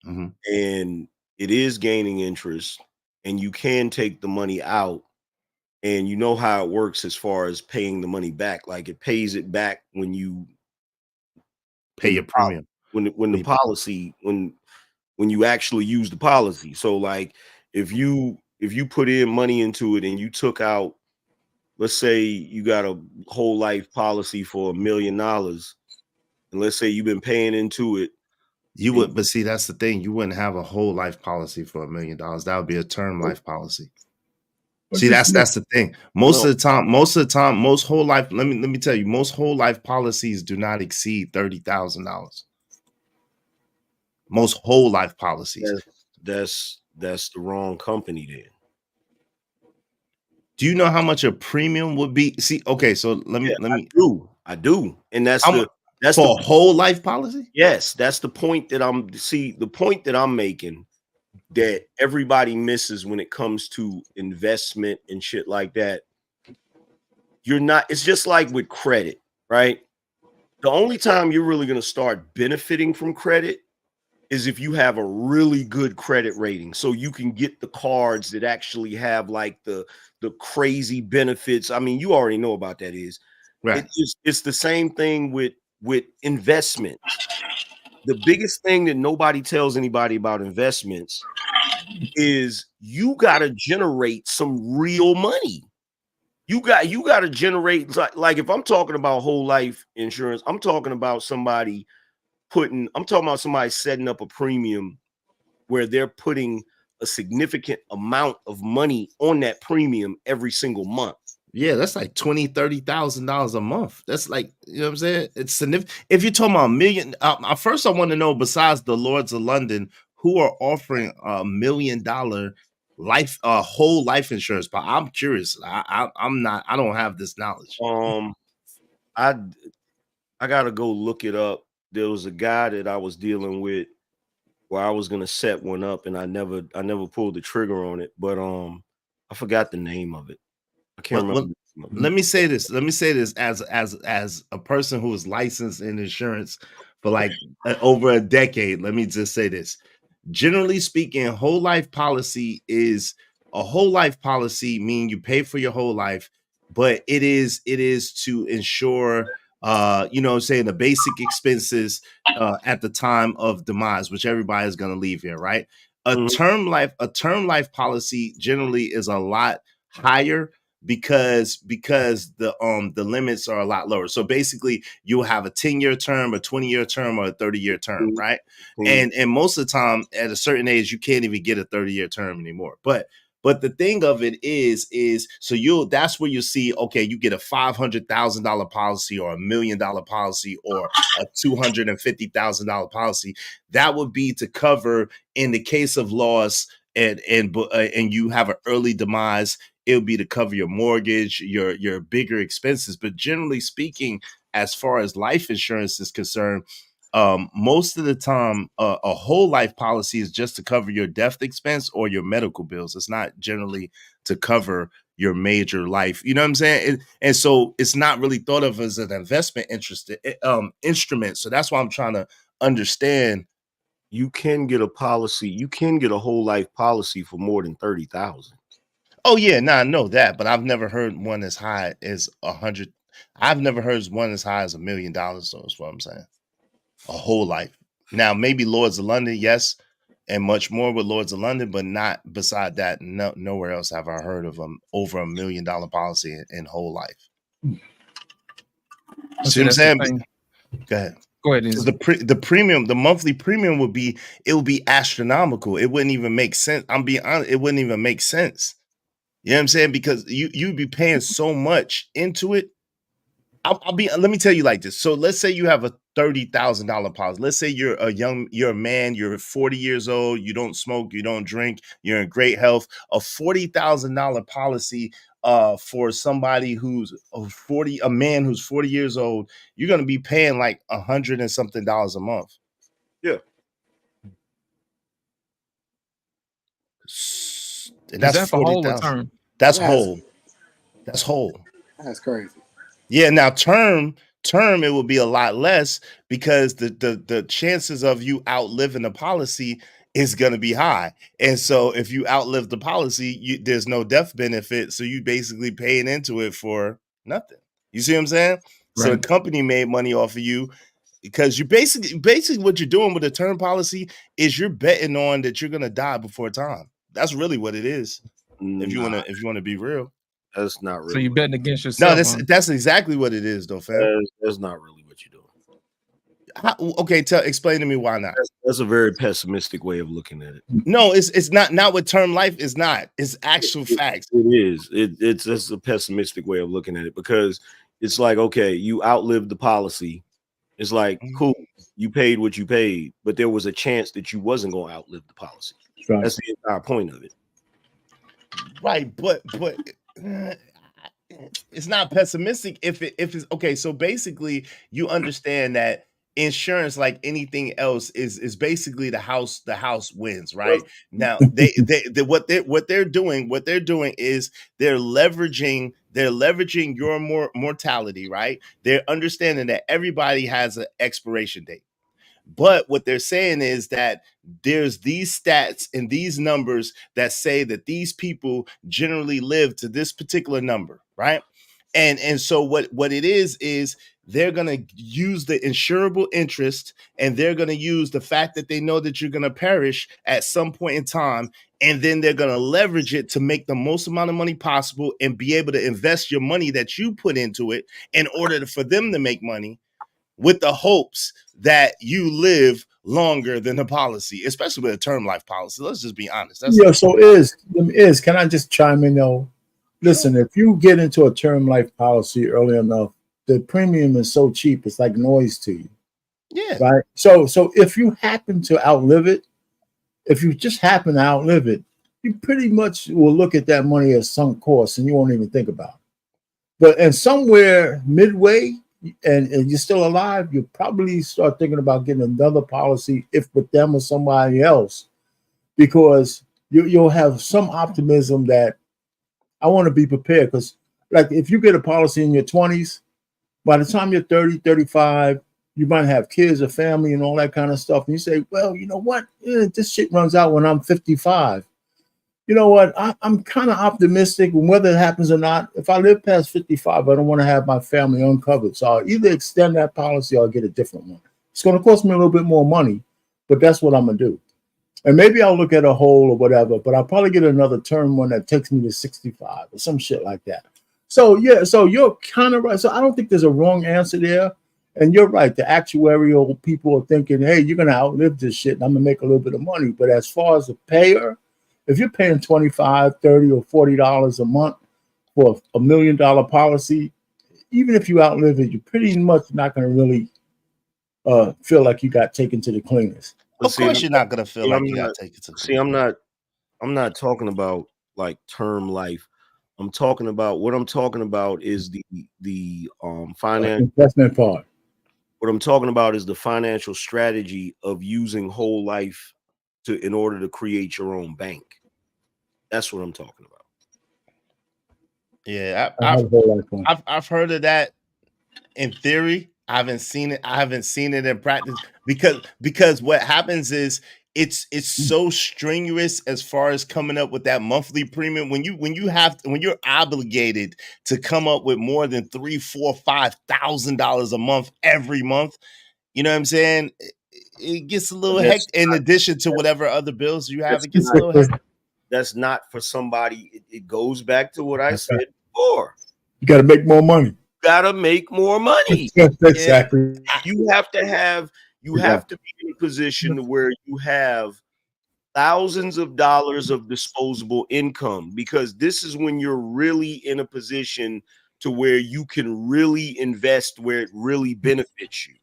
Mm-hmm. and it is gaining interest, and you can take the money out, and you know how it works as far as paying the money back. Like it pays it back when you Pay your premium. when the policy when you actually use the policy. So like if you put in money into it and you took out, let's say you got a whole life policy for $1,000,000, and let's say you've been paying into it. You would, but see, that's the thing. You wouldn't have a whole life policy for $1,000,000. That would be a term life policy. See, that's the thing. Most of the time, most whole life. Let me tell you, most whole life policies do not exceed $30,000. Most whole life policies. That's the wrong company then. Do you know how much a premium would be? See, okay, so let me. I do, and that's for a whole life policy. Yes, that's the point that the point that I'm making that everybody misses when it comes to investment and shit like that. It's just like with credit, right? The only time you're really going to start benefiting from credit is if you have a really good credit rating, so you can get the cards that actually have like the crazy benefits. I mean, you already know about that. Right. It's the same thing with investment. The biggest thing that nobody tells anybody about investments is you got to generate some real money. You got to generate like if I'm talking about whole life insurance, I'm talking about somebody setting up a premium where they're putting a significant amount of money on that premium every single month. Yeah, that's like $20,000-$30,000 a month. That's like, you know what I'm saying? It's significant. If you're talking about a million, first I want to know, besides the Lords of London, who are offering $1 million life, whole life insurance. But I'm curious. I'm not. I don't have this knowledge. I gotta go look it up. There was a guy that I was dealing with where I was gonna set one up, and I never pulled the trigger on it. But I forgot the name of it. I can't remember. Let me say this. Let me say this as a person who is licensed in insurance for like over a decade. Let me just say this. Generally speaking, whole life policy is a whole life policy, meaning you pay for your whole life, but it is to ensure you know what I'm saying, the basic expenses at the time of demise, which everybody is going to leave here, right? A term life policy generally is a lot higher because the limits are a lot lower. So basically you'll have a 10-year term, a 20-year term, or a 30-year term, right? And most of the time at a certain age you can't even get a 30-year term anymore. But the thing of it is so that's where you see, okay, you get a $500,000 policy or $1 million policy or a $250,000 policy. That would be to cover in the case of loss and you have an early demise. It would be to cover your mortgage, your bigger expenses. But generally speaking, as far as life insurance is concerned, most of the time, a whole life policy is just to cover your death expense or your medical bills. It's not generally to cover your major life. You know what I'm saying? And so it's not really thought of as an investment instrument. So that's why I'm trying to understand. You can get a policy. You can get a whole life policy for more than 30,000. Oh yeah, I know that, but I've never heard one as high as 100. I've never heard one as high as $1 million. So that's what I'm saying. A whole life. Now maybe Lords of London, yes, and much more with Lords of London, but not beside that. No, nowhere else have I heard of over $1 million policy in whole life. See what I'm saying? Go ahead. Go ahead. The premium, the monthly premium would be astronomical. It wouldn't even make sense. I'm being honest, it wouldn't even make sense. You know what I'm saying? Because you'd be paying so much into it. Let me tell you like this. So let's say you have a $30,000 policy. Let's say you're a man, you're 40 years old, you don't smoke, you don't drink, you're in great health. A $40,000 policy for somebody who's a man who's 40 years old, you're gonna be paying like $100 and something a month. Yeah. And that's that for whole or 40,000. term? That's whole. That's whole. That's crazy. Yeah, now term it will be a lot less because the chances of you outliving the policy is going to be high. And so if you outlive the policy, there's no death benefit, so you basically paying into it for nothing. You see what I'm saying? Right. So the company made money off of you because you basically what you're doing with a term policy is you're betting on that you're going to die before time. That's really what it is. If you want to be real. That's not really. So you're betting against yourself. No, that's exactly what it is, though, fam. That's not really what you're doing. Okay, explain to me why not. That's a very pessimistic way of looking at it. No, it's not with term life. It's not. It's actual facts. It is. It's a pessimistic way of looking at it because it's like, okay, you outlived the policy. It's like, cool, you paid what you paid, but there was a chance that you wasn't going to outlive the policy. Right. That's the entire point of it. Right, but it's not pessimistic if it's okay. So basically, you understand that insurance, like anything else, is basically the house wins, right? Now what they're doing is they're leveraging your mortality, right? They're understanding that everybody has an expiration date. But what they're saying is that there's these stats and these numbers that say that these people generally live to this particular number, right? And so what it is they're going to use the insurable interest, and they're going to use the fact that they know that you're going to perish at some point in time, and then they're going to leverage it to make the most amount of money possible and be able to invest your money that you put into it in order for them to make money, with the hopes that you live longer than the policy, especially with a term life policy. Let's just be honest. So can I just chime in though? Listen, if you get into a term life policy early enough, the premium is so cheap, it's like noise to you. Yeah. Right. So if you happen to outlive it, you pretty much will look at that money as sunk cost and you won't even think about it. And somewhere midway, and you're still alive, you probably start thinking about getting another policy, if with them or somebody else, because you'll have some optimism that I want to be prepared. Because like if you get a policy in your 20s, by the time you're 30, 35, you might have kids or family and all that kind of stuff. And you say, well, you know what? This shit runs out when I'm 55. You know what? I'm kind of optimistic, and whether it happens or not, if I live past 55, I don't want to have my family uncovered. So I'll either extend that policy or I'll get a different one. It's going to cost me a little bit more money, but that's what I'm going to do. And maybe I'll look at a whole or whatever, but I'll probably get another term one that takes me to 65 or some shit like that. So, yeah, so you're kind of right. So I don't think there's a wrong answer there. And you're right. The actuarial people are thinking, hey, you're going to outlive this shit and I'm going to make a little bit of money. But as far as the payer, if you're paying $25, $30, or $40 a month for $1 million policy, even if you outlive it, you're pretty much not going to really feel like you got taken to the cleaners. Of course, you're not going to feel like you got taken to the cleaners. I'm not talking about like term life. What I'm talking about is the finance investment part. What I'm talking about is the financial strategy of using whole life in order to create your own bank. That's what I'm talking about. Yeah, I have a whole life on. I've heard of that in theory. I haven't seen it. I haven't seen it in practice because what happens is it's so strenuous as far as coming up with that monthly premium. When you're obligated to come up with more than $3,000, $4,000, $5,000 a month every month, you know what I'm saying? It gets a little hectic. In addition to whatever other bills you have, it gets a little hectic. That's not for somebody. It goes back to what I said before. You got to make more money. Gotta make more money. Exactly. You have to be in a position where you have thousands of dollars of disposable income, because this is when you're really in a position to where you can really invest where it really benefits you.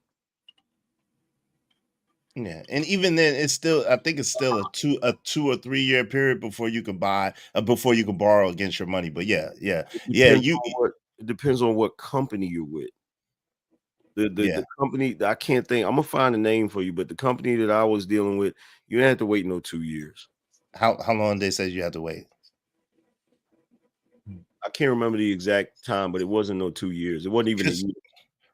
Yeah, and even then, I think it's still a 2 or 3 year period before you can before you can borrow against your money. But yeah. It depends on what company you're with. The company, I can't think. I'm gonna find a name for you, but the company that I was dealing with, you didn't have to wait no 2 years. How long they said you had to wait? I can't remember the exact time, but it wasn't no 2 years. It wasn't even a year.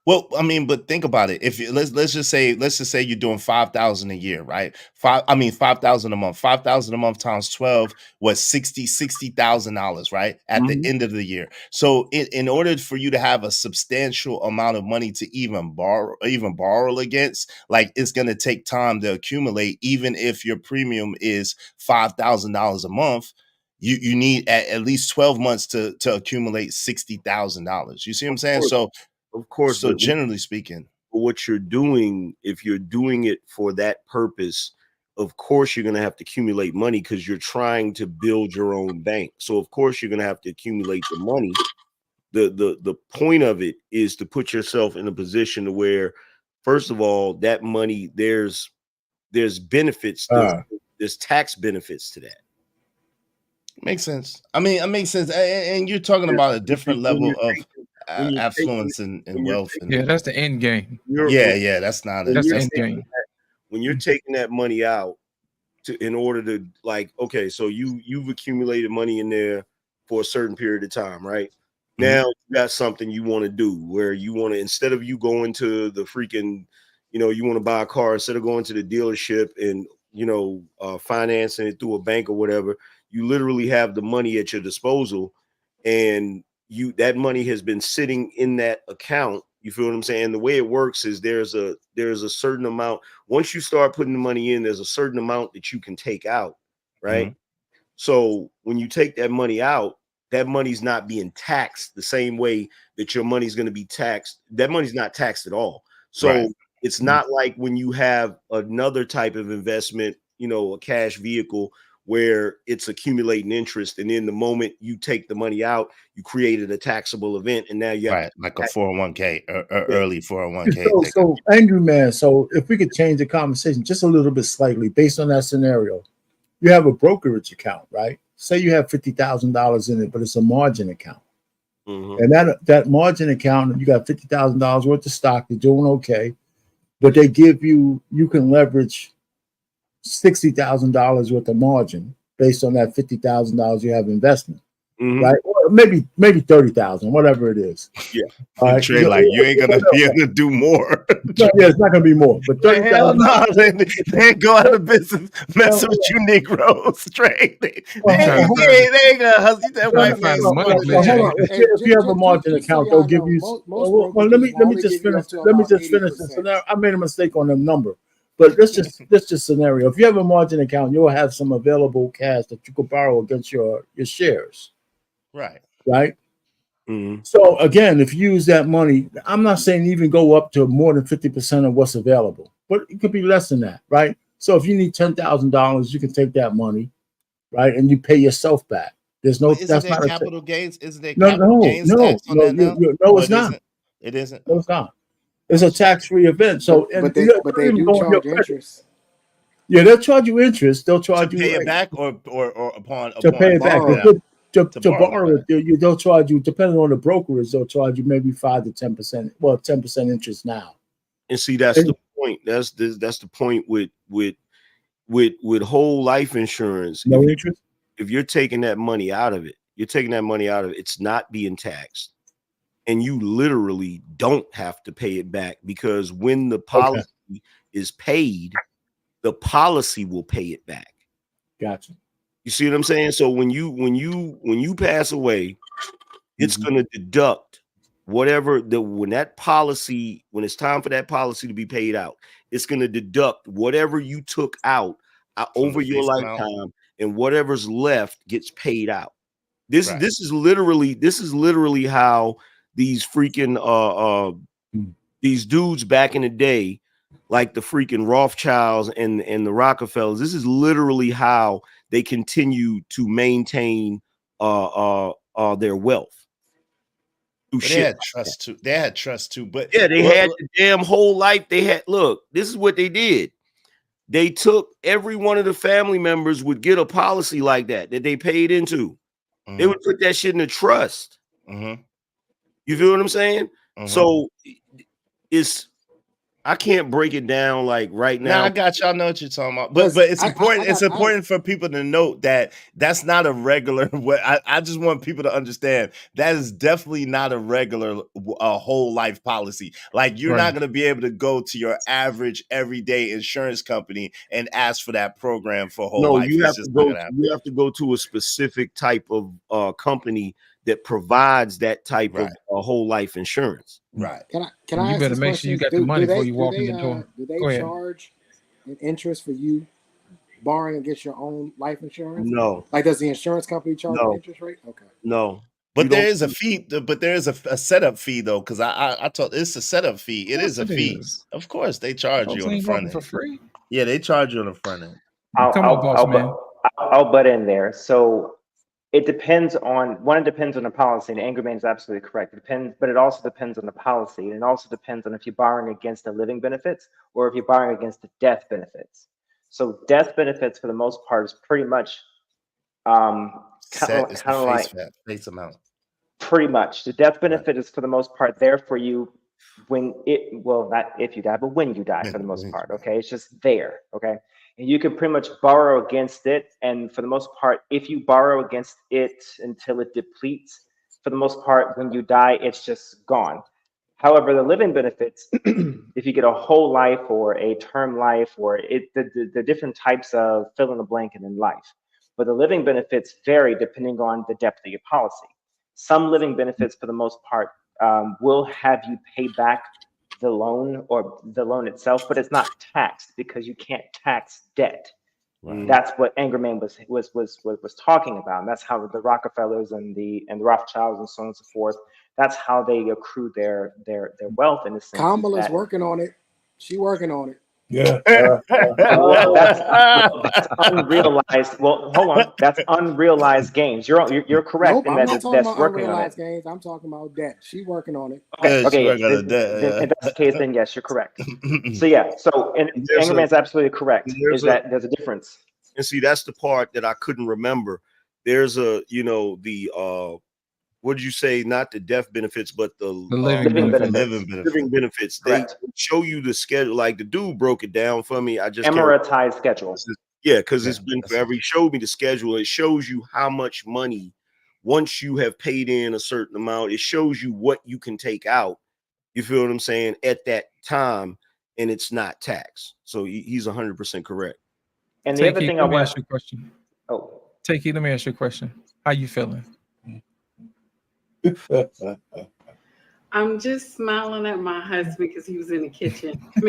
Well, I mean, but think about it. If you, let's just say you're doing 5,000 a year, right? 5,000 a month. 5,000 a month times 12 was $60,000, right? At the end of the year. So in order for you to have a substantial amount of money to even borrow against, like, it's going to take time to accumulate. Even if your premium is $5,000 a month, you need at least 12 months to accumulate $60,000. You see what I'm saying? Of course. So generally speaking, what you're doing, if you're doing it for that purpose, of course you're going to have to accumulate money because you're trying to build your own bank. So of course you're going to have to accumulate the money. The point of it is to put yourself in a position to where, first of all, that money, there's benefits, there's tax benefits to that. Makes sense. I mean, it makes sense. And you're talking about a different level of affluence and wealth. Yeah, that's the end game. That's not that's the end game. When you're taking that money out in order to, like, okay, so you've accumulated money in there for a certain period of time, right? Now you got something you want to do where you want to, instead of you going to the freaking, you want to buy a car, instead of going to the dealership and financing it through a bank or whatever, you literally have the money at your disposal, and that money has been sitting in that account. You feel what I'm saying? The way it works is there's a certain amount. Once you start putting the money in, there's a certain amount that you can take out, right? So when you take that money out, that money's not being taxed the same way that your money's going to be taxed. That money's not taxed at all. So it's not like when you have another type of investment, a cash vehicle, where it's accumulating interest, and in the moment you take the money out, you created a taxable event, and now you have like a 401k or early 401k. So angry man. So if we could change the conversation just a little bit slightly based on that scenario, you have a brokerage account, right? Say you have $50,000 in it, but it's a margin account, and that margin account, you got $50,000 worth of stock. You're doing okay, but they give you can leverage $60,000 worth of margin based on that $50,000 you have investment, right? Or maybe 30,000, whatever it is. Yeah, Trey, like, you ain't gonna be able to do more. It's not gonna be more. But 30,000. No, they go out of business messing with you Negroes, Trey. They ain't gonna hustle that white man. If you have a margin account, they'll give you. Well, let me just finish. This. So now I made a mistake on the number. But let's just scenario. If you have a margin account, you'll have some available cash that you could borrow against your shares. Right. So again, if you use that money, I'm not saying even go up to more than 50% of what's available, but it could be less than that, right? So if you need $10,000, you can take that money, right, and you pay yourself back. There's no. That's not capital gains. Isn't there capital gains tax on that now? No, it's not. It isn't. No, it's not. It's a tax-free event. So, but they do charge interest. Yeah, they'll charge you interest. They'll charge you pay it back, or upon pay it back. To borrow it, they'll charge you, depending on the brokerage, they'll charge you maybe 5 to 10%. Well, 10% interest now. And see, that's the point. That's the point with whole life insurance. No interest. If you're taking that money out of it, You're taking that money out of it. It's not being taxed. And you literally don't have to pay it back, because when the policy is paid, the policy will pay it back. Gotcha. You see what I'm saying? So when you pass away, it's going to deduct whatever when it's time for that policy to be paid out, it's going to deduct whatever you took out over your lifetime, and whatever's left gets paid out. This is literally how these freaking these dudes back in the day, like the freaking Rothschilds and the Rockefellers, this is literally how they continue to maintain their wealth. They had trust too. They had trust too. But yeah, they had the damn whole life. They had, look, this is what they did. They took every one of the family members would get a policy like that they paid into. They would put that shit in a trust. You feel what I'm saying? So I can't break it down like right now. Nah, I got y'all. Know what you're talking about, but it's important. It's important for people to note that that's not a regular. I just want people to understand that is definitely not a regular whole life policy. Like you're not going to be able to go to your average everyday insurance company and ask for that program for whole life. You have to go to a specific type of company that provides that type of whole life insurance. Right. Can I You ask better this make question? sure you got the money before you walk in the Do door. they charge an interest for you borrowing against your own life insurance? No. Like, does the insurance company charge an interest rate? Okay. No. But there is a fee. But there is a setup fee though, because I told it's a setup fee. It is a fee. Of course, they charge you on the front end for free. Yeah, they charge you on the front end. I'll butt in there. So it depends on it depends on the policy, and Angry Man is absolutely correct. It depends, but it also depends on the policy, and it also depends on if you're borrowing against the living benefits or if you're borrowing against the death benefits. So death benefits, for the most part, is pretty much kind of like face amount. Pretty much, the death benefit is for the most part there for you when not if you die, but when you die, for the most part. Okay, it's just there. Okay. And you can pretty much borrow against it. And for the most part, if you borrow against it until it depletes, for the most part, when you die, it's just gone. However, the living benefits, if you get a whole life or a term life or the different types of fill in the blank in life, but the living benefits vary depending on the depth of your policy. Some living benefits, for the most part, will have you pay back the loan or the loan itself, but it's not taxed because you can't tax debt. That's what Angry Man was talking about, and that's how the Rockefellers and the Rothschilds and so on and so forth. That's how they accrue their wealth in the sense. Kamala's working on it. She working on it. Yeah. Well, that's unrealized. Well, hold on. That's unrealized gains. You're correct. Nope, in I'm that not talking that's about working unrealized on it. gains. I'm talking about debt. She working on it. Okay. If that's the case, then yes, you're correct. So yeah. So Angry Man's absolutely correct. There's a difference. And see, that's the part that I couldn't remember. There's what did you say? Not the death benefits, but the living benefits. Correct. They show you the schedule. Like the dude broke it down for me. I just amortized schedule. Yeah, because it's been forever. He showed me the schedule. It shows you how much money once you have paid in a certain amount. It shows you what you can take out. You feel what I'm saying? At that time, and it's not taxed. So he's 100% correct. And the other thing I want to ask you a question. Oh, Takey, let me ask you a question. How you feeling? I'm just smiling at my husband because he was in the kitchen. So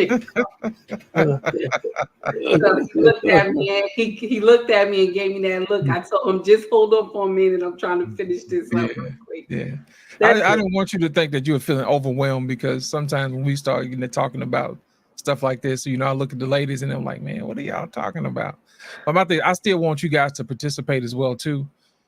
he looked at me and he looked at me and gave me that look. I told him, just hold up for a minute. I'm trying to finish this up real quick. Yeah. I don't want you to think that you're feeling overwhelmed, because sometimes when we start talking about stuff like this, I look at the ladies and I'm like, man, what are y'all talking about? I still want you guys to participate as well too,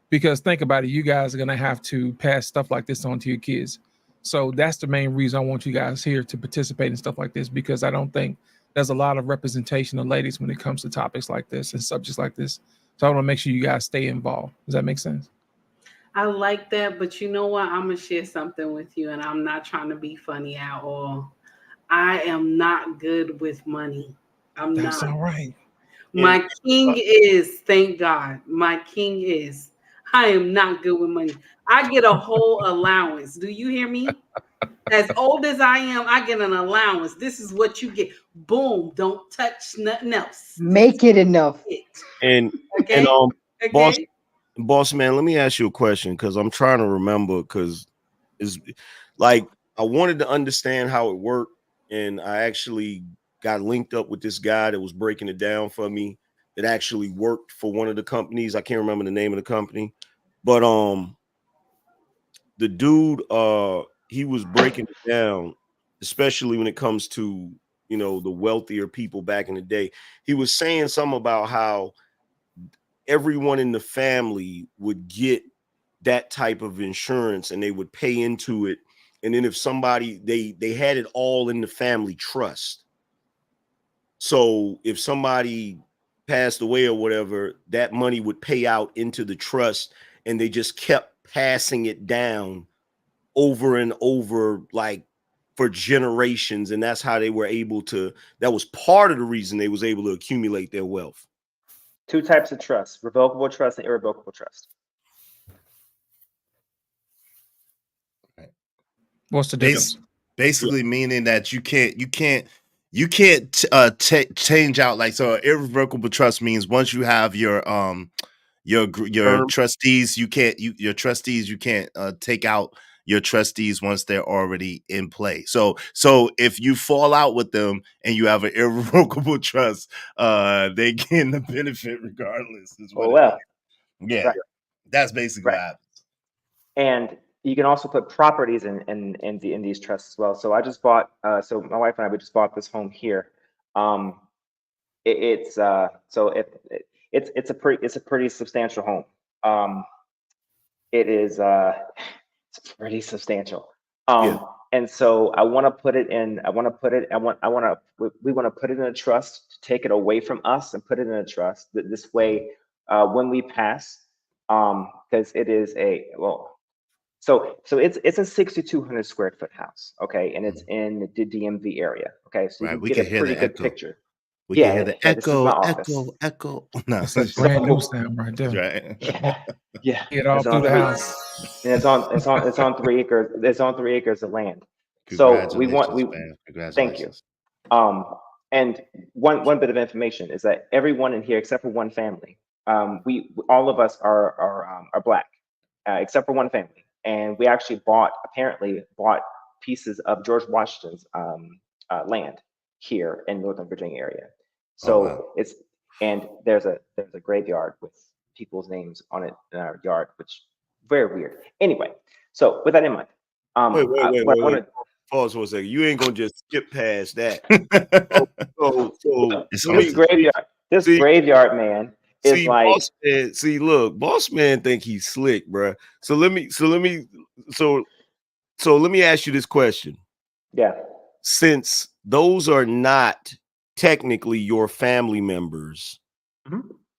because think about it, you guys are going to have to pass stuff like this on to your kids. So that's the main reason I want you guys here to participate in stuff like this, because I don't think there's a lot of representation of ladies when it comes to topics like this and subjects like this. So I want to make sure you guys stay involved. Does that make sense? I like that, but you know what? I'm going to share something with you, and I'm not trying to be funny at all. I am not good with money. That's all right. My king is, thank God, my king is. I am not good with money. I get a whole allowance. Do you hear me? As old as I am, I get an allowance. This is what you get. Boom. Don't touch nothing else. Make it enough. And Okay. boss man, let me ask you a question because I'm trying to remember because it's like I wanted to understand how it worked, and I actually got linked up with this guy that was breaking it down for me that actually worked for one of the companies. I can't remember the name of the company, but the dude he was breaking it down, especially when it comes to, you know, the wealthier people back in the day. He was saying something about how everyone in the family would get that type of insurance and they would pay into it, and then if somebody they had it all in the family trust, so if somebody passed away or whatever, that money would pay out into the trust, and they just kept passing it down over and over, like for generations, and that's how they were able to, that was part of the reason they was able to accumulate their wealth. Two types of trust: revocable trust and irrevocable trust. What's the difference? Basically meaning that you can't change out, like, so irrevocable trust means once you have your trustees, you can't take out your trustees once they're already in play. So if you fall out with them and you have an irrevocable trust, they gain the benefit regardless. Yeah, right. That's basically what happens. And you can also put properties in these trusts as well. So I just bought, so my wife and I, we just bought this home here. It's a pretty substantial home. It's pretty substantial. And so I want to put it in. We want to put it in a trust to take it away from us and put it in a trust. This way, when we pass, because it is so it's a 6,200 square foot house, okay, and it's in the DMV area, okay, so you can get a pretty good picture. We can hear the echo. No, it's a brand new sound right there. Right. Yeah. Get all through the house. And it's on 3 acres. It's on 3 acres of land. So thank you. And one bit of information is that everyone in here, except for one family, all of us are Black, except for one family, and we actually bought pieces of George Washington's land here in Northern Virginia area. So and there's a graveyard with people's names on it in our yard, which very weird. Anyway, so with that in mind, wait. Pause for a second. You ain't gonna just skip past that. This graveyard man is like. Boss man think he's slick, bro. So let me ask you this question. Yeah. Since those are not technically your family members,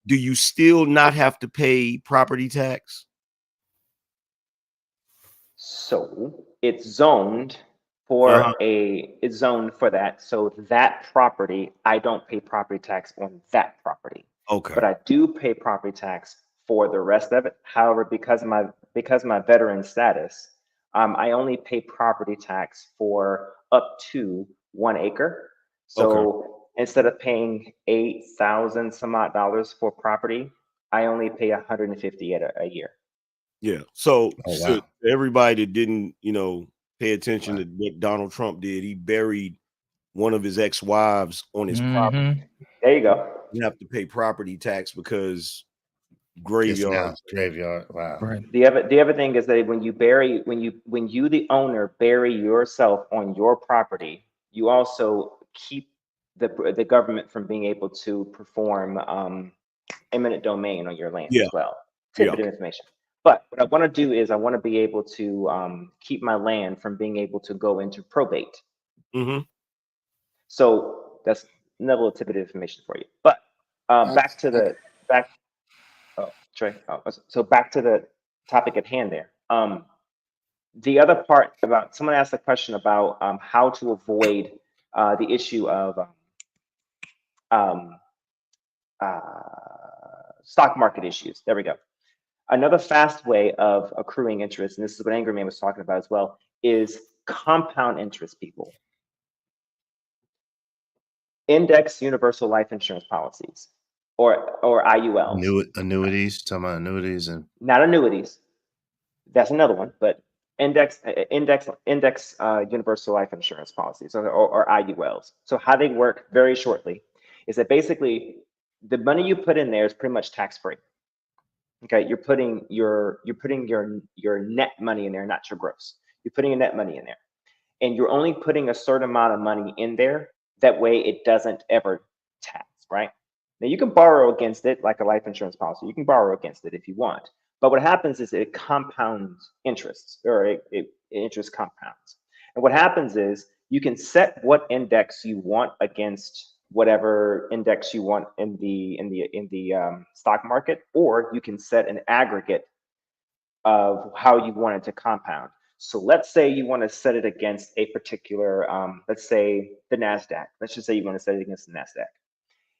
do you still not have to pay property tax? So it's zoned for it's zoned for that. So that property, I don't pay property tax on that property. Okay. But I do pay property tax for the rest of it. However, because of my veteran status, I only pay property tax for up to 1 acre. So instead of paying $8,000 some odd dollars for property, I only pay $150 a year. Yeah. So, everybody that didn't, pay attention to what Donald Trump did, he buried one of his ex-wives on his property. There you go. You have to pay property tax because graveyard. Wow. Right. The other thing is that when you the owner bury yourself on your property, you also keep the government from being able to perform eminent domain on your land as well. Tidbit of information. But what I want to do is I want to be able to keep my land from being able to go into probate. So that's another little tidbit of information for you. But back to the topic at hand there. The other part about, someone asked a question about how to avoid the issue of stock market issues. There we go. Another fast way of accruing interest, and this is what Angry Man was talking about as well, is compound interest, people. Index universal life insurance policies, or IULs. Annuities, talking about annuities and Not annuities. That's another one, but index universal life insurance policies, or IULs. So how they work, very shortly, is that basically the money you put in there is pretty much tax-free. Okay, you're putting your net money in there, not your gross. You're putting your net money in there, and you're only putting a certain amount of money in there. That way, it doesn't ever tax, right? Now you can borrow against it, like a life insurance policy. You can borrow against it if you want, but what happens is it compounds interests, or interest compounds. And what happens is you can set what index you want against whatever index you want in the stock market, or you can set an aggregate of how you want it to compound. So let's say you want to set it against a particular, let's say the NASDAQ. Let's just say you want to set it against the NASDAQ.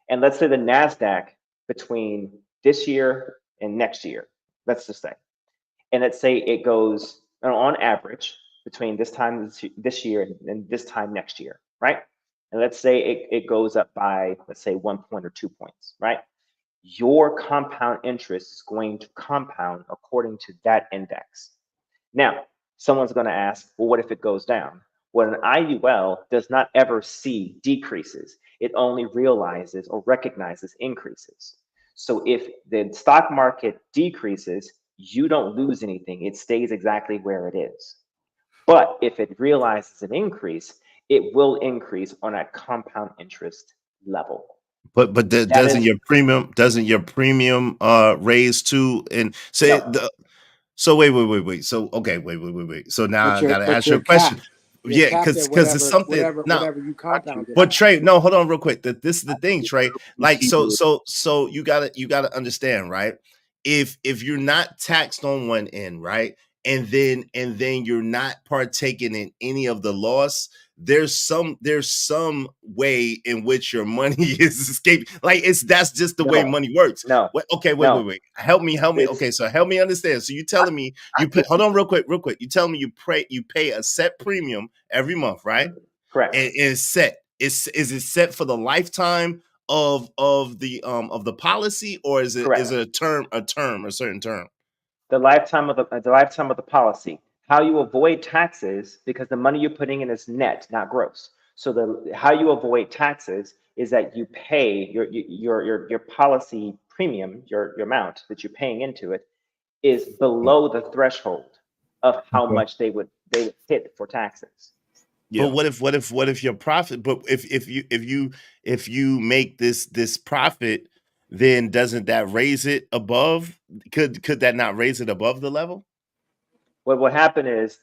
And let's say the NASDAQ between this year and next year, let's just say. And let's say it goes on average between this time this year and this time next year, right? And let's say it goes up by, let's say 1 point or 2 points, right? Your compound interest is going to compound according to that index. Now, someone's going to ask, well, what if it goes down? Well, an IUL does not ever see decreases. It only realizes or recognizes increases. So if the stock market decreases, you don't lose anything. It stays exactly where it is. But if it realizes an increase, it will increase on a compound interest level. But doesn't your premium raise too? And say so wait. So okay, wait. So now I gotta ask you a question. Yeah, because it's something. Whatever you compound it. But Trey, no, hold on real quick. This is the thing, Trey. Like so you gotta understand, right? If you're not taxed on one end, right? And then you're not partaking in any of the loss, there's some way in which your money is escaping. Like that's just the way money works. No. Okay, wait. Help me. Okay, so help me understand. So you telling me hold on real quick. You telling me you pay a set premium every month, right? Correct. And it's set. Is it set for the lifetime of the policy, or is it a certain term? The lifetime of the policy. How you avoid taxes, because the money you're putting in is net, not gross. So how you avoid taxes is that you pay your policy premium, your amount that you're paying into it is below the threshold of how much they would hit for taxes. Yeah. But what if your profit? But if you make this profit, then doesn't that raise it above? Could that not raise it above the level? Well, what happened is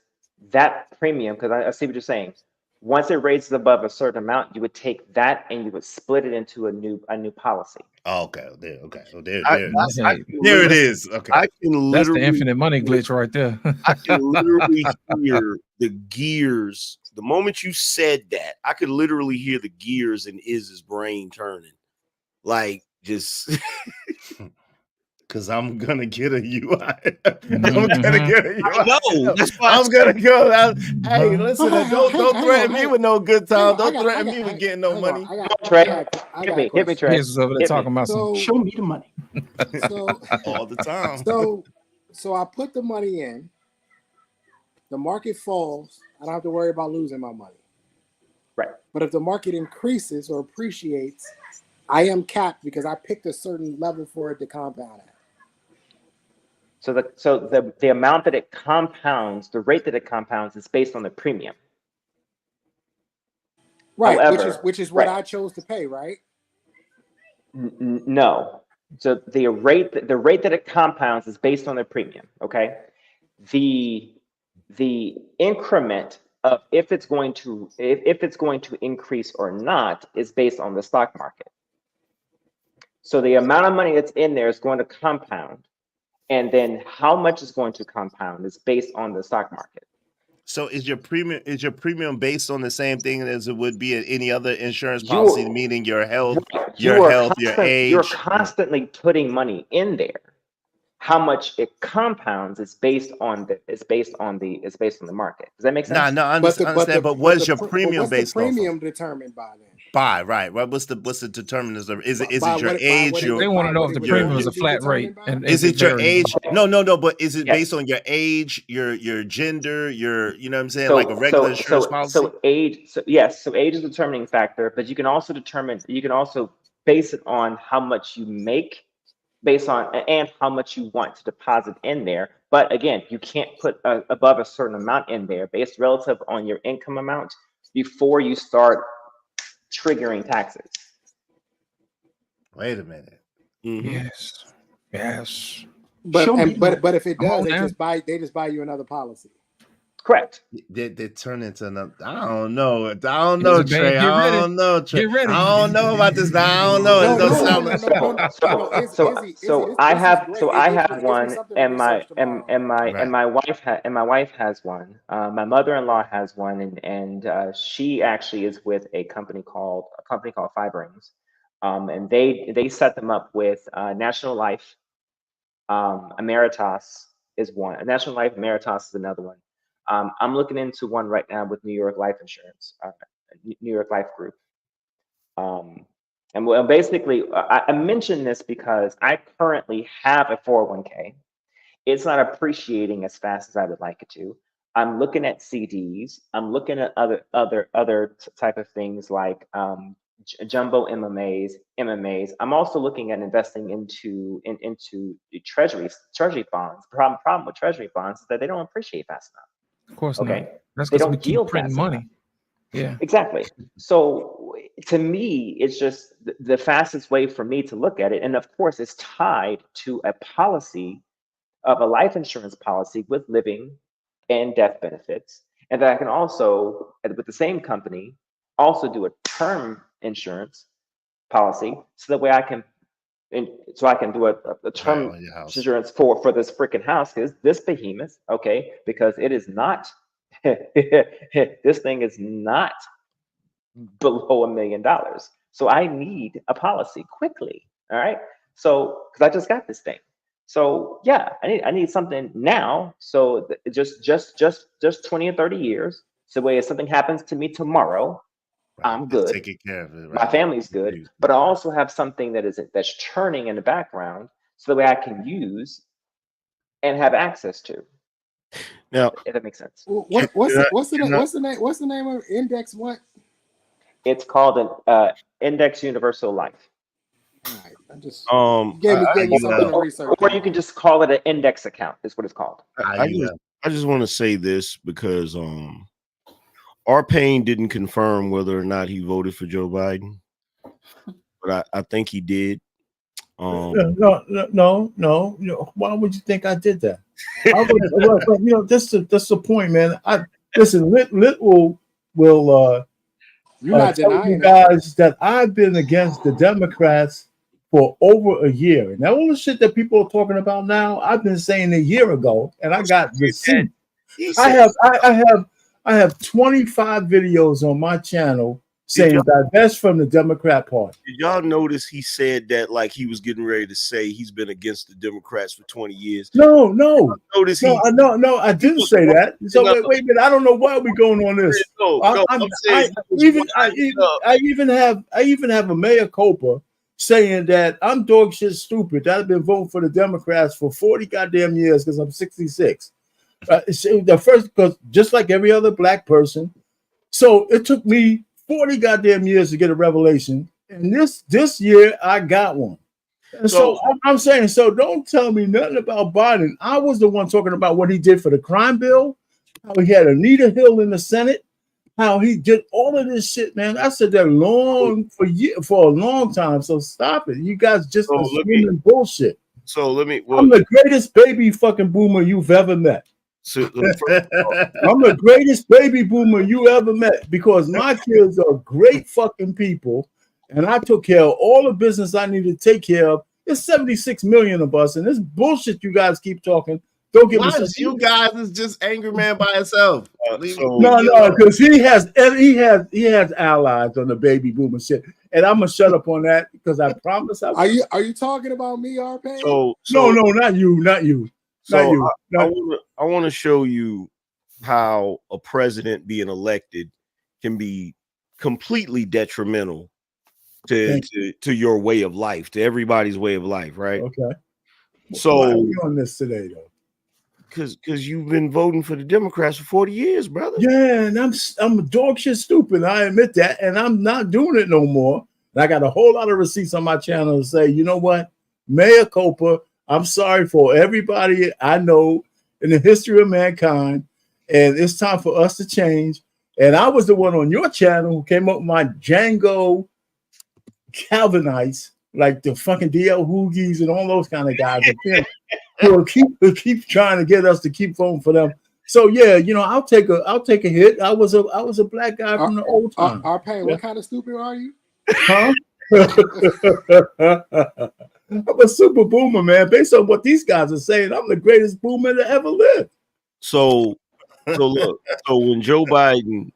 that premium, because I see what you're saying. Once it raises above a certain amount, you would take that and you would split it into a new policy. Oh, okay. There it is. Okay. I can literally, that's the infinite money glitch right there. I can literally hear the gears. The moment you said that, I could literally hear the gears in Iz's brain turning. Like just because I'm gonna get a UI. I'm gonna get a UI. No, that's why I'm gonna go. Hey, listen, don't threaten me with no good time. Don't threaten me with getting no money. Hit me, Trey. Here's over there talking about some. Show me the money. All the time. So I put the money in. The market falls. I don't have to worry about losing my money. Right. But if the market increases or appreciates, I am capped because I picked a certain level for it to compound at. So the amount that it compounds, the rate that it compounds is based on the premium. Right, However, which is what I chose to pay, right? No. So the rate that it compounds is based on the premium, okay? The increment of if it's going to increase or not is based on the stock market. So the amount of money that's in there is going to compound, and then how much is going to compound is based on the stock market. So is your premium based on the same thing as it would be in any other insurance policy, meaning your health, your age? You're constantly putting money in there. how much it compounds is based on the market. Does that make sense? No, I understand. But what is your premium based off of? Premium determined by then? Right. What's the determinant? Is it your age? They want to know if the premium is a flat rate. And is it your age? Okay. No. But is it Yes. based on your age, your gender, your you know what I'm saying, So- like a regular so- insurance so- policy? So age is a determining factor, but you can also base it on how much you make, based on and how much you want to deposit in there. But again, you can't put above a certain amount in there based relative on your income amount before you start triggering taxes. Wait a minute. Mm-hmm. Yes. But if it does, on, they just buy you another policy. Correct. They turn into another. I don't know, Trey. I don't know, Trey. Get ready. I don't know about this. I don't know. It don't sound like. So I have one, and my wife has one. My mother-in-law has one, and she actually is with a company called Five Rings, and they set them up with National Life. Emeritus is one. National Life, Emeritus is another one. I'm looking into one right now with New York Life Insurance, New York Life Group. And well, basically, I mention this because I currently have a 401k. It's not appreciating as fast as I would like it to. I'm looking at CDs. I'm looking at other type of things like jumbo MMAs. I'm also looking at investing into treasury bonds. The problem with treasury bonds is that they don't appreciate fast enough. Of course Okay. not. That's They because we don't keep yield printing fast money. enough. Yeah. Exactly. So to me, it's just the fastest way for me to look at it. And of course, it's tied to a policy of a life insurance policy with living and death benefits. And that I can also, with the same company, also do a term insurance policy, so that way I can do a term insurance for this freaking house, because this behemoth, okay, because it is not this thing is not below $1 million. So I need a policy quickly. All right. So because I just got this thing. So yeah, I need something now. So just 20 or 30 years. So way if something happens to me tomorrow, I'm good. Taking care of it. Right? My family's good, but I also have something that's churning in the background, so the way I can use and have access to. Now, if that makes sense. What's the name of Index? What? It's called an Index Universal Life. All right, I just gave me something to research. Or you can just call it an index account. Is what it's called. I just want to say this because our pain didn't confirm whether or not he voted for Joe Biden, but I think he did. No. Why would you think I did that? That's the point, man. Listen. Lit will you're not tell denying you guys that I've been against the Democrats for over a year. And all the shit that people are talking about now, I've been saying a year ago, and I got receipt. I have 25 videos on my channel saying divest from the Democrat Party. Did y'all notice he said that like he was getting ready to say he's been against the Democrats for 20 years? No, I didn't say that. So wait a minute, I don't know why we're going on this. I even have a mea culpa saying that I'm dog shit stupid. That I've been voting for the Democrats for 40 goddamn years because I'm 66. The first, because just like every other black person, so it took me 40 goddamn years to get a revelation, and this year I got one. And so I'm saying, so don't tell me nothing about Biden. I was the one talking about what he did for the crime bill, how he had Anita Hill in the Senate, how he did all of this shit, man. I said that for a long time. So stop it. You guys just assuming bullshit. So let me. I'm the greatest baby fucking boomer you've ever met. So, I'm the greatest baby boomer you ever met because my kids are great fucking people, and I took care of all the business I needed to take care of. There's 76 million of us, and this bullshit you guys keep talking. Don't give me some. You guys is just angry man by himself. No, because he has allies on the baby boomer shit. and I'm gonna shut up on that because I promise I will. Are you talking about me, RP? So no, not you. So I want to show you how a president being elected can be completely detrimental to your way of life, to everybody's way of life, right? Okay. So why are we on this today, though? Because you've been voting for the Democrats for 40 years, brother. Yeah, and I'm dog shit stupid. I admit that, and I'm not doing it no more. And I got a whole lot of receipts on my channel to say, you know what, mea culpa. I'm sorry for everybody I know in the history of mankind, and it's time for us to change. And I was the one on your channel who came up with my Django Calvinites, like the fucking DL Hoogies and all those kind of guys. who keep trying to get us to keep voting for them. So yeah, you know, I'll take a hit. I was a black guy from the old time. RP, what kind of stupid are you? Huh? I'm a super boomer, man. Based on what these guys are saying, I'm the greatest boomer that ever lived. So look, so when Joe Biden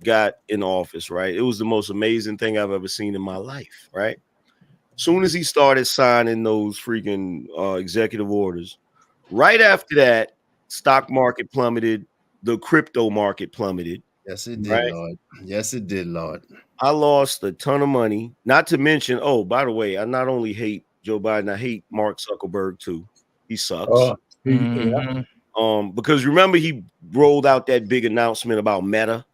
got in office, right, it was the most amazing thing I've ever seen in my life, right? Soon as he started signing those freaking executive orders, right after that, stock market plummeted, the crypto market plummeted. Yes, it did, Lord. Yes, it did, Lord. I lost a ton of money. Not to mention, oh, by the way, I not only hate Joe Biden, I hate Mark Zuckerberg too. He sucks. Because remember he rolled out that big announcement about Meta,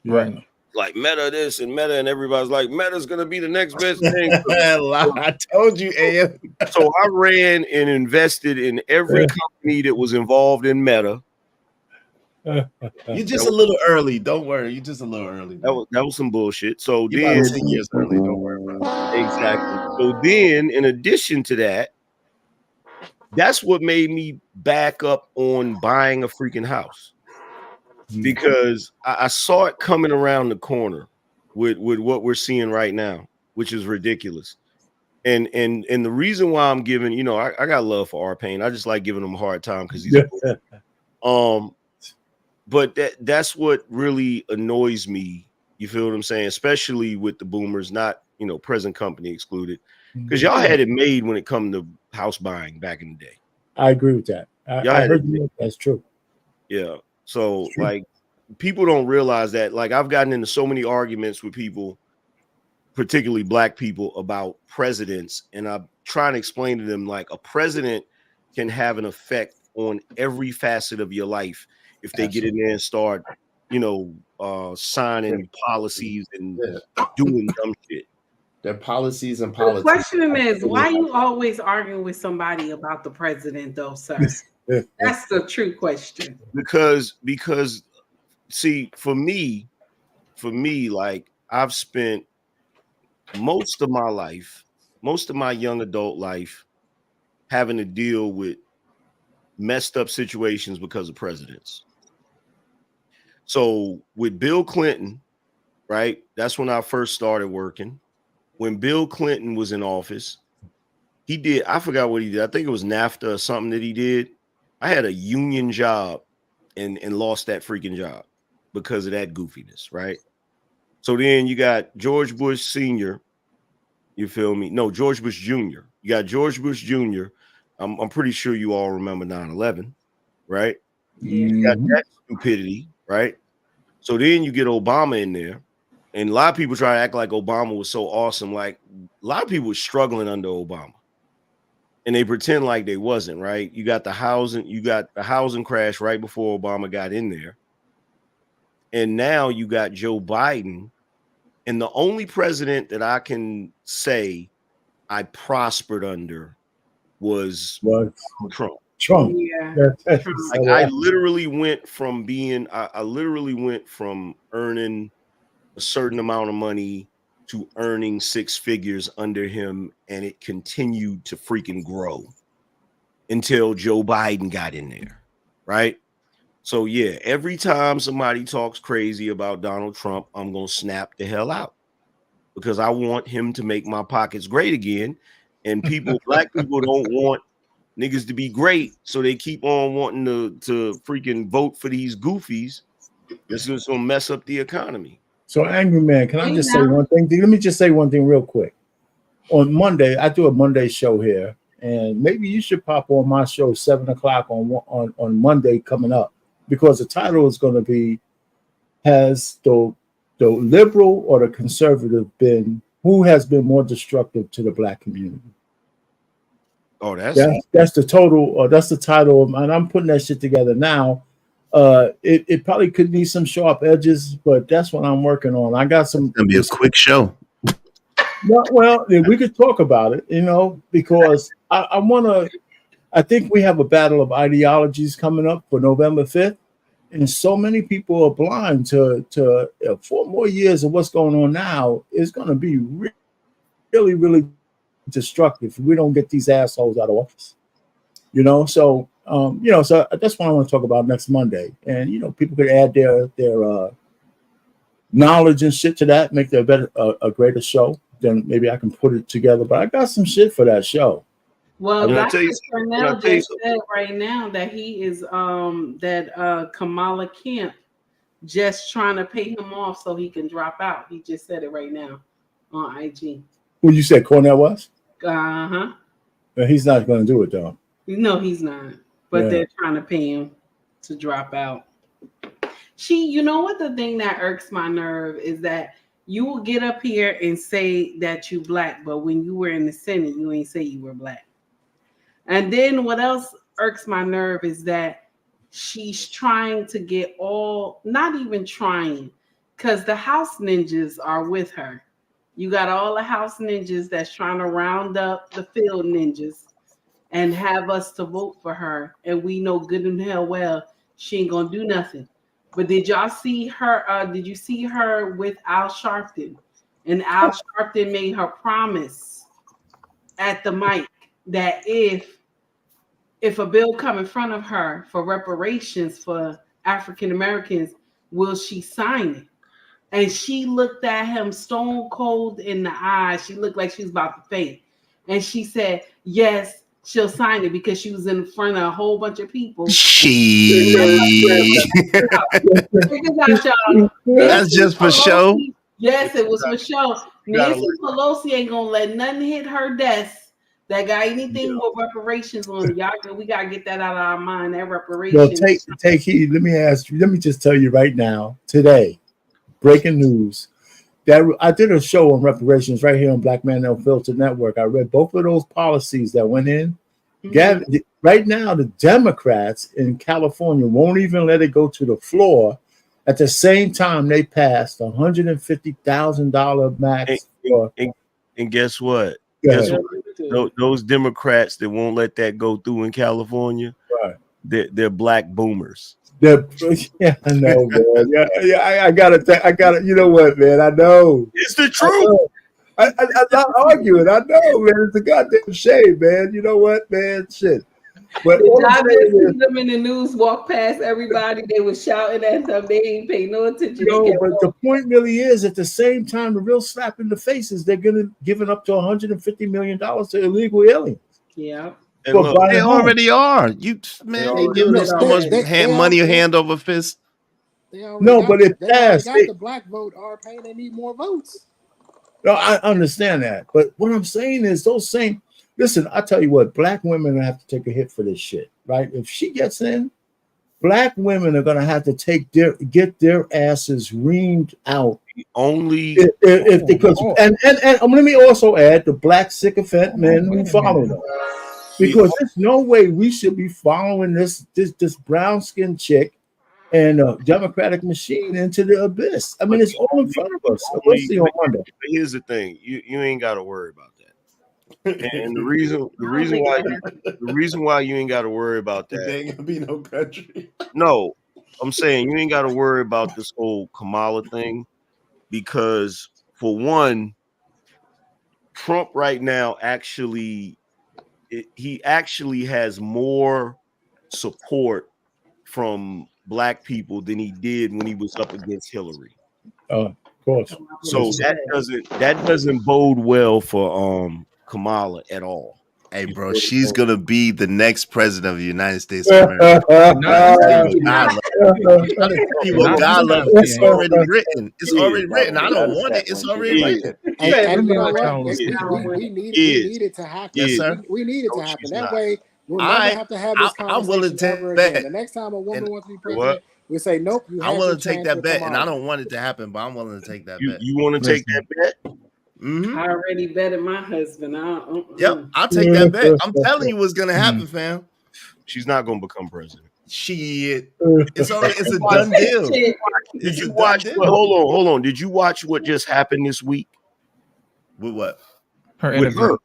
right? Like Meta this and Meta, and everybody's like, Meta's gonna be the next best thing. I told you, AM. So I ran and invested in every company that was involved in Meta. You're just a little early. Don't worry. You're just a little early. That was some bullshit. So You're then about 10 years early. Don't worry about it. Exactly. So then, in addition to that, that's what made me back up on buying a freaking house, because I saw it coming around the corner with what we're seeing right now, which is ridiculous. And the reason why I'm giving, you know, I got love for R-Pain. I just like giving him a hard time because he's but that's what really annoys me. You feel what I'm saying? Especially with the boomers, not, you know, present company excluded, because y'all had it made when it come to house buying back in the day. I agree with that. I heard you. That's true. Yeah. So like, people don't realize that. Like, I've gotten into so many arguments with people, particularly black people, about presidents, and I'm trying to explain to them, like, a president can have an effect on every facet of your life if they get in there and start, you know, signing policies and doing dumb shit. Their policies and The politics. question is, why you always arguing with somebody about the president, though, sir? That's the true question. Because see, for me, like, I've spent most of my life, most of my young adult life, having to deal with messed up situations because of presidents. So with Bill Clinton, right? That's when I first started working. When Bill Clinton was in office, he did, I forgot what he did. I think it was NAFTA or something that he did. I had a union job and lost that freaking job because of that goofiness, right? So then you got George Bush Sr. You feel me? No, George Bush Jr. You got George Bush Jr. I'm pretty sure you all remember 9/11, right? You got that stupidity, right? So then you get Obama in there, and a lot of people try to act like Obama was so awesome. Like, a lot of people were struggling under Obama, and they pretend like they wasn't, right? You got the housing crash right before Obama got in there. And now you got Joe Biden, and the only president that I can say I prospered under was Trump. Yeah. Like, I literally went from earning a certain amount of money to earning 6 figures under him, and it continued to freaking grow until Joe Biden got in there, right? So yeah, every time somebody talks crazy about Donald Trump, I'm gonna snap the hell out, because I want him to make my pockets great again. And black people don't want niggas to be great, so they keep on wanting to freaking vote for these goofies. This is gonna mess up the economy. So, Angry Man, can I just say one thing? Let me just say one thing real quick. On Monday, I do a Monday show here, and maybe you should pop on my show 7:00 on Monday coming up, because the title is going to be, has the liberal or the conservative been, who has been more destructive to the Black community? Oh, that's the total, or that's the title, and I'm putting that shit together now. It probably could need some sharp edges, but that's what I'm working on. I got some. It's gonna be a quick show. Well, we could talk about it, because I think we have a battle of ideologies coming up for November 5th, and so many people are blind to 4 more years of what's going on now is going to be really, really destructive if we don't get these assholes out of office. So so that's what I want to talk about next Monday, and people could add their knowledge and shit to that, make it a greater show. Then maybe I can put it together. But I got some shit for that show. Well, Dr. Cornell just said right now that he is Kamala Kemp just trying to pay him off so he can drop out. He just said it right now on IG. Who you said Cornell was? Uh-huh. He's not going to do it though. No, he's not. But they're trying to pay him to drop out. You know what, the thing that irks my nerve is that you will get up here and say that you Black, but when you were in the Senate, you ain't say you were Black. And then what else irks my nerve is that she's trying to get not even trying, because the house ninjas are with her. You got all the house ninjas that's trying to round up the field ninjas and have us to vote for her. And we know good and hell well she ain't gonna do nothing. But did y'all see her? Did you see her with Al Sharpton? And Al Sharpton made her promise at the mic that if a bill come in front of her for reparations for African Americans, will she sign it? And she looked at him stone cold in the eyes. She looked like she was about to faint. And she said, yes, she'll sign it, because she was in front of a whole bunch of people. That's just for show. Yes, it was for show. Nancy Pelosi ain't gonna let nothing hit her desk that got anything with reparations on it. Y'all, we gotta get that out of our mind. That reparations. Well, take heed. Let me just tell you right now, today, breaking news. That I did a show on reparations right here on Black Man Unfiltered Network. I read both of those policies that went in. Mm-hmm. Right now, the Democrats in California won't even let it go to the floor. At the same time, they passed $150,000 max. And guess what? Those Democrats that won't let that go through in California, right? They're Black boomers. I know, man. I gotta. You know what, man? I know it's the truth. I'm not arguing. I know, man. It's a goddamn shame, man. You know what, man? Shit. But did y'all see them in the news walk past everybody? They were shouting at them. They ain't pay no attention. No, but the point really is, at the same time, the real slap in the face is they're giving up to $150 million to illegal aliens. Yeah. And look, they already are. They giving them so much money hand over fist. No, but it passed. They got the Black vote RP. They need more votes. No, I understand that, but what I'm saying is those same. Listen, I tell you what, Black women have to take a hit for this shit, right? If she gets in, Black women are gonna have to get their asses reamed out. Only because let me also add the Black sycophant men who follow them. Because there's no way we should be following this brown skinned chick and a Democratic machine into the abyss. I mean, it's all in front of us. We'll see on Monday. Here's the thing: you ain't got to worry about that. And the reason why you ain't got to worry about that, there ain't gonna be no country. No, I'm saying you ain't got to worry about this whole Kamala thing, because for one, Trump right now he actually has more support from Black people than he did when he was up against Hillary. Of course. So that doesn't bode well for Kamala at all. Hey, bro, she's gonna be the next president of the United States of America. It's already written. It's already written. I don't want it. It's already written. And you know what? We need it to happen. Yes, sir. We need it to happen. That way, we'll I- never have to have this I'm willing conversation to ever bet. again. The next time a woman wants to be What? president, we say, nope, you I'm have willing your to take chance that with bet, and I tomorrow. don't want it to happen, but I'm willing to take that bet. You want to take that bet? Mm-hmm. I already betted my husband. Yep, I'll take that bet. I'm telling you what's gonna happen, fam. She's not gonna become president. Shit. It's a done deal. Did you watch? Hold on. Did you watch what just happened this week? With what? Her With interview. her.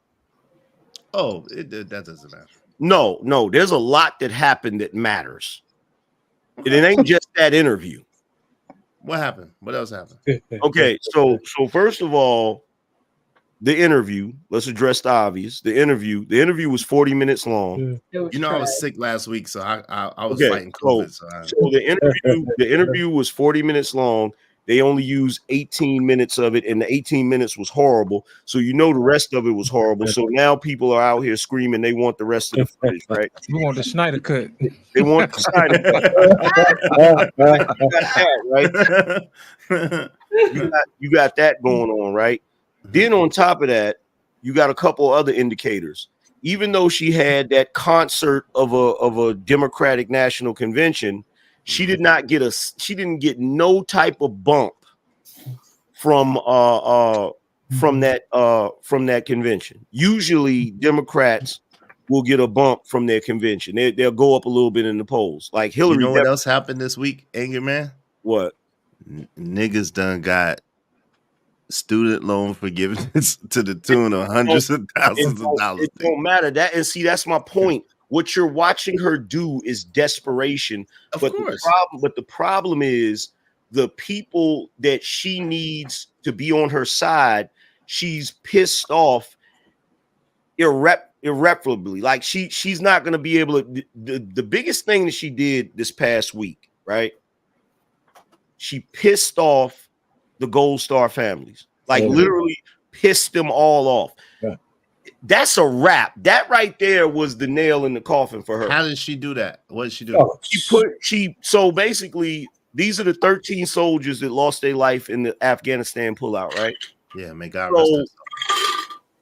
Oh, that doesn't matter. No. There's a lot that happened that matters. And it ain't just that interview. What happened? What else happened? Okay, so first of all, the interview. Let's address the obvious. The interview was 40 minutes long. You know, I was sick last week, so I was Okay, fighting COVID. so the interview was 40 minutes long. They only used 18 minutes of it, and the 18 minutes was horrible. So you know the rest of it was horrible. So now people are out here screaming they want the rest of the footage, right? We want the Schneider cut. They want the Schneider cut. Right? You got that going on, right? Then on top of that, you got a couple other indicators. Even though she had that concert of a Democratic National Convention, she didn't get no type of bump from that convention. Usually Democrats will get a bump from their convention. They'll go up a little bit in the polls. Like Hillary. You know what else happened this week, Anger Man? What? Niggas done got student loan forgiveness to the tune of hundreds of thousands of dollars. It don't matter. That's my point. What you're watching her do is desperation. Of course. The problem is the people that she needs to be on her side, she's pissed off irreparably. Like she's not going to be able to. The biggest thing that she did this past week, right? She pissed off the Gold Star families, like literally pissed them all off. Yeah. That's a wrap. That right there was the nail in the coffin for her. How did she do that? What did she do? So basically, these are the 13 soldiers that lost their life in the Afghanistan pullout, right? Yeah, may God rest her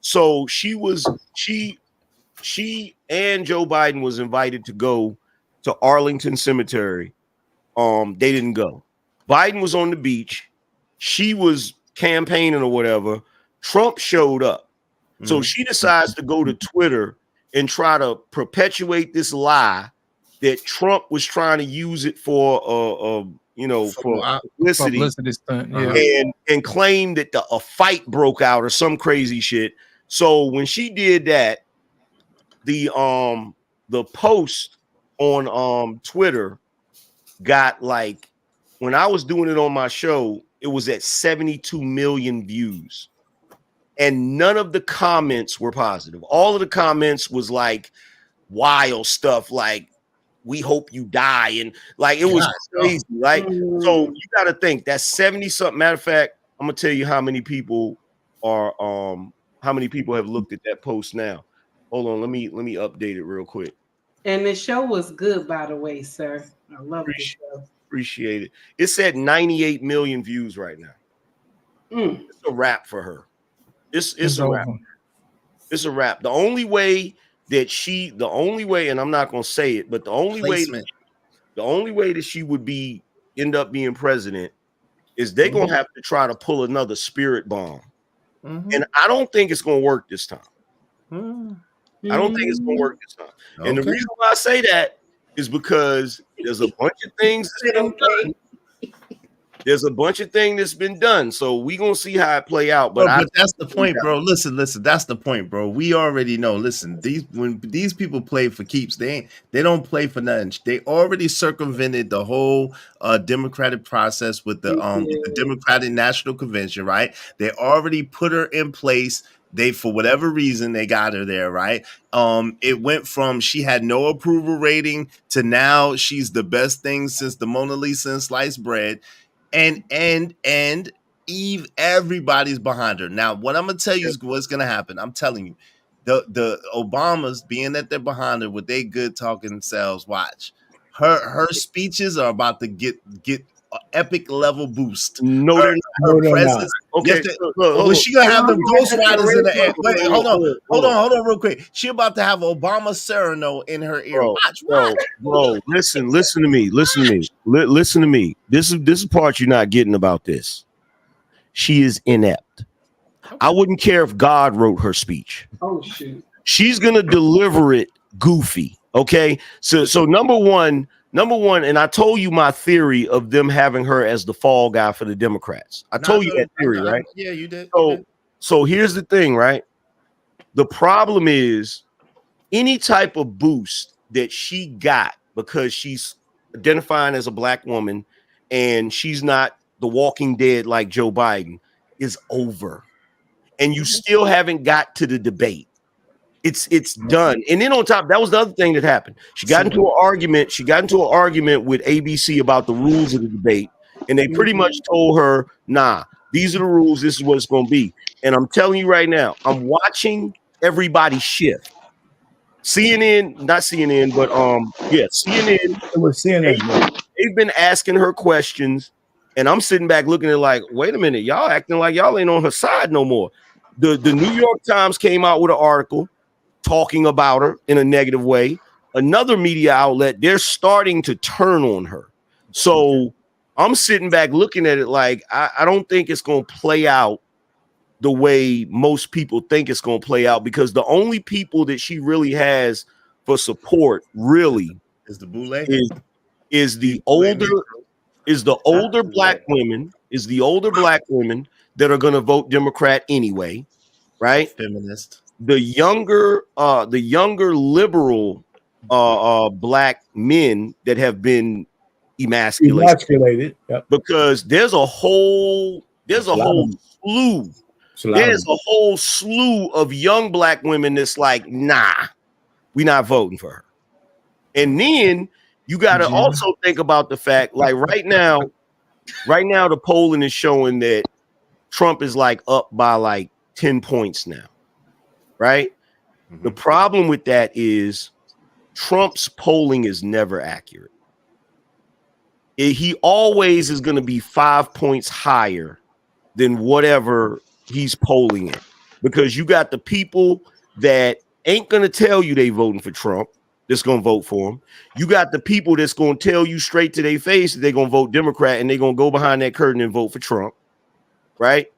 soul. So she and Joe Biden was invited to go to Arlington Cemetery. They didn't go. Biden was on the beach. She was campaigning or whatever. Trump showed up. So she decides to go to Twitter and try to perpetuate this lie that Trump was trying to use it for for publicity stunt, yeah. and claim that a fight broke out or some crazy shit. So when she did that, the post on Twitter got, like, when I was doing it on my show, it was at 72 million views. And none of the comments were positive. All of the comments was like wild stuff, like, we hope you die. And like, it was crazy. Like, so you got to think that's 70 something. Matter of fact, I'm going to tell you how many people have looked at that post now. Hold on. Let me update it real quick. And the show was good, by the way, sir. I love the show. Appreciate it. It's at 98 million views right now. It's a wrap for her. It's a wrap. It's a wrap. The only way, and I'm not gonna say it, but the only way that she would end up being president is they're gonna have to try to pull another spirit bomb. And I don't think it's gonna work this time. I don't think it's gonna work this time. And the reason why I say that is because there's a bunch of things that's been done. There's a bunch of things that's been done. So we're going to see how it play out. But that's the point, bro. Listen, that's the point, bro. We already know. Listen, when these people play for keeps, they don't play for nothing. They already circumvented the whole democratic process with the Democratic National Convention, right? They already put her in place. For whatever reason, they got her there, right? It went from she had no approval rating to now she's the best thing since the Mona Lisa and sliced bread. And Eve, everybody's behind her. Now, what I'm gonna tell you is what's gonna happen. I'm telling you, The Obamas, being that they're behind her with their good talking selves, watch her speeches are about to get an epic level boost. No, they're not. Her they're presence. not. Okay, Yes, look, was she gonna have them Ghost Riders in the air? Wait, hold on, real quick. She about to have Obama Cyrano in her ear. Bro, listen to me. Listen to me. This is the part you're not getting about this. She is inept. I wouldn't care if God wrote her speech. Oh shoot. She's gonna deliver it goofy. Okay. So number one, and I told you my theory of them having her as the fall guy for the Democrats. I told you that theory, right? Yeah, you did. So here's the thing, right? The problem is any type of boost that she got because she's identifying as a black woman and she's not the Walking Dead like Joe Biden is over. And you still haven't got to the debate. It's done. And then on top, that was the other thing that happened. She got into an argument. She got into an argument with ABC about the rules of the debate. And they pretty much told her, nah, these are the rules. This is what it's going to be. And I'm telling you right now, I'm watching everybody shift. CNN, not CNN, but CNN. It was CNN. They've been asking her questions. And I'm sitting back looking at like, wait a minute, y'all acting like y'all ain't on her side no more. The New York Times came out with an article talking about her in a negative way. Another media outlet, they're starting to turn on her. So I'm sitting back looking at it like, I don't think it's going to play out the way most people think it's going to play out, because the only people that she really has for support really is the boule, is the older black women that are going to vote Democrat anyway, right? Feminist. The younger liberal black men that have been emasculated. Yep. Because there's a whole slew of young black women that's like, nah, we're not voting for her. And then you got to also think about the fact, like right now the polling is showing that Trump is like up by like 10 points now, right? Mm-hmm. The problem with that is Trump's polling is never accurate. He always is going to be 5 points higher than whatever he's polling in, because you got the people that ain't going to tell you they voting for Trump that's going to vote for him. You got the people that's going to tell you straight to their face that they're going to vote Democrat, and they're going to go behind that curtain and vote for Trump, right?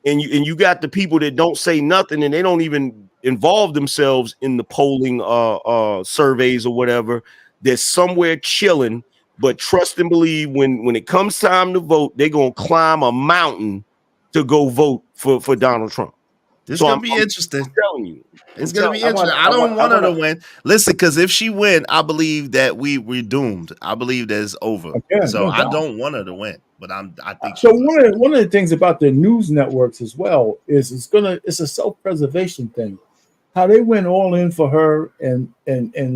And you got the people that don't say nothing, and they don't even involve themselves in the polling surveys or whatever. They're somewhere chilling, but trust and believe when it comes time to vote, they're going to climb a mountain to go vote for Donald Trump. This is going to be interesting. I'm telling you. It's going to be interesting. I don't want her to win. Listen, because if she win, I believe that we're doomed. I believe that it's over. Okay, so I don't want her to win, but I think so. One of the things about the news networks as well is it's a self-preservation thing. How they went all in for her and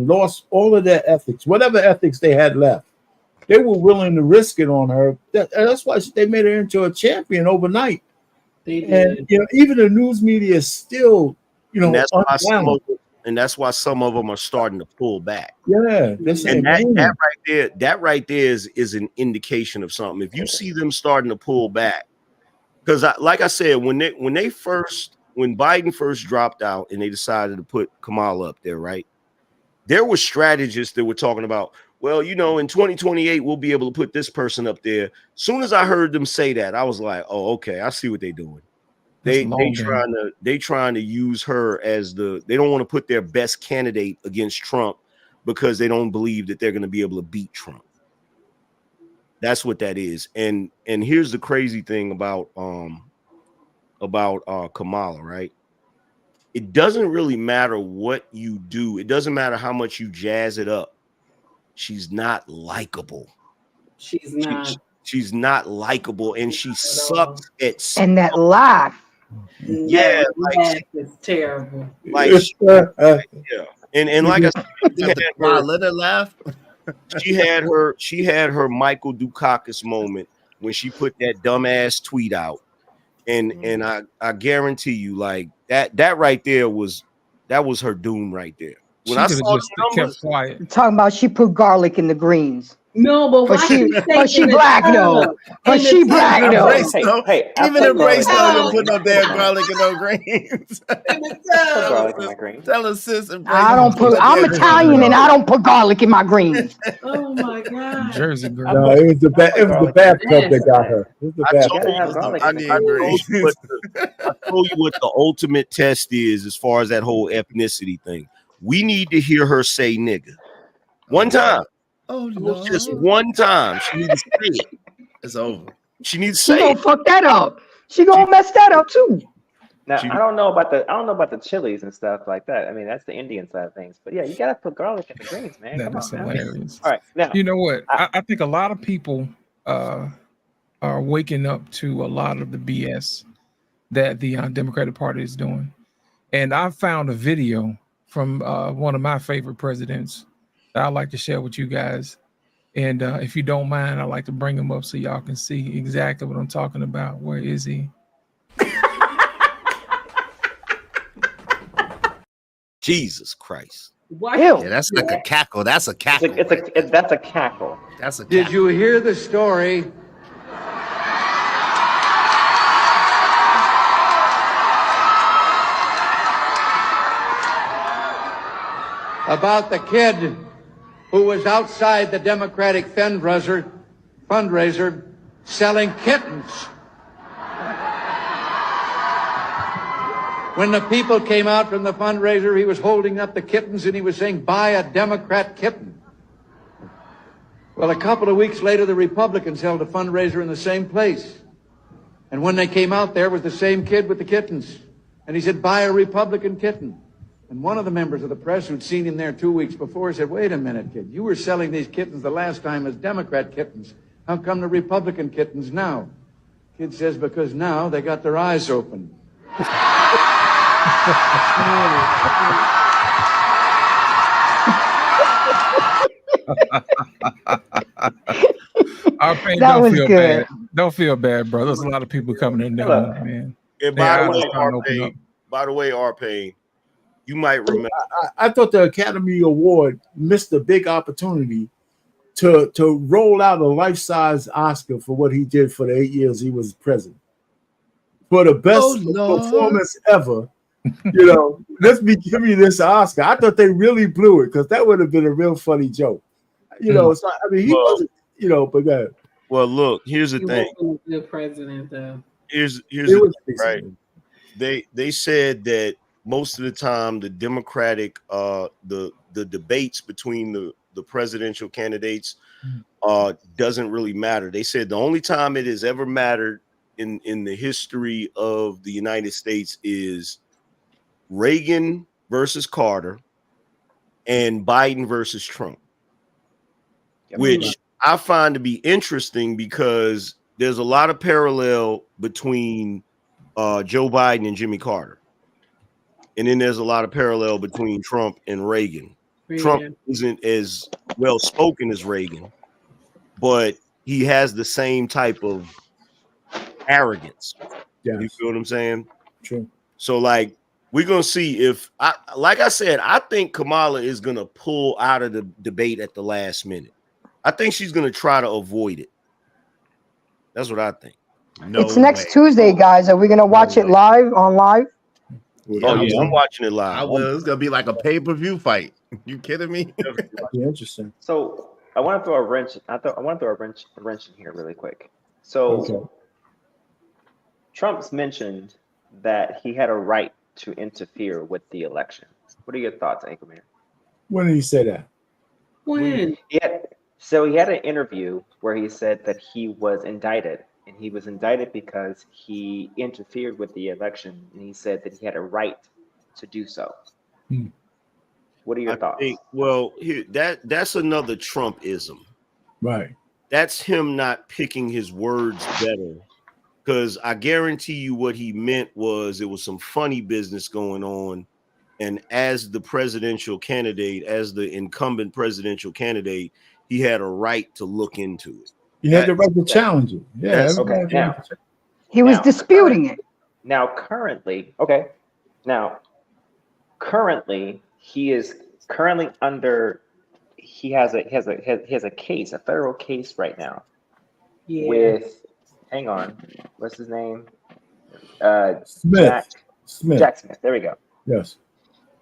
lost all of their ethics, whatever ethics they had left. They were willing to risk it on her. That's why they made her into a champion overnight. And even the news media is still, and that's why some of them are starting to pull back. Yeah, that right there is an indication of something. If you see them starting to pull back, because like I said, when Biden first dropped out and they decided to put Kamala up there, right? There were strategists that were talking about, well, in 2028, we'll be able to put this person up there. Soon as I heard them say that, I was like, oh, okay, I see what they're doing. They trying to use her as they don't want to put their best candidate against Trump because they don't believe that they're going to be able to beat Trump. That's what that is. And here's the crazy thing about Kamala, right? It doesn't really matter what you do. It doesn't matter how much you jazz it up. She's not likable. She's not likable, and she sucks at. And that laugh. Yeah, it's terrible. Like, and like I said, let her laugh. She had her Michael Dukakis moment when she put that dumbass tweet out, and I guarantee you, like that right there was that was her doom right there. When She I could saw have just the numbers, kept quiet. Talking about she put garlic in the greens. No, but why she she shaking the black though. tub? But In the she tub. black Even though. Brace though. I Even put if Brace garlic in though, my don't put greens. no damn garlic in no greens. I put garlic in my greens. Tell her sis and Brace. I don't put. I'm Italian and I don't put garlic in my greens. Oh my God. Jersey girl. No, it was the bathtub that got her. It was the I told bathtub. I told you what the ultimate test is as far as that whole ethnicity thing. We need to hear her say nigga. One time. Oh no. Just one time. She needs to say it. It's over. She needs to She say gonna it. fuck that up. She gonna mess that up too. Now I don't know about the chilies and stuff like that. I mean, that's the Indian side of things. But yeah, you gotta put garlic in the greens, man. That Come is on, now. hilarious. All right, now You know what? I think a lot of people are waking up to a lot of the BS that the Democratic Party is doing. And I found a video from one of my favorite presidents that I'd like to share with you guys. And if you don't mind, I'd like to bring him up so y'all can see exactly what I'm talking about. Where is he? Jesus Christ. What? Yeah, that's like a cackle. That's a cackle. that's a cackle. That's a Did you hear the story about the kid who was outside the Democratic fundraiser selling kittens? When the people came out from the fundraiser, he was holding up the kittens and he was saying, "Buy a Democrat kitten." Well, a couple of weeks later, the Republicans held a fundraiser in the same place. And when they came out, there was the same kid with the kittens. And he said, "Buy a Republican kitten." And one of the members of the press who'd seen him there 2 weeks before said, "Wait a minute, kid. You were selling these kittens the last time as Democrat kittens. How come the Republican kittens now?" Kid says, "Because now they got their eyes open." Our pain, That don't was feel good. bad. Don't feel bad, bro. There's a lot of people coming in there, man. And Their by eyes the way, are starting to open up. R-Pain, you might remember. I thought the Academy Award missed a big opportunity to roll out a life-size Oscar for what he did for the 8 years he was president. For the best performance ever. You know, let's be giving you this Oscar. I thought they really blew it because that would have been a real funny joke. You know, so, I mean, he wasn't, you know, but well, look, here's the He thing. wasn't a good president, though. Here's the thing, right? They said that most of the time the Democratic the debates between the presidential candidates doesn't really matter. They said the only time it has ever mattered in the history of the United States is Reagan versus Carter and Biden versus Trump, which I find to be interesting because there's a lot of parallel between Joe Biden and Jimmy Carter. And then there's a lot of parallel between Trump and Reagan. Trump isn't as well spoken as Reagan, but he has the same type of arrogance. Yeah. You feel what I'm saying? True. So like we're gonna see if like I said, I think Kamala is gonna pull out of the debate at the last minute. I think she's gonna try to avoid it. That's what I think. It's next Tuesday, guys. Are we gonna watch it live on live? Oh yeah, I'm watching it live. I will. It's gonna be like a pay-per-view fight. You kidding me? Interesting. So I want to throw a wrench. I want to throw a wrench in here really quick. So Trump's mentioned that he had a right to interfere with the election. What are your thoughts, Anchorman? When did he say that? When? So he had an interview where he said that he was indicted, and he was indicted because he interfered with the election, and he said that he had a right to do so. What are your thoughts? Well, that's another Trumpism. Right. That's him not picking his words better. Because I guarantee you what he meant was it was some funny business going on. And as the presidential candidate, as the incumbent presidential candidate, he had a right to look into it. He had the right to challenge it. Yeah. Okay. He was disputing it. Now, currently, currently he is currently under. He has a case, a federal case right now. Yeah. With, hang on, what's his name? Smith. Jack Smith. There we go. Yes.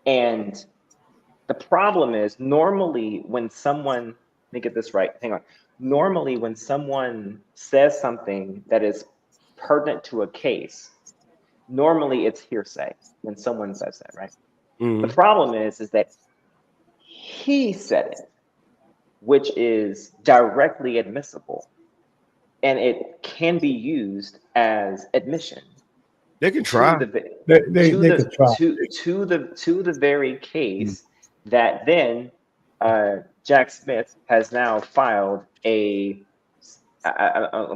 And the problem is, normally when someone, let me get this right, hang on. Normally when someone says something that is pertinent to a case, normally it's hearsay when someone says that, right? Mm-hmm. The problem is that he said it, which is directly admissible, and it can be used as admission. They can try. To the very case that then Jack Smith has now filed I'm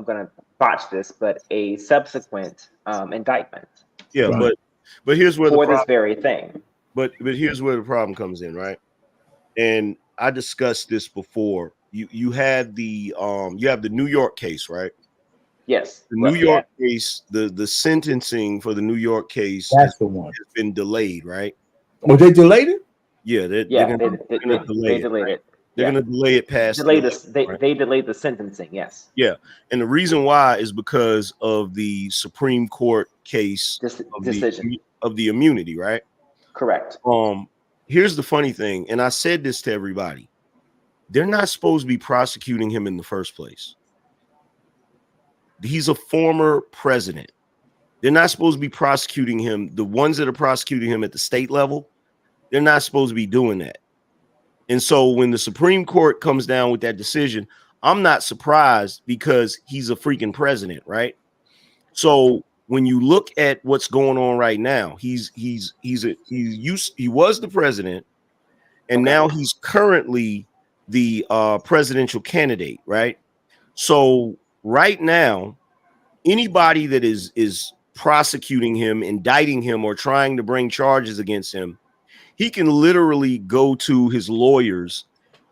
going to botch this, but a subsequent indictment. Yeah, right. but here's where for this very thing. But here's where the problem comes in, right? And I discussed this before. You had the you have the New York case, right? Yes. The New York case, the sentencing for the New York case has been delayed, right? Oh, they delayed it? Yeah, they delayed it. They're going to delay it past. They delayed the sentencing. Yes. Yeah, and the reason why is because of the Supreme Court case decision of the immunity, right? Correct. Here's the funny thing, and I said this to everybody: they're not supposed to be prosecuting him in the first place. He's a former president. They're not supposed to be prosecuting him. The ones that are prosecuting him at the state level, they're not supposed to be doing that. And so when the Supreme Court comes down with that decision, I'm not surprised because he's a freaking president, right? So when you look at what's going on right now, he was the president, and now he's currently the presidential candidate, right? So right now, anybody that is prosecuting him, indicting him, or trying to bring charges against him, he can literally go to his lawyers,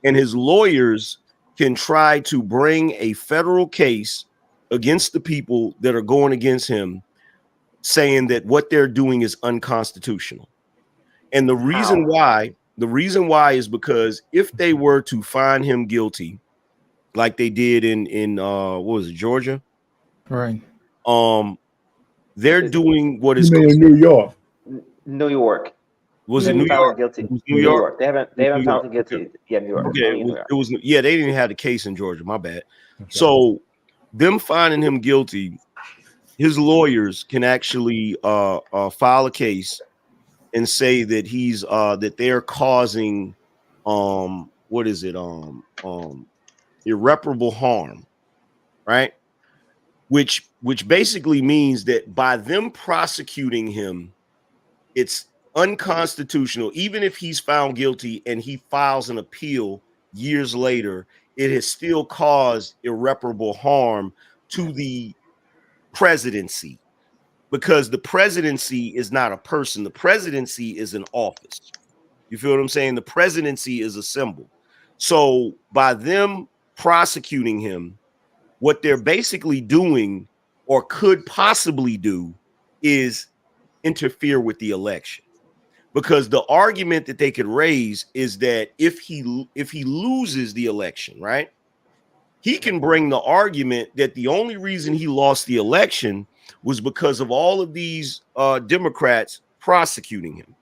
and his lawyers can try to bring a federal case against the people that are going against him, saying that what they're doing is unconstitutional. And the reason why is because if they were to find him guilty, like they did in what was it, Georgia? Right. They're doing what is in New York. New York. Was it New York? Guilty. New York. They haven't found him guilty. Yeah, New York. Okay, it was yeah, they didn't have the case in Georgia. My bad. Okay. So them finding him guilty, his lawyers can actually file a case and say that he's that they're causing irreparable harm, right? Which basically means that by them prosecuting him, it's unconstitutional. Even if he's found guilty and he files an appeal years later, it has still caused irreparable harm to the presidency, because the presidency is not a person. The presidency is an office. You feel what I'm saying? The presidency is a symbol. So by them prosecuting him, what they're basically doing, or could possibly do, is interfere with the election. Because the argument that they could raise is that if he loses the election, right, he can bring the argument that the only reason he lost the election was because of all of these Democrats prosecuting him,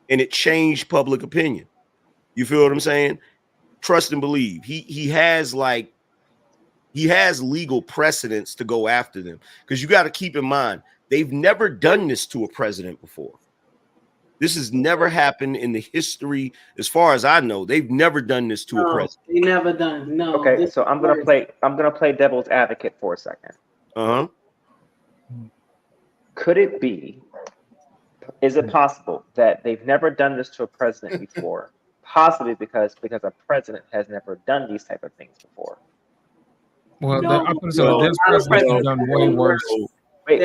and it changed public opinion. You feel what I'm saying? Trust and believe. He has legal precedents to go after them, because you got to keep in mind, they've never done this to a president before. This has never happened in the history, as far as I know. They've never done this to a president. They never done. No. Okay, so I'm gonna play devil's advocate for a second. Could it be? Is it possible that they've never done this to a president before? Possibly because a president has never done these type of things before. Well, there's presidents who've done way worse. Wait.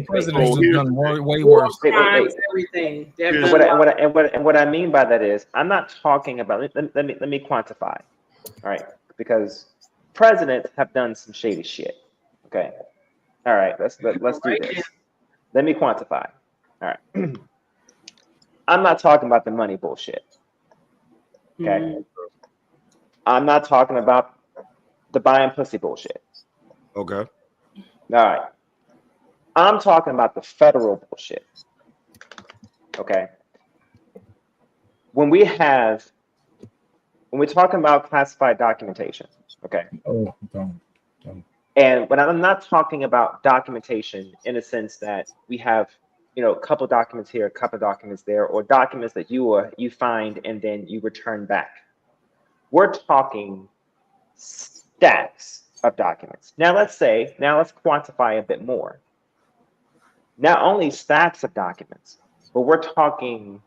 Presidents who've done way worse. Everything. And what I mean by that is, I'm not talking about. Let me quantify. All right, because presidents have done some shady shit. Okay. All right. Let's do this. Let me quantify. All right. I'm not talking about the money bullshit. Okay. I'm not talking about the buying pussy bullshit. Okay. All right. I'm talking about the federal bullshit. Okay. When we're talking about classified documentation, okay. Oh, don't. And when I'm not talking about documentation in a sense that we have, a couple documents here, a couple documents there, or documents that you find and then you return back. We're talking stacks of documents. Now let's quantify a bit more. Not only stacks of documents, but we're talking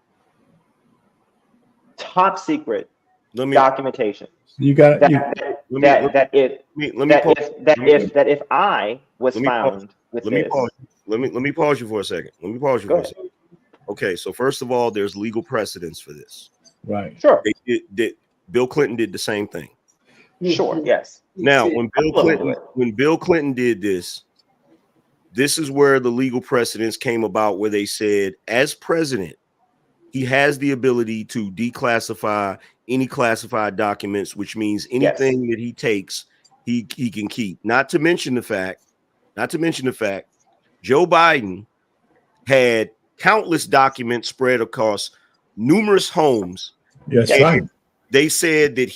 top secret documentation. You got if I was found with this. Let me pause you for a second. Okay, so first of all, there's legal precedence for this. Right. Sure. Bill Clinton did the same thing. Sure. Yes. Now, when Bill Clinton did this is where the legal precedence came about, where they said, as president, he has the ability to declassify any classified documents, which means anything that he takes, he can keep. Not to mention the fact, Joe Biden had countless documents spread across numerous homes. Yes, right. They said that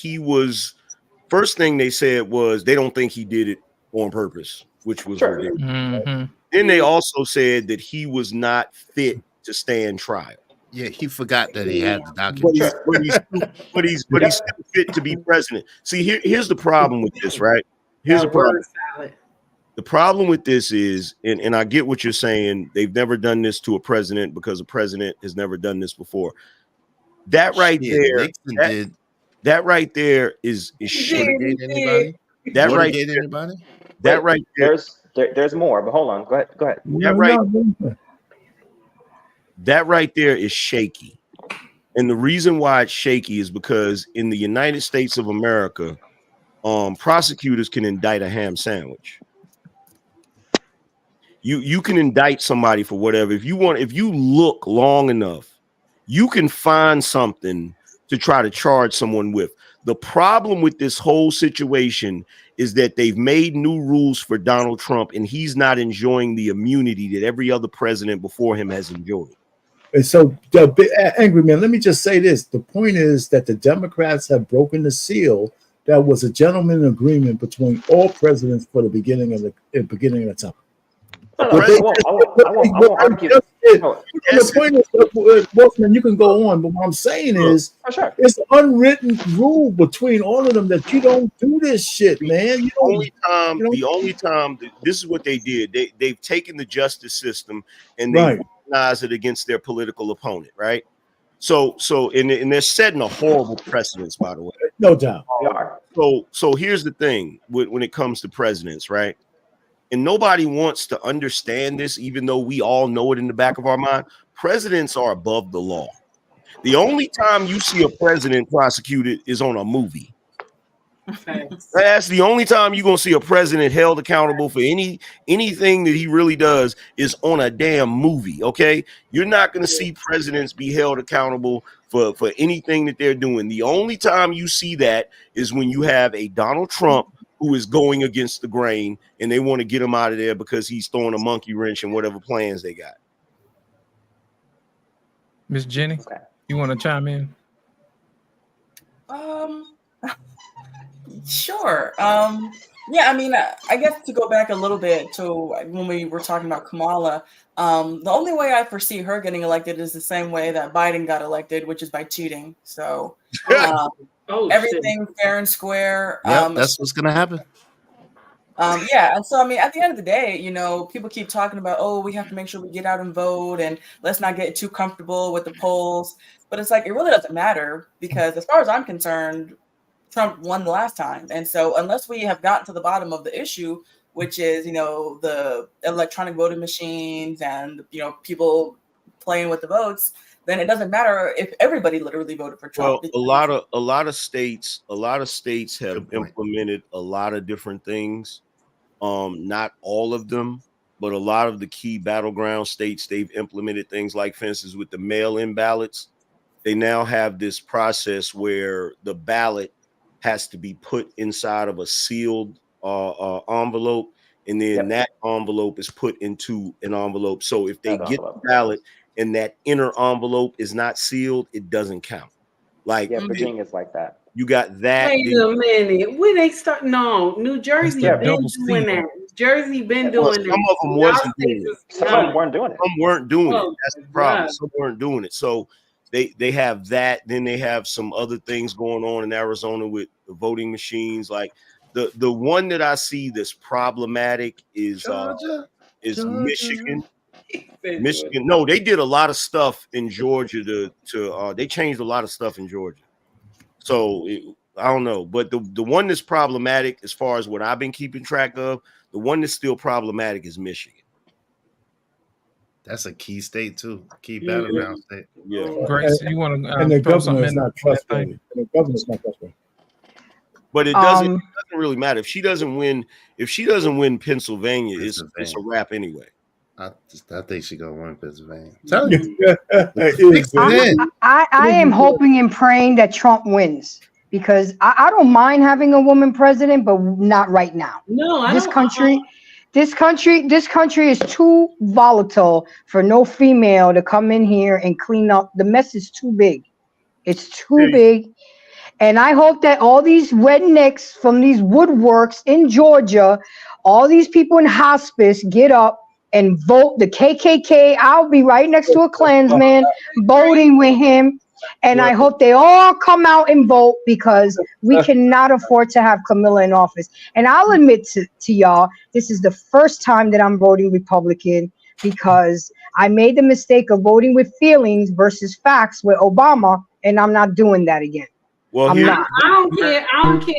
first thing they said was they don't think he did it on purpose, which was ridiculous. Then they also said that he was not fit to stand trial. Yeah, he forgot that he had the documents. But he's still fit to be president. See, here's the problem with this, right? Here's the problem. The problem with this is, and I get what you're saying, they've never done this to a president because a president has never done this before. That right there, that right there is Watergate anybody? That right Watergate there, anybody? That right there. There's more, but hold on. Go ahead. That right there is shaky. And the reason why it's shaky is because in the United States of America, prosecutors can indict a ham sandwich. You can indict somebody for whatever. If you look long enough, you can find something to try to charge someone with. The problem with this whole situation is that they've made new rules for Donald Trump, and he's not enjoying the immunity that every other president before him has enjoyed. And so, Angry Man, let me just say this. The point is that the Democrats have broken the seal that was a gentleman agreement between all presidents for the beginning of the time. The point is, Wolfman, you can go on, but what I'm saying is, it's an unwritten rule between all of them that you don't do this shit, man. The only time this is what they did. They've taken the justice system and they weaponize it against their political opponent, right? So and they're setting a horrible precedence, by the way. No doubt. So here's the thing when it comes to presidents, right? And nobody wants to understand this, even though we all know it in the back of our mind. Presidents are above the law. The only time you see a president prosecuted is on a movie. That's the only time you're gonna see a president held accountable for anything that he really does is on a damn movie. Okay, you're not gonna see presidents be held accountable for anything that they're doing. The only time you see that is when you have a Donald Trump who is going against the grain, and they want to get him out of there because he's throwing a monkey wrench in whatever plans they got. Miss Jenny, you want to chime in? Sure. Yeah, I mean, I guess to go back a little bit to when we were talking about Kamala, the only way I foresee her getting elected is the same way that Biden got elected, which is by cheating. So everything fair and square. That's what's gonna happen. Yeah, and so I mean, at the end of the day, people keep talking about, oh, we have to make sure we get out and vote, and let's not get too comfortable with the polls. But it's like it really doesn't matter because, as far as I'm concerned, Trump won the last time, and so unless we have gotten to the bottom of the issue, which is the electronic voting machines and people playing with the votes, then it doesn't matter if everybody literally voted for Trump. Well, a lot of states have implemented a lot of different things. Not all of them, but a lot of the key battleground states, they've implemented things like, for instance, with the mail-in ballots. They now have this process where the ballot has to be put inside of a sealed envelope, and then that envelope is put into an envelope. So if they get the ballot and that inner envelope is not sealed, it doesn't count. Like Virginia's like that. You got that. Wait a minute. When they start? No, New Jersey been doing that. Jersey been doing that. Some of them wasn't doing it. Some of them weren't doing it. Some weren't doing Oh, it. That's the problem. God. Some weren't doing it. So they have that. Then they have some other things going on in Arizona with the voting machines. Like the one that I see that's problematic is Georgia. Michigan. Michigan. No, they did a lot of stuff in Georgia to they changed a lot of stuff in Georgia. So I don't know, but the one that's problematic as far as what I've been keeping track of, the one that's still problematic is Michigan. That's a key state too. Key battleground state. Yeah. Grace, you want to and the throw governor something is in? not trustworthy. The governor's not trustworthy. But it doesn't really matter if she doesn't win. If she doesn't win Pennsylvania, it's a wrap anyway. I think she's gonna win Pennsylvania. I am hoping and praying that Trump wins because I don't mind having a woman president, but not right now. No, this country is too volatile for no female to come in here and clean up. The mess is too big. It's too big. And I hope that all these rednecks from these woodworks in Georgia, all these people in hospice get up and vote the KKK. I'll be right next to a Klansman voting with him. And I hope they all come out and vote because we cannot afford to have Camilla in office. And I'll admit to y'all, this is the first time that I'm voting Republican because I made the mistake of voting with feelings versus facts with Obama, and I'm not doing that again. Well, I don't care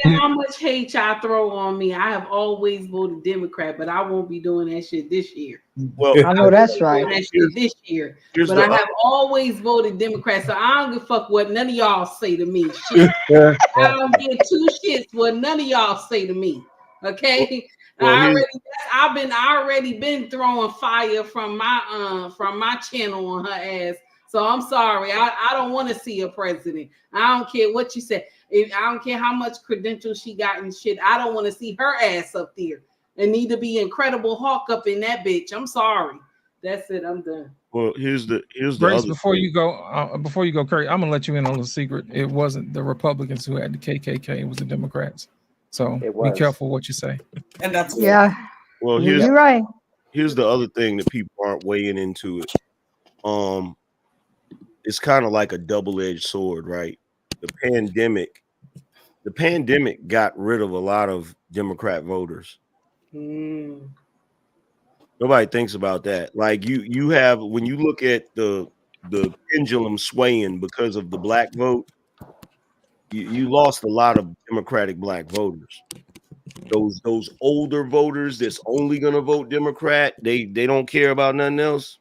how much hate y'all throw on me. I have always voted Democrat, but I won't be doing that shit this year. Well, I know that's right. That shit this year, but I have always voted Democrat, so I don't give a fuck what none of y'all say to me. Shit. I don't give two shits what none of y'all say to me. Okay, I already been throwing fire from my channel on her ass. So I'm sorry. I don't want to see a president. I don't care what you said. I don't care how much credentials she got and shit. I don't want to see her ass up there. And need to be Incredible Hulk up in that bitch. I'm sorry. That's it. I'm done. Well, here's the Grace, other before thing. you go, Curry, I'm gonna let you in on a secret. It wasn't the Republicans who had the KKK; it was the Democrats. So be careful what you say. And that's Well, you're right. Here's the other thing that people aren't weighing into it. It's kind of like a double-edged sword, right? The pandemic got rid of a lot of Democrat voters. Nobody thinks about that. Like you have, when you look at the pendulum swaying because of the black vote, you lost a lot of Democratic black voters. Those older voters that's only gonna vote Democrat, they don't care about nothing else.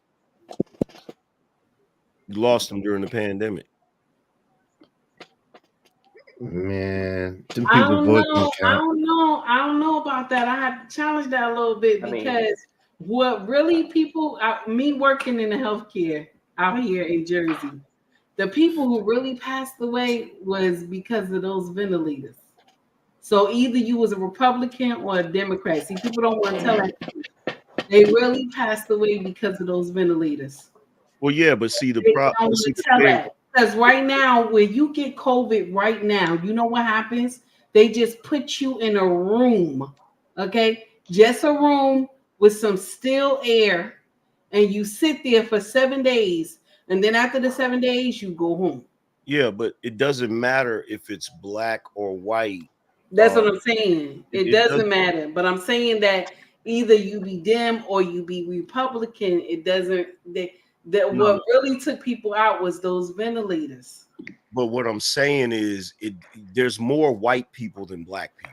You lost them during the pandemic. Man, them I people don't know about that. I have to challenge that a little bit because what really people, me working in the healthcare out here in Jersey, the people who really passed away was because of those ventilators. So either you was a Republican or a Democrat. See, people don't want to tell that. They really passed away because of those ventilators. Well, yeah, but see the problem. Because right now, when you get COVID right now, you know what happens? They just put you in a room, okay? Just a room with some still air, and you sit there for 7 days, and then after the 7 days, you go home. Yeah, but it doesn't matter if it's black or white. That's what I'm saying. It doesn't matter, but I'm saying that either you be Dem or you be Republican. It doesn't. What really took people out was those ventilators. But what I'm saying is, there's more white people than black people.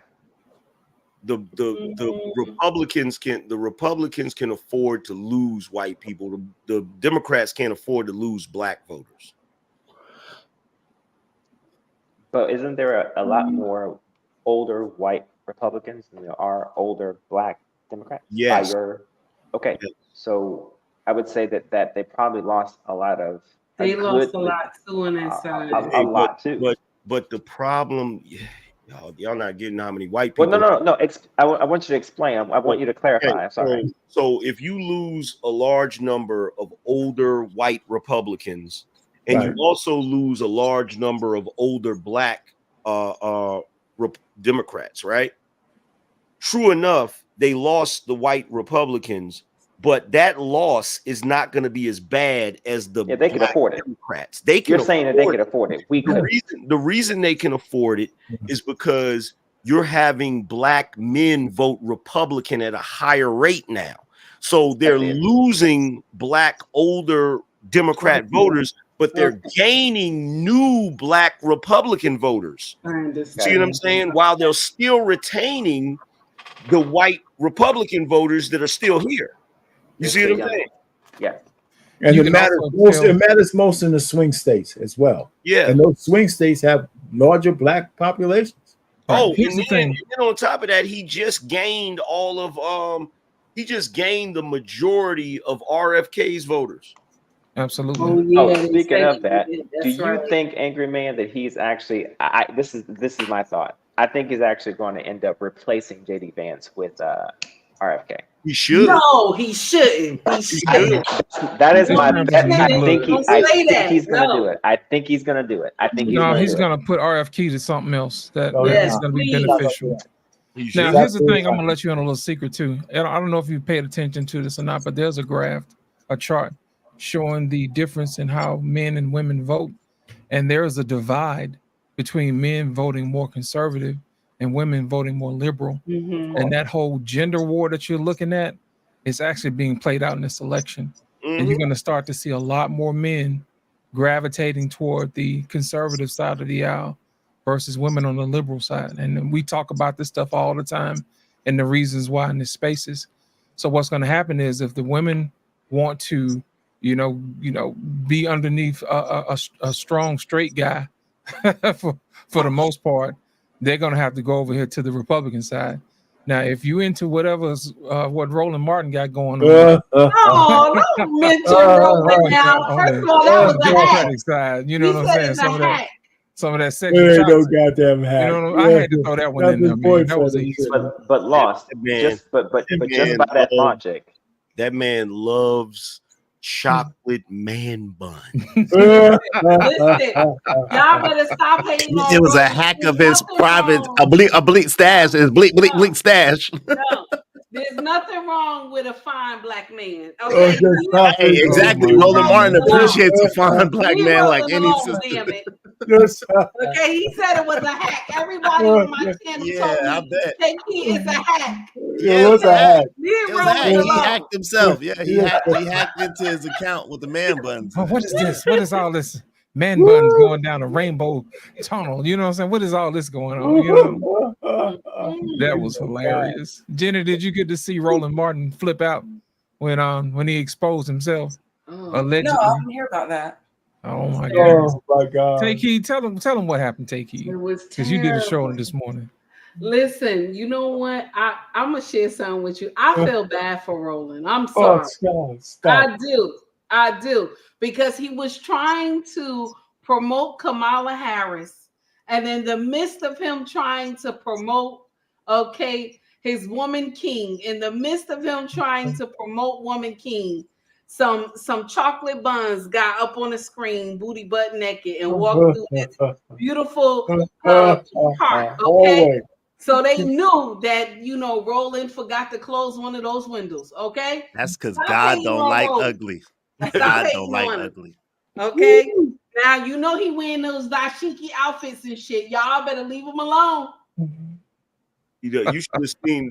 The Republicans can afford to lose white people. The Democrats can't afford to lose black voters. But isn't there a lot more older white Republicans than there are older black Democrats? Yes. Okay, so I would say that they probably lost a lot of. They lost a lot too on that side. A lot too. But the problem, y'all not getting how many white Well, people. no. I want you to explain. I want you to clarify. Okay, I'm sorry. So if you lose a large number of older white Republicans, and you also lose a large number of older black Democrats, right? True enough, they lost the white Republicans, but that loss is not going to be as bad as the they can afford it. Democrats. They can. You're saying that they can afford it. We could. The reason they can afford it is because you're having black men vote Republican at a higher rate now. So they're losing black older Democrat voters, but they're gaining new black Republican voters. See what I'm saying? While they're still retaining the white Republican voters that are still here. You see what I'm saying? Yeah. And it matters most in the swing states as well. Yeah. And those swing states have larger black populations. Oh, and then on top of that, he just gained the majority of RFK's voters. Absolutely. Speaking of that, do you think, Angry Man, that he's actually? This is my thought. I think he's actually going to end up replacing JD Vance with RFK. He should. No, he shouldn't. He shouldn't. That is my. I think he's going to do it. I think he's going to do it. He's going to put RFK to something else that is going to be beneficial. Now, here's the thing. I'm going to let you in a little secret too. And I don't know if you paid attention to this or not, but there's a chart showing the difference in how men and women vote, and there is a divide between men voting more conservative and women voting more liberal. And that whole gender war that you're looking at is actually being played out in this election. And you're going to start to see a lot more men gravitating toward the conservative side of the aisle versus women on the liberal side. And we talk about this stuff all the time and the reasons why in the spaces. So what's going to happen is if the women want to, be underneath a strong straight guy for the most part, they're going to have to go over here to the Republican side. Now, if you into whatever's what Roland Martin got going on, don't mention Roland now. First of all, that was the Democratic side. You know what I'm saying? Some of that sexual. No goddamn hack. I had to throw that one in there, man. That was easy. But lost. Just by that logic, that man loves chocolate man bun. Listen, y'all better stop hating on. It was a hack of his private bleak stash. His bleak stash. No, there's nothing wrong with a fine black man. Okay, exactly. Roland Martin appreciates a fine black man like any sister. Okay, he said it was a hack. Everybody on my channel told me that he is a hack. It was a hack. He hacked himself. Yeah, he hacked into his account with the man buns. Oh, what is this? What is all this? Man buns going down a rainbow tunnel. You know what I'm saying? What is all this going on? That was hilarious. Jenny, did you get to see Roland Martin flip out when he exposed himself? Allegedly. No, I didn't hear about that. Oh my God. Oh my God. Take heed. Tell him what happened. Take heed. It was because you did a show this morning. Listen, you know what? I'm gonna share something with you. I feel bad for Roland. I'm sorry. Stop. I do. Because he was trying to promote Kamala Harris, and in the midst of him trying to promote, his Woman King, in the midst of him trying to promote Woman King, some chocolate buns got up on the screen, booty butt naked, and walked through this beautiful park. Okay. So they knew that, Roland forgot to close one of those windows. Okay. That's because God don't like ugly. God don't like ugly. Okay. Now he wearing those dashiki outfits and shit. Y'all better leave him alone. You should have seen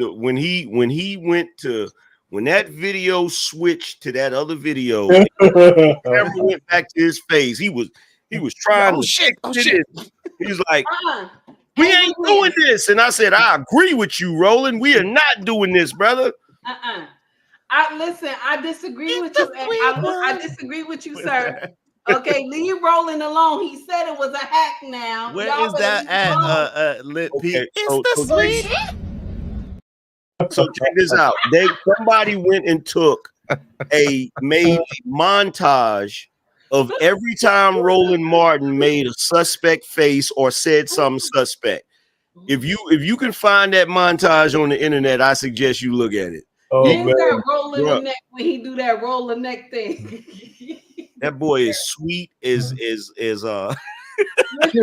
when that video switched to that other video. Camera went back to his face. He was trying to shit. He was like, "We ain't doing this," and I said, "I agree with you, Roland. We are not doing this, brother." I disagree with you. I disagree with you, sir. Okay, leave Roland alone. He said it was a hack now. Where is that at, Lit P? It's the sweet. So check this out. Somebody went and made a montage of every time Roland Martin made a suspect face or said something suspect. If you can find that montage on the internet, I suggest you look at it. That rolling the neck when he do that rolling neck thing. That boy is sweet as Listen,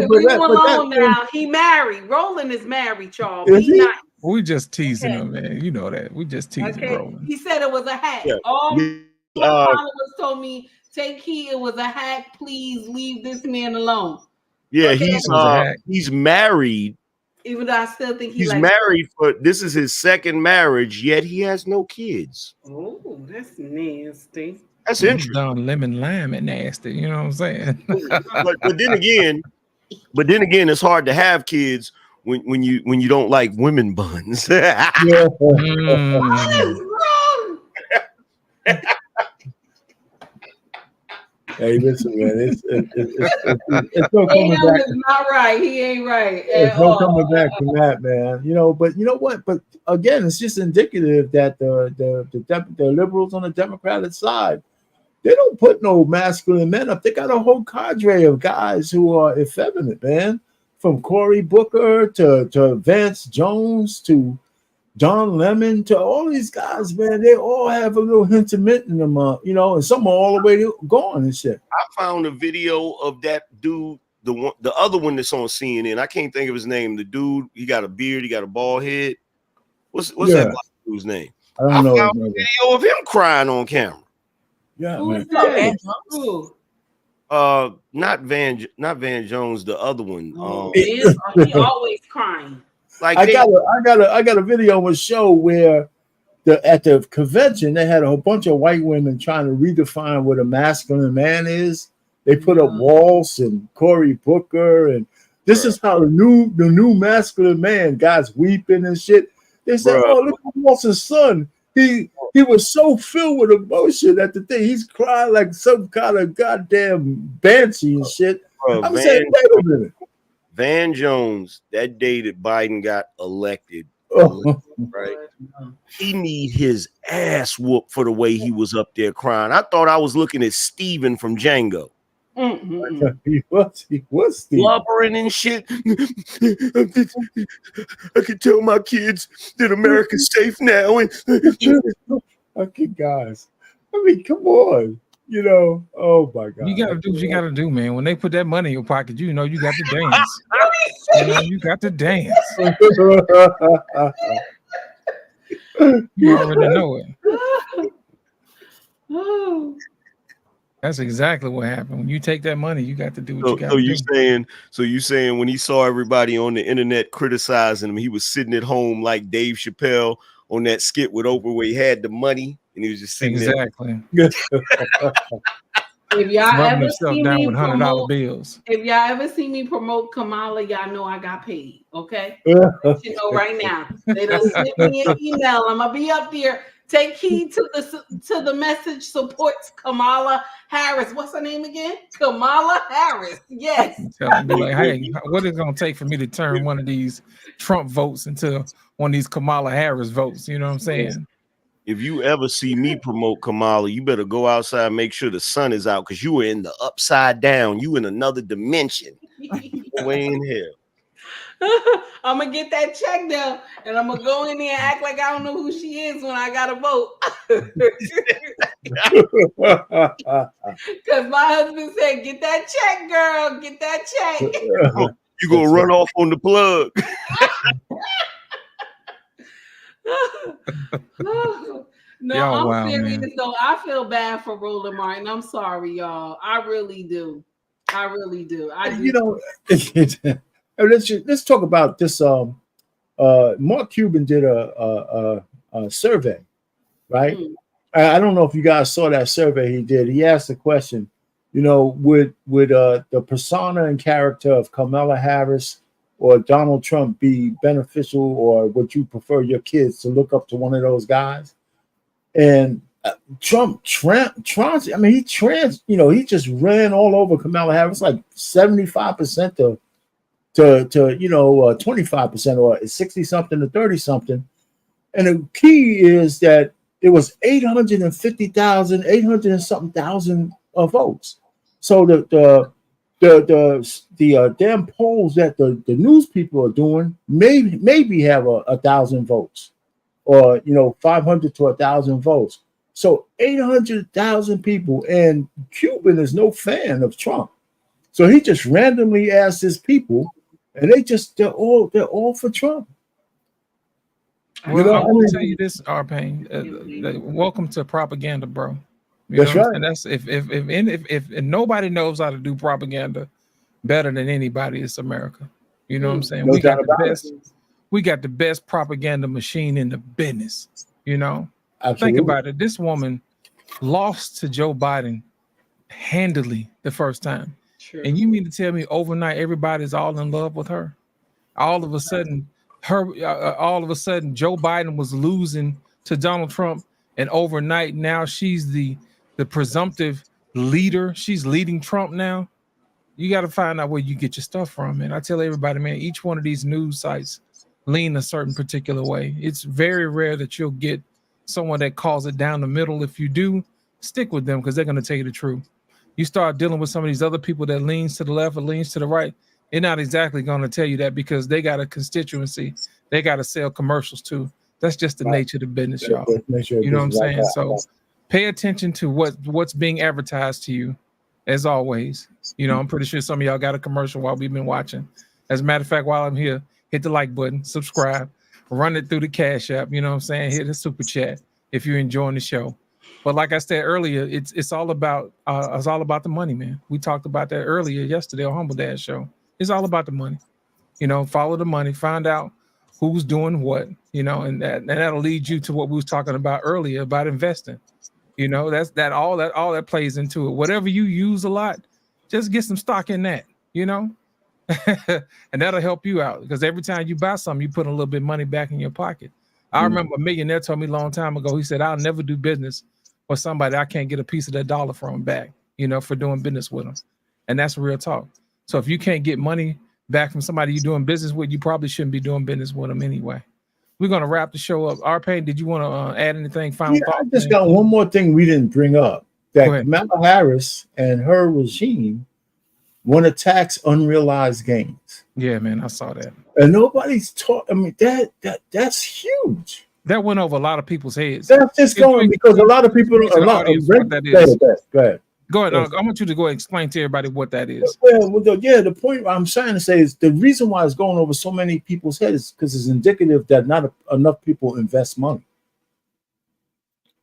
leave him alone now. He married. Roland is married, y'all. Be nice. We just teasing him, man. You know that. We just teasing Roland. He said it was a hack. Yeah. All my followers told me, take heed, it was a hack. Please leave this man alone. Yeah, he's married. Even though I still think he's married this is his second marriage, yet he has no kids. Oh, that's nasty. That's interesting. Down lemon lime and nasty, you know what I'm saying? but then again, it's hard to have kids when you don't like women buns. Hey, listen, man, it's no coming back. Not right. He ain't right. It's no coming back from that, man. But you know what? But again, it's just indicative that the liberals on the Democratic side, they don't put no masculine men up. They got a whole cadre of guys who are effeminate, man. From Cory Booker to Vance Jones to Don Lemon to all these guys, man, they all have a little hint of mint in them, and some are all the way gone and shit. I found a video of that dude, the other one that's on CNN. I can't think of his name. The dude, he got a beard, he got a bald head. What's that black dude's name? I don't know. Found a video of him crying on camera. Yeah, who's man. Not Van Jones, the other one. He always crying. Like I got a video of a show where at the convention they had a whole bunch of white women trying to redefine what a masculine man is. They put up Walsh and Cory Booker, and this is how the new masculine man, guys weeping and shit. They said, "Oh, look at Walsh's son. He was so filled with emotion at the thing. He's crying like some kind of goddamn banshee and shit." I'm saying, wait a minute. Van Jones, that day that Biden got elected, right? He need his ass whooped for the way he was up there crying. I thought I was looking at Steven from Django. He was Steven. Blubbering and shit. I can tell my kids that America's safe now. And okay, guys. I mean, come on. Oh my God. You gotta do what you gotta do, man. When they put that money in your pocket, you got to dance. You got to dance. You already know it. That's exactly what happened. When you take that money, you got to do what you got to do. So you saying when he saw everybody on the internet criticizing him, he was sitting at home like Dave Chappelle on that skit with Oprah where he had the money and he was just sitting there. If y'all ever see me with $100 bills. If y'all ever see me promote Kamala, y'all know I got paid. Okay, right now they don't send me an email. I'm gonna be up there. Take heed to the message supports Kamala Harris. What's her name again? Kamala Harris. Yes. Tell me like, hey, what is it gonna take for me to turn one of these Trump votes into one of these Kamala Harris votes? You know what I'm saying? If you ever see me promote Kamala, you better go outside and make sure the sun is out because you are in the upside down. You in another dimension. Way in hell. I'm gonna get that check now, and I'm gonna go in there and act like I don't know who she is when I gotta vote. Because my husband said, "Get that check, girl. Get that check." You gonna run off on the plug? No, I'm serious though. I feel bad for Roland Martin. I'm sorry, y'all. I really do. I do. Let's talk about this. Mark Cuban did a survey, right? I don't know if you guys saw that survey he did. He asked the question, would the persona and character of Kamala Harris or Donald Trump be beneficial, or would you prefer your kids to look up to one of those guys? And Trump, I mean, he just ran all over Kamala Harris, like 75% to 25% or 60 something to 30 something. And the key is that it was 850,000, 800 and something thousand votes. So the damn polls that the news people are doing maybe have 1,000 votes, or 500 to 1,000 votes. So 800,000 people, and Cuban is no fan of Trump. So he just randomly asked his people, and they're all for Trump. Well, I will tell you this, Arpain. Welcome to propaganda, bro. That's right. And that's if nobody knows how to do propaganda better than anybody, it's America. You know what I'm saying? No We got doubt the about best. We got the best propaganda machine in the business. Absolutely. Think about it. This woman lost to Joe Biden handily the first time. True. And you mean to tell me overnight everybody's all in love with her? All of a sudden, Joe Biden was losing to Donald Trump, and overnight now she's the presumptive leader. She's leading Trump now. You got to find out where you get your stuff from, man. I tell everybody, man, each one of these news sites lean a certain particular way. It's very rare that you'll get someone that calls it down the middle. If you do, stick with them, because they're going to tell you the truth. You start dealing with some of these other people that leans to the left or leans to the right, they're not exactly going to tell you that, because they got a constituency. They got to sell commercials too. That's just the nature of the business, y'all. You know what I'm saying? So pay attention to what's being advertised to you, as always. I'm pretty sure some of y'all got a commercial while we've been watching. As a matter of fact, while I'm here, hit the like button, subscribe, run it through the Cash App. You know what I'm saying? Hit the super chat if you're enjoying the show. But like I said earlier, it's all about the money, man. We talked about that earlier yesterday on Humble Dad Show. It's all about the money. Follow the money, find out who's doing what, and that'll lead you to what we was talking about earlier about investing. That's all that plays into it. Whatever you use a lot, just get some stock in that, and that'll help you out, because every time you buy something, you put a little bit of money back in your pocket. I remember a millionaire told me a long time ago, he said, I'll never do business with somebody I can't get a piece of that dollar from back, for doing business with them. And that's real talk. So if you can't get money back from somebody you're doing business with, you probably shouldn't be doing business with them anyway. We're going to wrap the show up. Arpain, did you want to add anything? Final thought? I just got one more thing we didn't bring up. That Kamala Harris and her regime want to tax unrealized gains. Yeah, man, I saw that. And nobody's taught. I mean, that's huge. That went over a lot of people's heads. That's just going because a lot of people. Go ahead. Go ahead. I want you to go explain to everybody what that is. Well, the point I'm trying to say is the reason why it's going over so many people's heads is because it's indicative that not enough people invest money.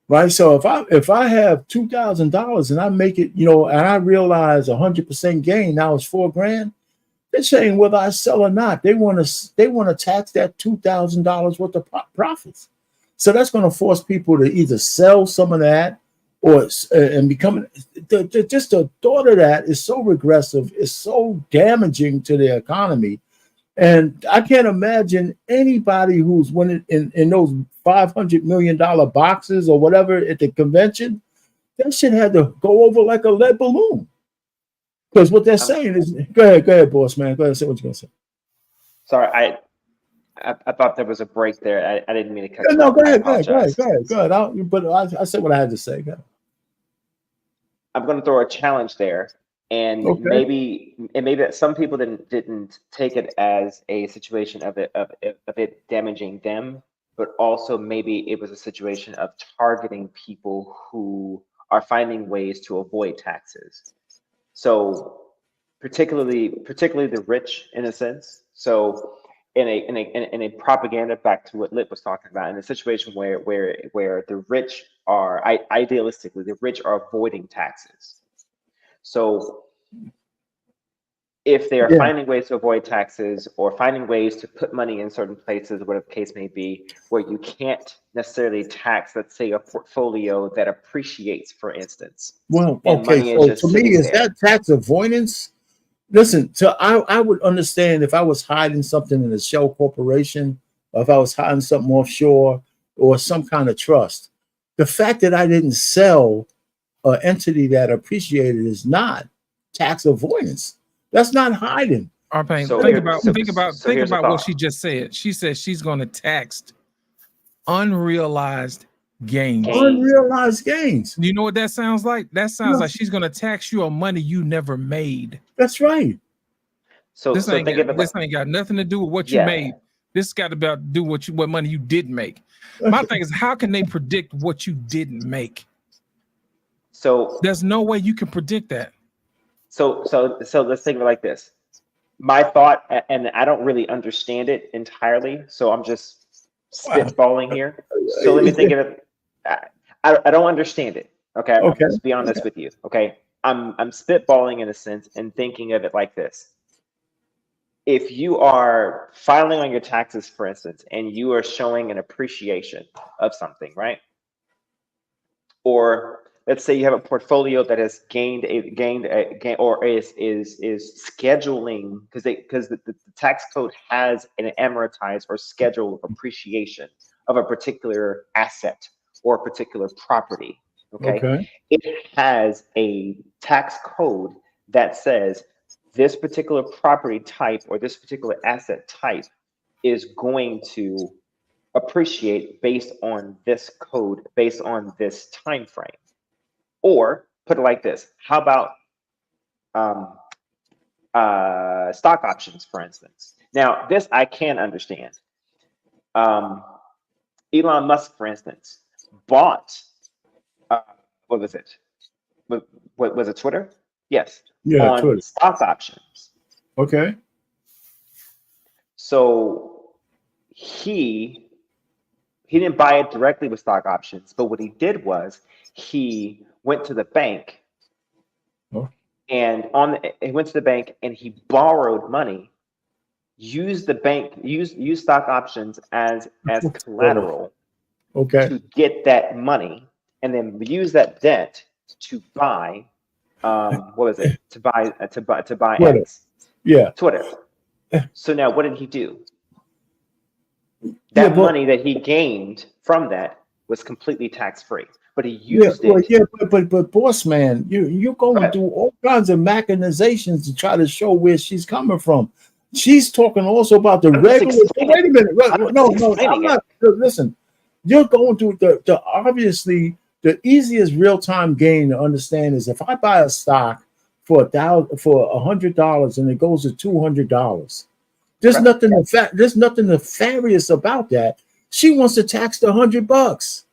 Right. So if I have $2,000 and I make it, and I realize 100% gain, now it's $4,000. They're saying whether I sell or not, they want to tax that $2,000 worth of profits. So that's going to force people to either sell some of that or and become just the thought of that is so regressive, is so damaging to the economy. And I can't imagine anybody who's winning in those $500 million boxes or whatever at the convention. That shit had to go over like a lead balloon. Because what they're saying is, go ahead, boss man. Go ahead, say what you're gonna say. Sorry, I thought there was a break there. I didn't mean to cut. No, go ahead. But I said what I had to say. Go ahead. I'm going to throw a challenge there, and maybe that some people didn't take it as a situation of it damaging them, but also maybe it was a situation of targeting people who are finding ways to avoid taxes. So particularly the rich, in a sense. So in a propaganda, back to what Lip was talking about, in a situation where the rich are idealistically, the rich are avoiding taxes. So if they are finding ways to avoid taxes or finding ways to put money in certain places, whatever the case may be, where you can't necessarily tax, let's say, a portfolio that appreciates, for instance. Well, okay, so to me, is that tax avoidance? Listen, so I would understand if I was hiding something in a shell corporation, or if I was hiding something offshore or some kind of trust. The fact that I didn't sell an entity that appreciated is not tax avoidance. That's not hiding. Arpain, think about what she just said. She said she's going to tax unrealized gains. Unrealized gains. You know what that sounds like? That sounds like she's gonna tax you on money you never made. That's right. So This ain't think got nothing to do with what you Yeah. made. This got about to do what money you did make. My thing is, how can they predict what you didn't make? So there's no way you can predict that. So let's think of it like this. My thought, and I don't really understand it entirely, so I'm just spitballing here. So let me think of it. I don't understand it. Okay. Okay. Let's be honest with you. Okay. I'm spitballing in a sense and thinking of it like this. If you are filing on your taxes, for instance, and you are showing an appreciation of something, right? Or let's say you have a portfolio that has gained or is scheduling because the tax code has an amortized or schedule of appreciation of a particular asset or a particular property. Okay. It has a tax code that says this particular property type or this particular asset type is going to appreciate based on this code, based on this time frame. Or put it like this: how about stock options, for instance? Now, this I can understand. Elon Musk, for instance, bought what was it? What was it? Twitter? Yes. Yeah, on Twitter. Stock options. Okay. So he didn't buy it directly with stock options, but what he did was he went to the bank and he went to the bank and he borrowed money, used stock options as collateral to get that money, and then use that debt to buy what was it? To buy Twitter. X. Yeah. Twitter. So now what did he do? That money that he gained from that was completely tax-free, but he used it. But boss man, you're going through all kinds of machinations to try to show where she's coming from. She's talking also about the regular. Wait a minute. No, I'm not. Listen, you're going through the obviously the easiest real-time gain to understand is if I buy a stock for $100 and it goes to $200. There's nothing nefarious about that. She wants to tax the $100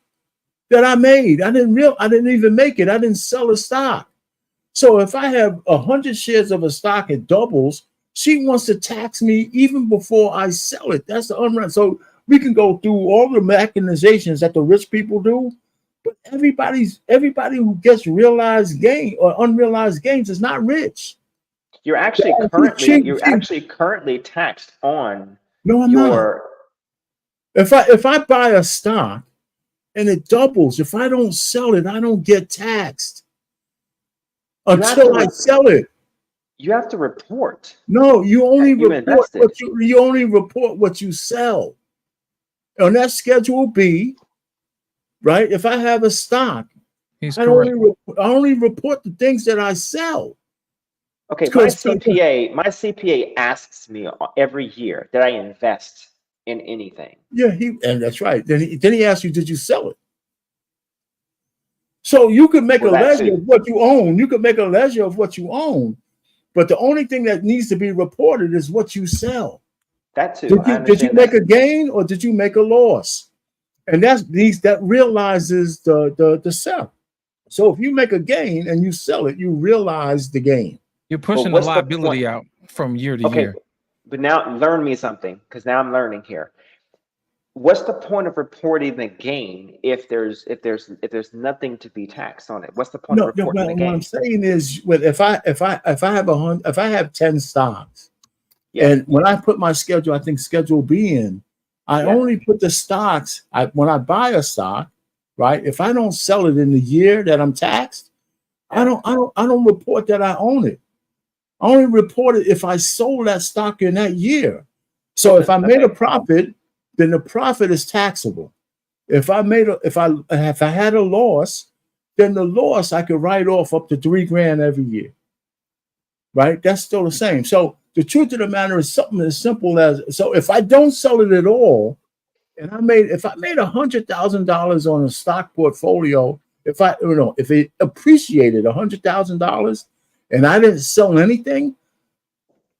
that I made. I didn't even make it. I didn't sell a stock. So if I have 100 shares of a stock, it doubles. She wants to tax me even before I sell it. That's the unrun. So we can go through all the machinations that the rich people do, but everybody who gets realized gain or unrealized gains is not rich. You're actually currently taxed on I'm not. If I buy a stock and it doubles, if I don't sell it, I don't get taxed until I sell it. You have to report. No, you only report what you sell. On that Schedule B, right? If I have a stock, I only report the things that I sell. Okay, my CPA asks me every year that I invest in anything. Yeah, and that's right. Then he asks you, did you sell it? So you could make a ledger of what you own. You could make a ledger of what you own, but the only thing that needs to be reported is what you sell. That too. Did you make a gain or did you make a loss? And that realizes the sell. So if you make a gain and you sell it, you realize the gain. You're pushing the liability out from year to year. But now learn me something, because now I'm learning here. What's the point of reporting the gain if there's nothing to be taxed on it? What's the point of reporting the gain? What I'm saying is, if I have 10 stocks, and when I put my schedule, I think Schedule B in, I only put the stocks when I buy a stock, right? If I don't sell it in the year that I'm taxed, I don't report that I own it. I only report it if I sold that stock in that year. So if I made a profit, then the profit is taxable. If I had a loss, then the loss I could write off up to $3,000 every year. Right? That's still the same. So the truth of the matter is something as simple as, so if I don't sell it at all, and if I made $100,000 on a stock portfolio, if it appreciated $100,000 and I didn't sell anything,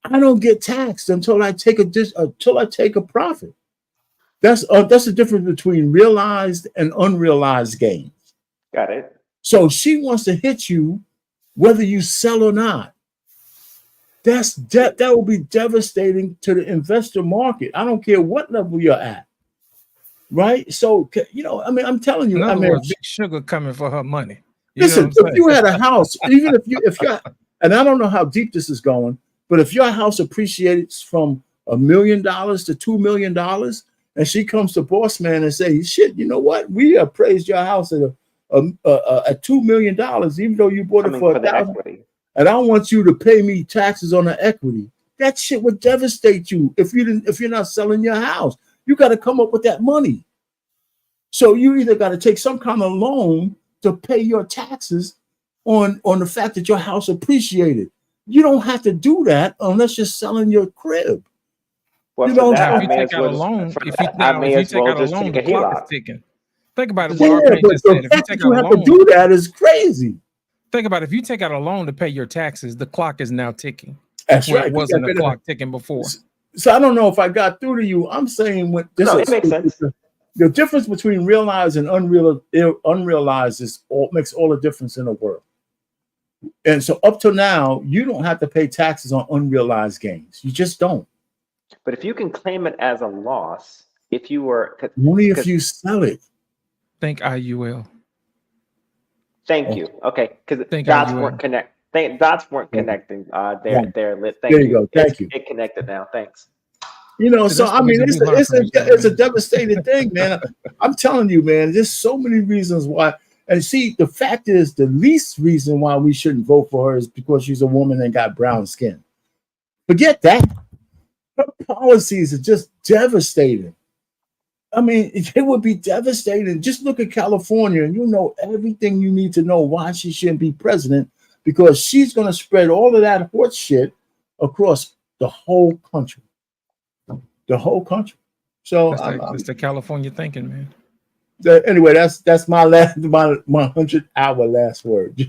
I don't get taxed until I take a profit. That's the difference between realized and unrealized gains. Got it. So she wants to hit you whether you sell or not. That will be devastating to the investor market. I don't care what level you're at. Right? So, I mean, I'm telling you, in other words, Big Sugar coming for her money. Listen, if you had a house, even if you're, and I don't know how deep this is going, but if your house appreciates from $1 million to $2 million, and she comes to boss man and say, shit, you know what? We appraised your house at $2 million, even though you bought it for $1,000. And I want you to pay me taxes on the equity. That shit would devastate you if you're not selling your house. You got to come up with that money. So you either got to take some kind of loan to pay your taxes on the fact that your house appreciated. You don't have to do that unless you're selling your crib. Well, if you take out a loan, if you take out a loan, the clock is ticking. Think about it. What RP just said. If you take out a loan, to do that is crazy. Think about it. If you take out a loan to pay your taxes, the clock is now ticking. That's right. It wasn't a clock ticking before. So I don't know if I got through to you. I'm saying it makes sense. The difference between realized and unrealized makes all the difference in the world. And so up to now, you don't have to pay taxes on unrealized gains. You just don't. But if you can claim it as a loss, if you were only if you sell it. Think IUL. Thank you. Okay, because dots weren't connecting. There you go. Thank you. It connected now. Thanks. So I mean, it's a devastating thing, man. I'm telling you, man. There's so many reasons why. And see, the fact is, the least reason why we shouldn't vote for her is because she's a woman and got brown skin. Forget that. Her policies are just devastating. I mean, it would be devastating. Just look at California, and you know everything you need to know why she shouldn't be president, because she's going to spread all of that horse shit across the whole country. The whole country. So that's the California thinking, man. Anyway, that's my 100-hour last word.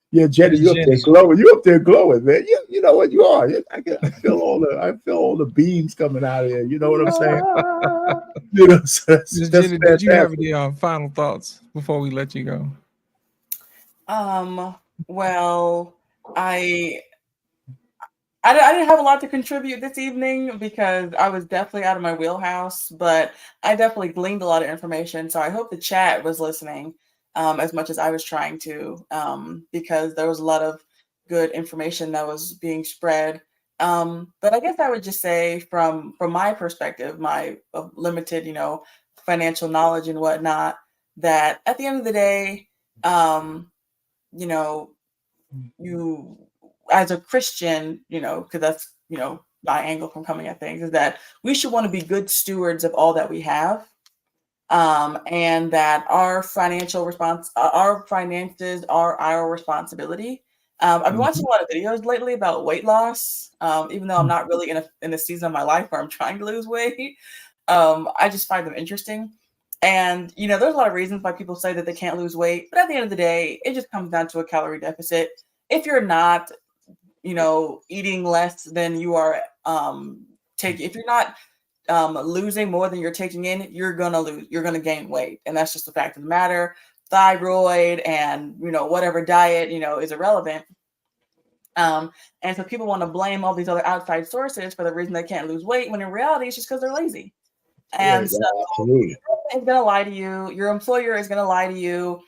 Yeah, Jenny, you up there glowing. You up there glowing, man. You know what you are. I feel all the beams coming out of here. You know what I'm saying? So Jenny, did you have any final thoughts before we let you go? Well, I didn't have a lot to contribute this evening because I was definitely out of my wheelhouse, but I definitely gleaned a lot of information. So I hope the chat was listening as much as I was trying to, because there was a lot of good information that was being spread. But I guess I would just say from my perspective, my limited, financial knowledge and whatnot, that at the end of the day, you as a Christian, because that's, my angle from coming at things, is that we should want to be good stewards of all that we have. And that our finances are our responsibility. I've been watching a lot of videos lately about weight loss, even though I'm not really in a season of my life where I'm trying to lose weight. I just find them interesting. And, there's a lot of reasons why people say that they can't lose weight. But at the end of the day, it just comes down to a calorie deficit. If you're not, eating less than you are if you're not losing more than you're taking in, you're gonna gain weight, and that's just the fact of the matter. Thyroid and whatever diet is irrelevant, and so people want to blame all these other outside sources for the reason they can't lose weight, when in reality it's just because they're lazy. And so it's gonna lie to you. Your employer is gonna lie to you.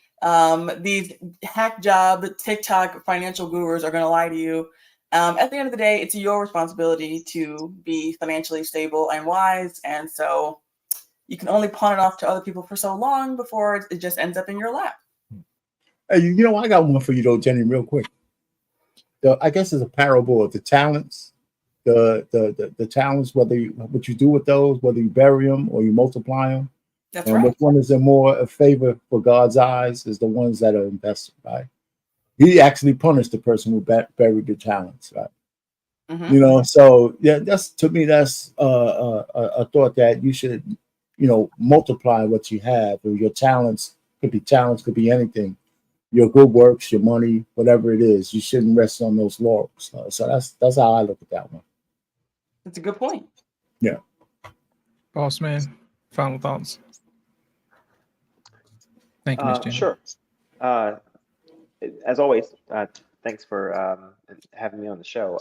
These hack job TikTok financial gurus are gonna lie to you. At the end of the day, it's your responsibility to be financially stable and wise. And so you can only pawn it off to other people for so long before it just ends up in your lap. Hey, I got one for you though, Jenny, real quick. I guess it's a parable of the talents. The talents, what you do with those, whether you bury them or you multiply them. That's right. Which one is more a favor for God's eyes is the ones that are invested, right? He actually punished the person who buried the talents, right? You know, so yeah, that's to me, that's a thought that you should, you know, multiply what you have, or your talents. Talents, could be anything. Your good works, your money, whatever it is, you shouldn't rest on those laurels. So that's how I look at that one. That's a good point. Yeah. Boss man, final thoughts. Thank you, Miss Jenny. Sure. As always, thanks for having me on the show.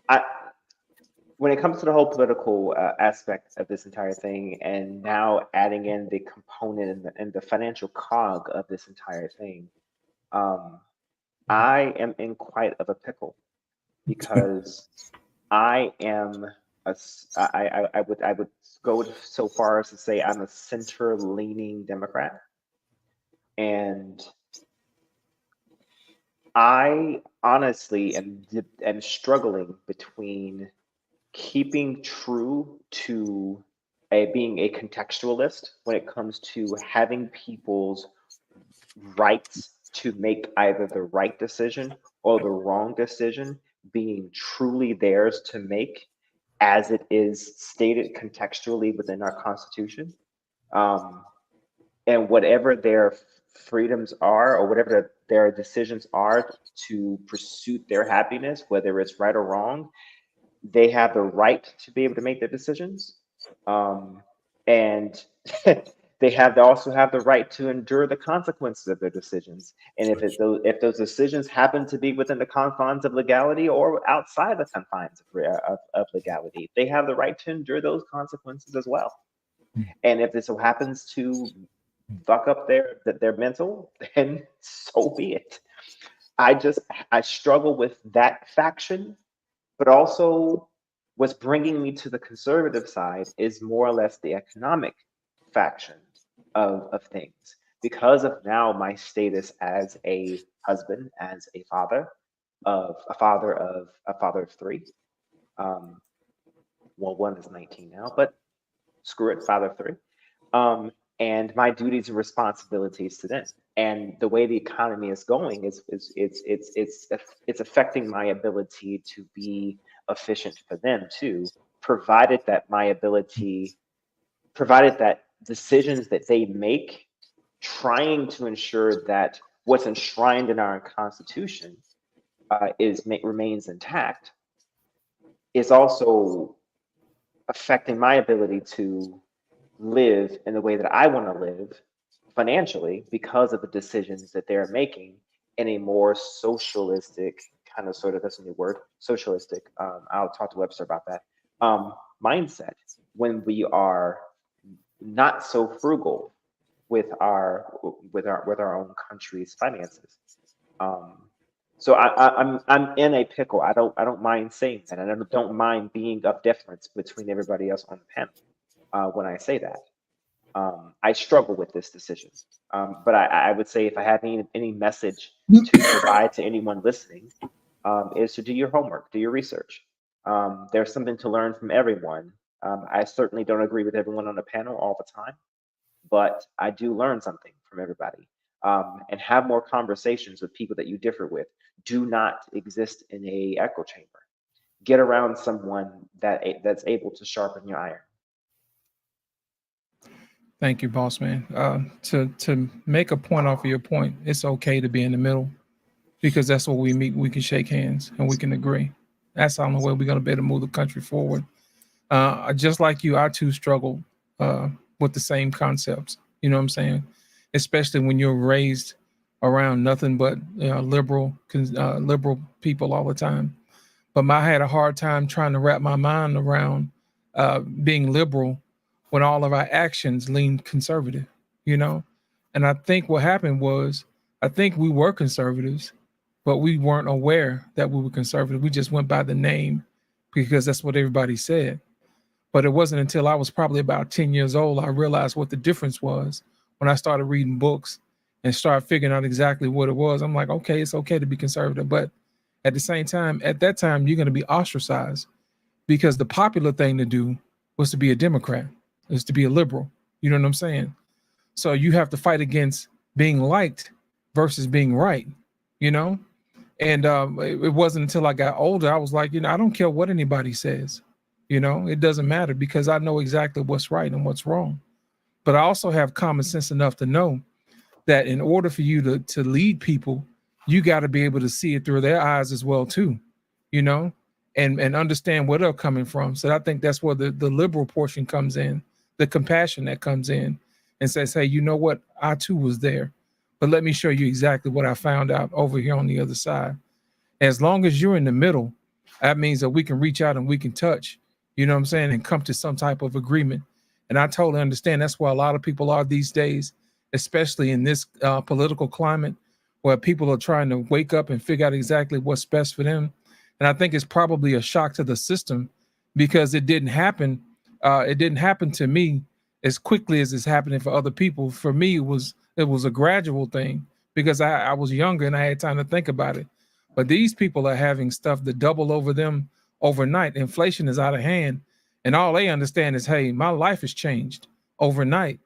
I, when it comes to the whole political aspect of this entire thing, and now adding in the component and the financial cog of this entire thing, I am in quite of a pickle, because I would go so far as to say I'm a center-leaning Democrat, and I honestly am struggling between keeping true to being a contextualist when it comes to having people's rights to make either the right decision or the wrong decision being truly theirs to make, as it is stated contextually within our Constitution. And whatever their freedoms are, or whatever their decisions are to pursue their happiness, whether it's right or wrong, they have the right to be able to make their decisions. And they also have the right to endure the consequences of their decisions. And if those decisions happen to be within the confines of legality or outside the confines of legality, they have the right to endure those consequences as well. And if this happens to fuck up their mental, then so be it. I struggle with that faction, but also what's bringing me to the conservative side is more or less the economic faction of things, because of now my status as a husband, as a father of 3. Well, one is 19 now, but screw it, father of 3. And my duties and responsibilities to them, and the way the economy is going is it's affecting my ability to be efficient for them too, provided that decisions that they make, trying to ensure that what's enshrined in our Constitution remains intact, is also affecting my ability to live in the way that I want to live financially, because of the decisions that they're making in a more socialistic kind of that's a new word, socialistic. I'll talk to Webster about that mindset, when we are not so frugal with our own country's finances. So I'm in a pickle. I don't mind saying that, and I don't mind being of difference between everybody else on the panel when I say that. I struggle with this decision, but I would say, if I have any message to provide to anyone listening, is to do your homework, do your research. There's something to learn from everyone. I certainly don't agree with everyone on the panel all the time, but I do learn something from everybody. And have more conversations with people that you differ with. Do not exist in a echo chamber. Get around someone that's able to sharpen your iron. Thank you, boss man. To make a point off of your point, it's okay to be in the middle, because that's where we meet. We can shake hands and we can agree. That's the only way we're going to be able to move the country forward. Just like you, I too struggle with the same concepts. You know what I'm saying? Especially when you're raised around nothing but liberal people all the time. But I had a hard time trying to wrap my mind around being liberal when all of our actions leaned conservative, you know? And I think what happened was, I think we were conservatives, but we weren't aware that we were conservative. We just went by the name because that's what everybody said. But it wasn't until I was probably about 10 years old I realized what the difference was, when I started reading books and started figuring out exactly what it was. I'm like, okay, it's okay to be conservative. But at the same time, at that time, you're going to be ostracized, because the popular thing to do was to be a Democrat, is to be a liberal. You know what I'm saying? So you have to fight against being liked versus being right, you know? And it wasn't until I got older, I was like, I don't care what anybody says. It doesn't matter because I know exactly what's right and what's wrong. But I also have common sense enough to know that in order for you to lead people, you got to be able to see it through their eyes as well too, and understand where they're coming from. So I think that's where the liberal portion comes in, the compassion that comes in and says, hey, you know what? I too was there, but let me show you exactly what I found out over here on the other side. As long as you're in the middle, that means that we can reach out and we can touch, and come to some type of agreement. And I totally understand. That's where a lot of people are these days, especially in this political climate where people are trying to wake up and figure out exactly what's best for them. And I think it's probably a shock to the system because it didn't happen. It didn't happen to me as quickly as it's happening for other people. For me, it was a gradual thing because I was younger and I had time to think about it. But these people are having stuff that double over them overnight. Inflation is out of hand. And all they understand is, hey, my life has changed overnight.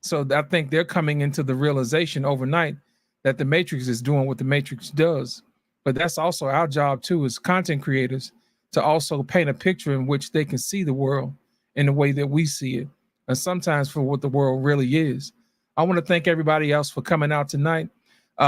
So I think they're coming into the realization overnight that the Matrix is doing what the Matrix does. But that's also our job too, as content creators, to also paint a picture in which they can see the world in the way that we see it. And sometimes for what the world really is. I want to thank everybody else for coming out tonight.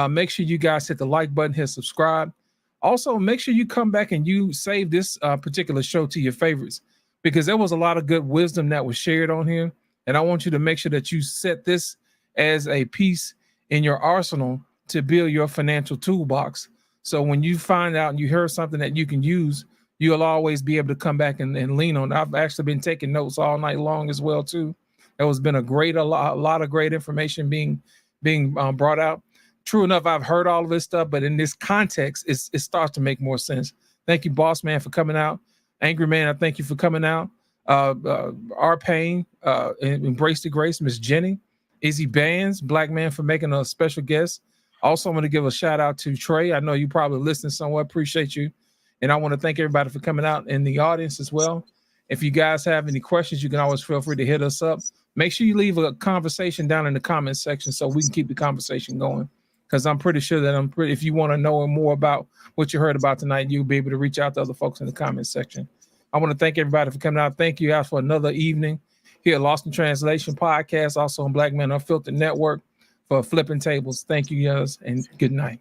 Make sure you guys hit the like button, hit subscribe. Also, make sure you come back and you save this particular show to your favorites, because there was a lot of good wisdom that was shared on here. And I want you to make sure that you set this as a piece in your arsenal to build your financial toolbox. So when you find out and you hear something that you can use, you'll always be able to come back and lean on it. I've actually been taking notes all night long as well, too. There has been a lot of great information being brought out. True enough, I've heard all of this stuff, but in this context, it starts to make more sense. Thank you, Boss Man, for coming out. Angry Man, I thank you for coming out. R Payne, Embrace the Grace, Miss Jenny, Izzy Bands, Black Man for making a special guest. Also, I'm going to give a shout out to Trey. I know you probably listening somewhere. Appreciate you. And I want to thank everybody for coming out in the audience as well. If you guys have any questions, you can always feel free to hit us up. Make sure you leave a conversation down in the comment section so we can keep the conversation going. Because I'm pretty sure that if you want to know more about what you heard about tonight, you'll be able to reach out to other folks in the comment section. I want to thank everybody for coming out. Thank you guys for another evening here at Lost in Translation Podcast, also on Black Men Unfiltered Network for Flippin Tables. Thank you guys and good night.